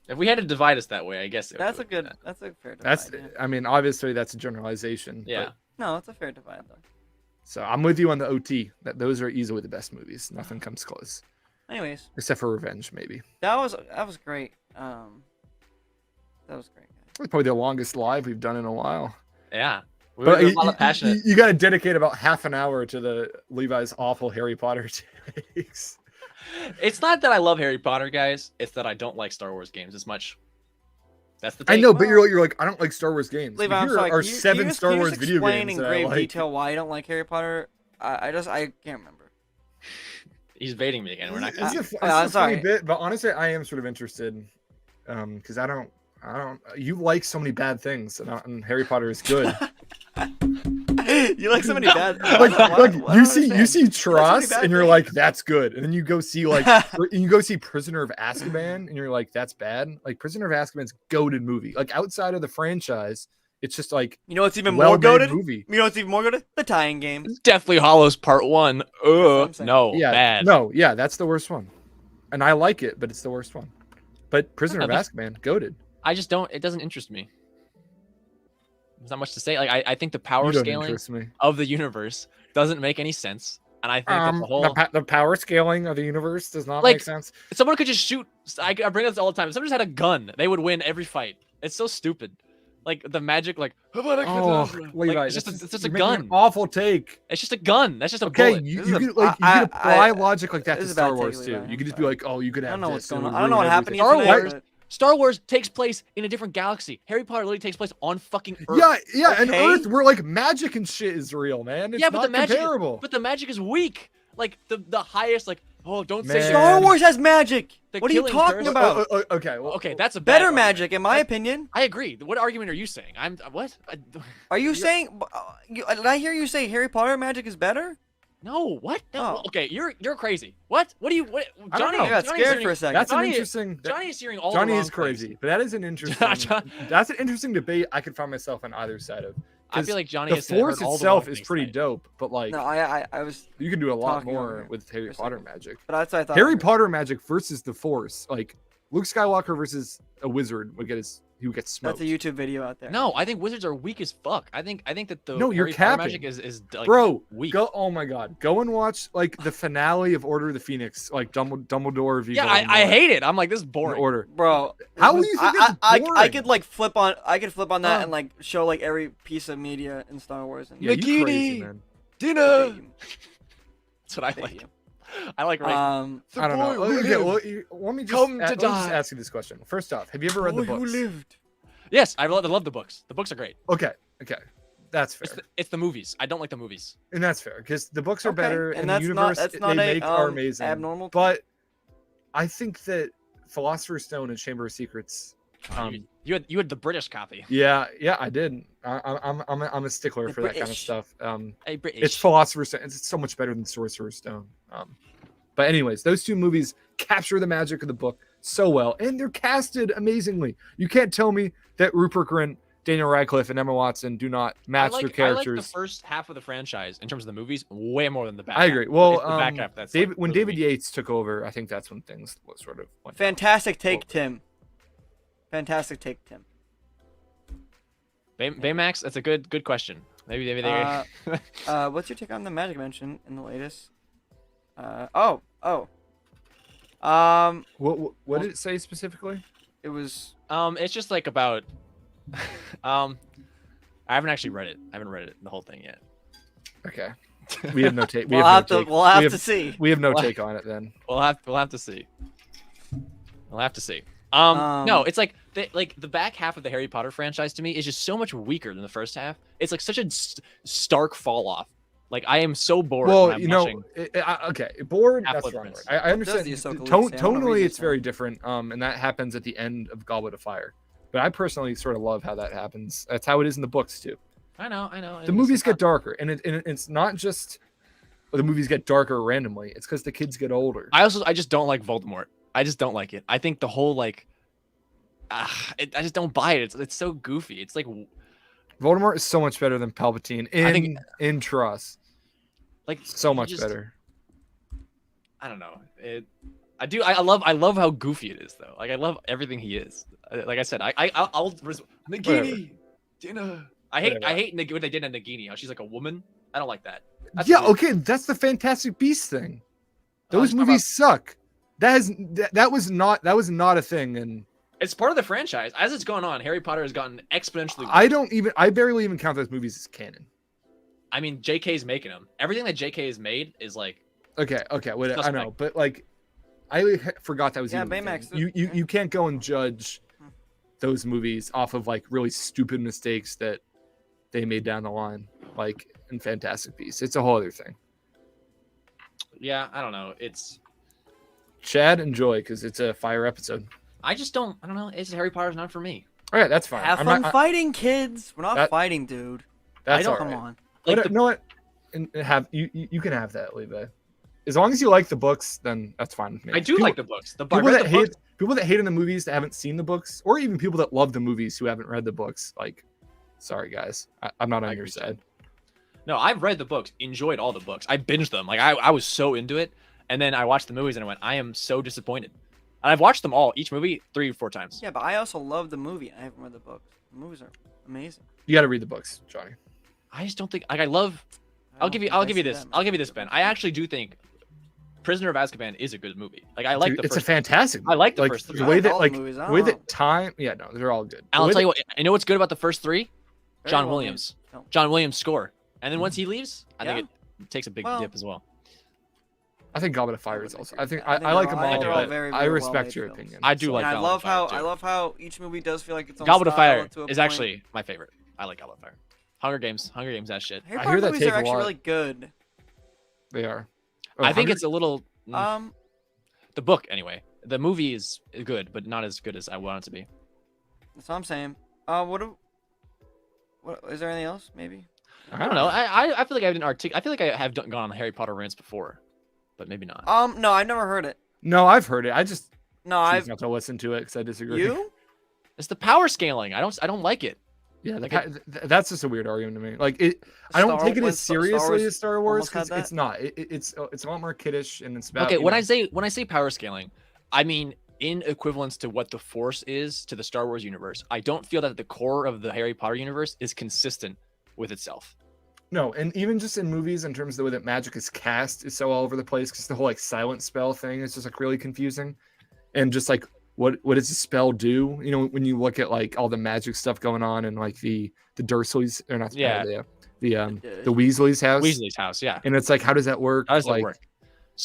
if we had to divide us that way, I guess That's a would be good. that. That's a fair divide. That's. yeah. I mean, obviously that's a generalization. Yeah. but- No, it's a fair divide though. so I'm with you on the OT. Those are easily the best movies. Nothing comes close, Anyways, except for Revenge, maybe. that was great. That was great. Guys. It's probably the longest live we've done in a while. Yeah. We But were a lot of passionate. you got to dedicate about half an hour to the Levi's awful Harry Potter takes. It's not that I love Harry Potter, guys. It's that I don't like Star Wars games as much. That's the I take. know, but you're like I don't like Star Wars games. Levi, But I'm here sorry. are can you- 7 can you just- Star can you Wars just video explain games in that I grave like. detail why I don't like Harry Potter. I can't remember. He's baiting me again. We're not. It's Gonna... a I'm sorry. funny bit, but honestly, I am sort of interested, because I don't. You like so many bad things, and Harry Potter is good. You like so many bad. Like you see You Tross, bad and you're things. like, that's good, and then you go see Prisoner of Azkaban, and you're like, that's bad. Like Prisoner of Azkaban's goated movie. Like outside of the franchise, it's just like You know what's even more well-made goated? movie. You know what's even more goated? The tying game. Deathly Hollows Part 1. I'm saying. No, Yeah, bad. no, yeah, that's the worst one, and I like it, but it's the worst one. But Prisoner of Yeah, Azkaban, goated. I just don't. It doesn't interest me. There's not much to say. Like I think the power You don't scaling interest me. of the universe doesn't make any sense, and I think that the whole the power scaling of the universe does not Like, make sense. someone could just shoot. I bring this all the time. If someone just had a gun, they would win every fight. It's so stupid. Like the magic, like Oh, Levi, it's just that's a you're making gun. an awful take. It's just a gun. That's just a Okay, bullet. you This is a- could like you I- could apply I- logic like that this to is a bad Star take, Wars Levi, too. I'm You could just be sorry. like, oh, you could I have don't know this. what's going and on. it I don't know would what ruin happened everything. yesterday. Wars- but- Star Wars takes place in a different galaxy. Harry Potter literally takes place on fucking Earth. Yeah, and Okay. Earth, where like magic and shit is real, man. It's Yeah, but not the magic, comparable. but the magic is weak. Like the highest, like don't Man. say Star Wars has magic. The What are you killing talking curse- about? Okay, well, Okay, that's a bad Better argument. magic, in my opinion. I agree. What argument are you saying? I'm what? Are you saying? Did I hear you say Harry Potter magic is better? No, what? No, Oh. okay, you're crazy. What? What do you? What? I don't Johnny, know. I got Johnny's scared hearing- for a second. that's an Johnny- interesting. Johnny is hearing all Johnny the is wrong crazy, things. but that is an interesting. John- That's an interesting debate. I could find myself on either side of. I 'Cause feel like Johnny the has heard Force all the itself wrong is things pretty tonight. dope, but like No, I was, you can do a lot talking over more here with Harry for a Potter second. magic. but that's what I thought. Harry Potter magic versus the Force, like Luke Skywalker versus a wizard would get smoked. That's a YouTube video out there. No, I think wizards are weak as fuck. I think that the No, you're Harry Potter capping. magic is like Bro, weak. go! Oh my God, go and watch like the finale of Order of the Phoenix, like Dumbledore. Yeah, I hate it. I'm like, this is boring. Order. Bro. How do you think it's I boring? could like flip on. I could flip on that Oh. and like show like every piece of media in Star Wars. And Yeah, you crazy, Nagini! man. Dinner. Thank you. That's what I Thank like. you. I like right. I don't know. Okay, well, let me just, Come to let me just die. ask you this question. First off, have you ever read the books? lived. Yes, I love the books. The books are great. Okay, that's fair, It's the movies. I don't like the movies. and that's fair because the books are Okay, better, and and the that's not- universe that's not they a, make are amazing. abnormal. But I think that Philosopher's Stone and Chamber of Secrets. You had the British copy. Yeah, I did. I'm a stickler The for that kind of British. stuff. Hey, British. It's Philosopher's Stone. It's so much better than Sorcerer's Stone. But anyways, those two movies capture the magic of the book so well, and they're casted amazingly. You can't tell me that Rupert Grint, Daniel Radcliffe, and Emma Watson do not match their characters. I like the first half of the franchise in terms of the movies way more than the back. I agree. Well, it's the back half that's when David Yates took over, I think that's when things sort of went. Fantastic take, Tim. Fantastic take, Tim. Baymax, that's a good question. Maybe they. What's your take on the Magic Mansion in the latest? What did it say specifically? It was it's just like about I haven't actually read it. I haven't read it the whole thing yet. Okay. We have no take. We'll have to see. We have no take on it then. We'll have to see. We'll have to see. No, it's like the back half of the Harry Potter franchise to me is just so much weaker than the first half. It's like such a stark fall off. Like I am so bored. Well, when I'm okay, bored. That's Half-Blood wrong. Prince. I understand. Tonally, it's very different. And that happens at the end of Goblet of Fire. But I personally sort of love how that happens. That's how it is in the books too. I know. The movies get darker, and it's not just the movies get darker randomly. It's because the kids get older. I just don't like Voldemort. I just don't like it. I think the whole I just don't buy it. It's so goofy. It's like Voldemort is so much better than Palpatine in Trust. Like so much better. I don't know. I love how goofy it is though. Like I love everything he is. Like I said, I'll Nagini. Dinner. I hate what they did to Nagini. How she's like a woman. I don't like that. That's weird. Okay, that's the Fantastic Beasts thing. Those movies suck. That was not a thing, and it's part of the franchise. As it's gone on, Harry Potter has gotten exponentially worse. I barely even count those movies as canon. I mean, JK's making them. Everything that JK has made is like okay, I know, but like I forgot that was even Baymax. You can't go and judge those movies off of like really stupid mistakes that they made down the line, like in Fantastic Beasts. It's a whole other thing. Yeah, I don't know. It's Chad, enjoy because it's a fire episode. I don't know. It's Harry Potter's not for me. All right, that's fine. Have fun fighting, kids. We're not fighting, dude. That's all right. Come on. Like you know what? And you can have that, Levi. As long as you like the books, then that's fine with me. I do like the books. People that hate in the movies that haven't seen the books, or even people that love the movies who haven't read the books, like, sorry guys, I'm not on your side. No, I've read the books, enjoyed all the books. I binged them. Like I was so into it, and then I watched the movies and I went, I am so disappointed. And I've watched them all, each movie 3 or 4 times. Yeah, but I also love the movie. I haven't read the books. The movies are amazing. You got to read the books, Johnny. I just don't think I love. I'll give you this, Ben. I actually do think Prisoner of Azkaban is a good movie. Like I like the. It's a fantastic movie. I like the first 3. The way that time. Yeah, no, they're all good. I'll tell you what. You know what's good about the first 3? John Williams. John Williams' score. And then once he leaves, I think it takes a big dip as well. I think Goblet of Fire is also. I like them all, but I respect your opinion. I do like. I love how each movie does feel like its own Goblet of Fire to a is point. actually my favorite. I like Goblet of Fire. Hunger Games, that shit. Harry Potter movies are actually really good. They are. I think it's a little. The book anyway. The movie is good, but not as good as I want it to be. That's what I'm saying. What is there anything else? Maybe. I don't know. I feel like I didn't I feel like I have gone on Harry Potter rants before, but maybe not. No, I've never heard it. No, I've heard it. I just I've not to listen to it because I disagree. You? It's the power scaling. I don't like it. Yeah, that's just a weird argument to me. Like it, I don't take it as seriously as Star Wars because it's not. It's a lot more kiddish and it's about. Okay, when I say power scaling, I mean in equivalence to what the Force is to the Star Wars universe. I don't feel that the core of the Harry Potter universe is consistent with itself. No, and even just in movies, in terms of the way that magic is cast, is so all over the place because the whole like silent spell thing is just like really confusing, and just like what does the spell do? You know, when you look at like all the magic stuff going on and like the Dursleys or not, the Weasley's house, yeah, and it's like how does that work? How does that work?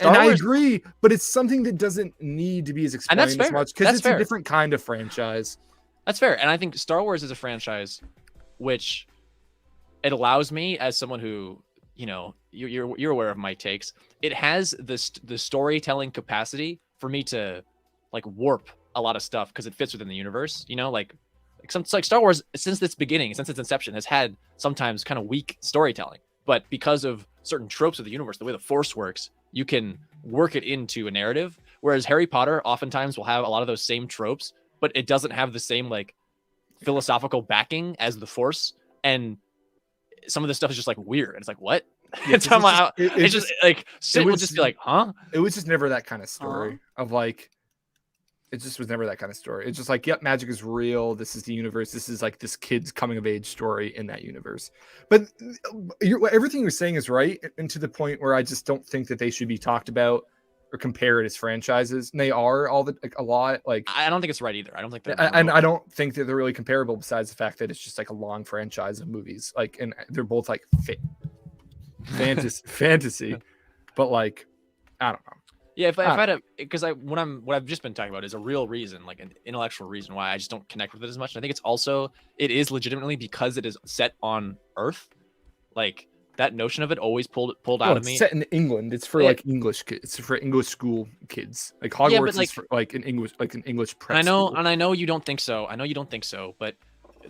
And I agree, but it's something that doesn't need to be as explained as much because it's a different kind of franchise. That's fair, and I think Star Wars is a franchise which it allows me as someone who, you know, you're aware of my takes. It has the storytelling capacity for me to like warp a lot of stuff because it fits within the universe. You know, like Star Wars since its beginning, since its inception, has had sometimes kind of weak storytelling, but because of certain tropes of the universe, the way the Force works, you can work it into a narrative. Whereas Harry Potter oftentimes will have a lot of those same tropes, but it doesn't have the same like philosophical backing as the Force, and some of this stuff is just like weird. It's like, what? Yeah, It's just like Sid will just be like, huh? It was just never that kind of story of like, it just was never that kind of story. It's just like, yep, magic is real. This is the universe. This is like this kid's coming of age story in that universe. But everything you're saying is right, and to the point where I just don't think that they should be talked about or compared as franchises. And they are a lot. Like, I don't think it's right either. I don't think they're and I don't think that they're really comparable. Besides the fact that it's just like a long franchise of movies. Like, and they're both like fantasy, but like, I don't know. Yeah, if I had a, because what I've just been talking about is a real reason, like an intellectual reason why I just don't connect with it as much. And I think it's also, it is legitimately because it is set on Earth. Like, that notion of it always pulled out of me. It's set in England. It's for like English kids. It's for English school kids. Like Hogwarts is for like an English prep. And I know you don't think so. But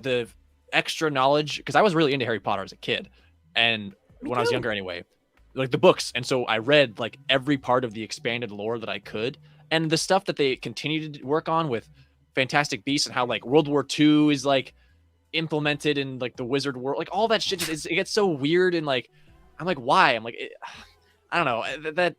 the extra knowledge, because I was really into Harry Potter as a kid, and when I was younger anyway, like the books, and so I read like every part of the expanded lore that I could, and the stuff that they continue to work on with Fantastic Beasts and how like World War II is like implemented in like the wizard world, like all that shit it gets so weird, and like I'm like, why? I'm like, I don't know, that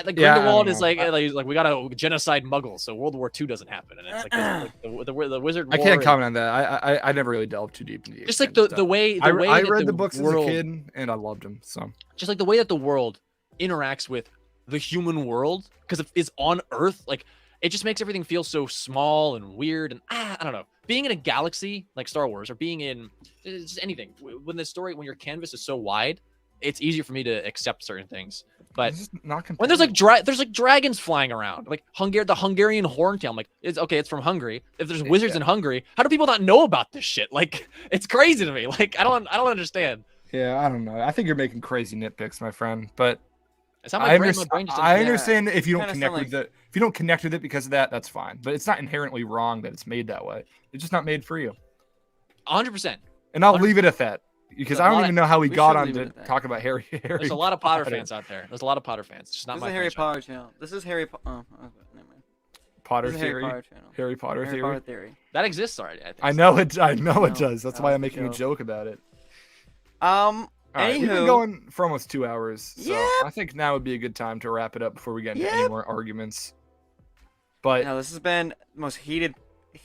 like Grindelwald is like we gotta genocide Muggles so World War II doesn't happen, and it's like the wizard war. I can't comment on that. I never really delved too deep into just like the way I read the books as a kid and I loved them. So just like the way that the world interacts with the human world, because it's on Earth, like it just makes everything feel so small and weird, and I don't know, being in a galaxy like Star Wars or being in just anything, when your canvas is so wide, it's easier for me to accept certain things. But when there's like dragons flying around, like the Hungarian horntail, I'm like, it's from Hungary. If there's wizards in Hungary, how do people not know about this shit? Like, it's crazy to me. Like, I don't understand. Yeah, I don't know. I think you're making crazy nitpicks, my friend. But it's not my brain. I understand if you don't connect with it. If you don't connect with it because of that, that's fine. But it's not inherently wrong that it's made that way. It's just not made for you. 100%. And I'll leave it at that. Because I don't even know how we got on to talk about Harry. There's a lot of Potter fans out there. There's a lot of Potter fans. It's just not my Harry Potter channel. This is Harry Potter. Oh, never mind. Potter theory. Harry Potter theory. That exists already. I know it does. That's why I'm making a joke about it. All right, we've been going for almost 2 hours, so I think now would be a good time to wrap it up before we get into any more arguments. But this has been the most heated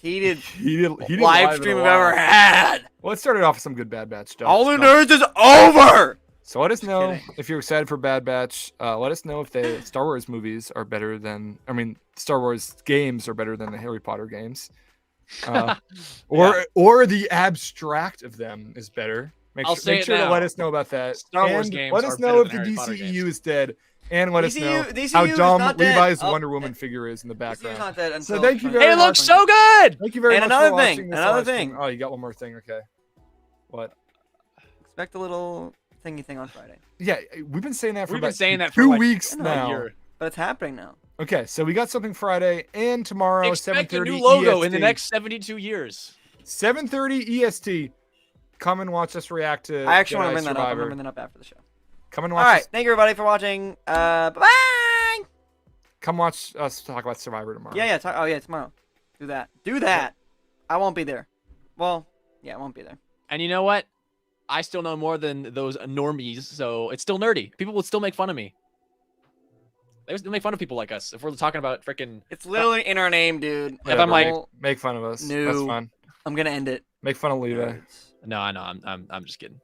live stream we've ever had. Well, it started off with some good Bad Batch stuff. All the nerds is over. So let us know if you're excited for Bad Batch. Let us know if the Star Wars movies are better than, Star Wars games are better than the Harry Potter games, or the abstract of them is better. Make sure to let us know about that. Star Wars games. Let us know if the DCEU is dead. And let us know how dumb Levi's Wonder Woman figure is in the background. Not dead so thank you very much. It looks so good! Thank you very much for watching this another thing. Oh, you got one more thing. Okay. What? Expect a little thingy thing on Friday. Yeah, we've been saying that for about 2 weeks now. But it's happening now. Okay, so we got something Friday and tomorrow, 7:30 Expect a new logo EST. in the next 72 years. 7:30 EST. Come and watch us react to I actually want to bring that up. I'm going to bring that up after the show. Come and watch. All right, thank you everybody for watching. Bye-bye. Come watch us talk about Survivor tomorrow. Yeah. Tomorrow. Do that. I won't be there. Well, yeah, I won't be there. And you know what? I still know more than those normies, so it's still nerdy. People will still make fun of me. They make fun of people like us if we're talking about freaking. It's literally in our name, dude. Yeah, if I'm like, make fun of us. No, that's fun. I'm gonna end it. Make fun of Levi. No, I know. I'm just kidding.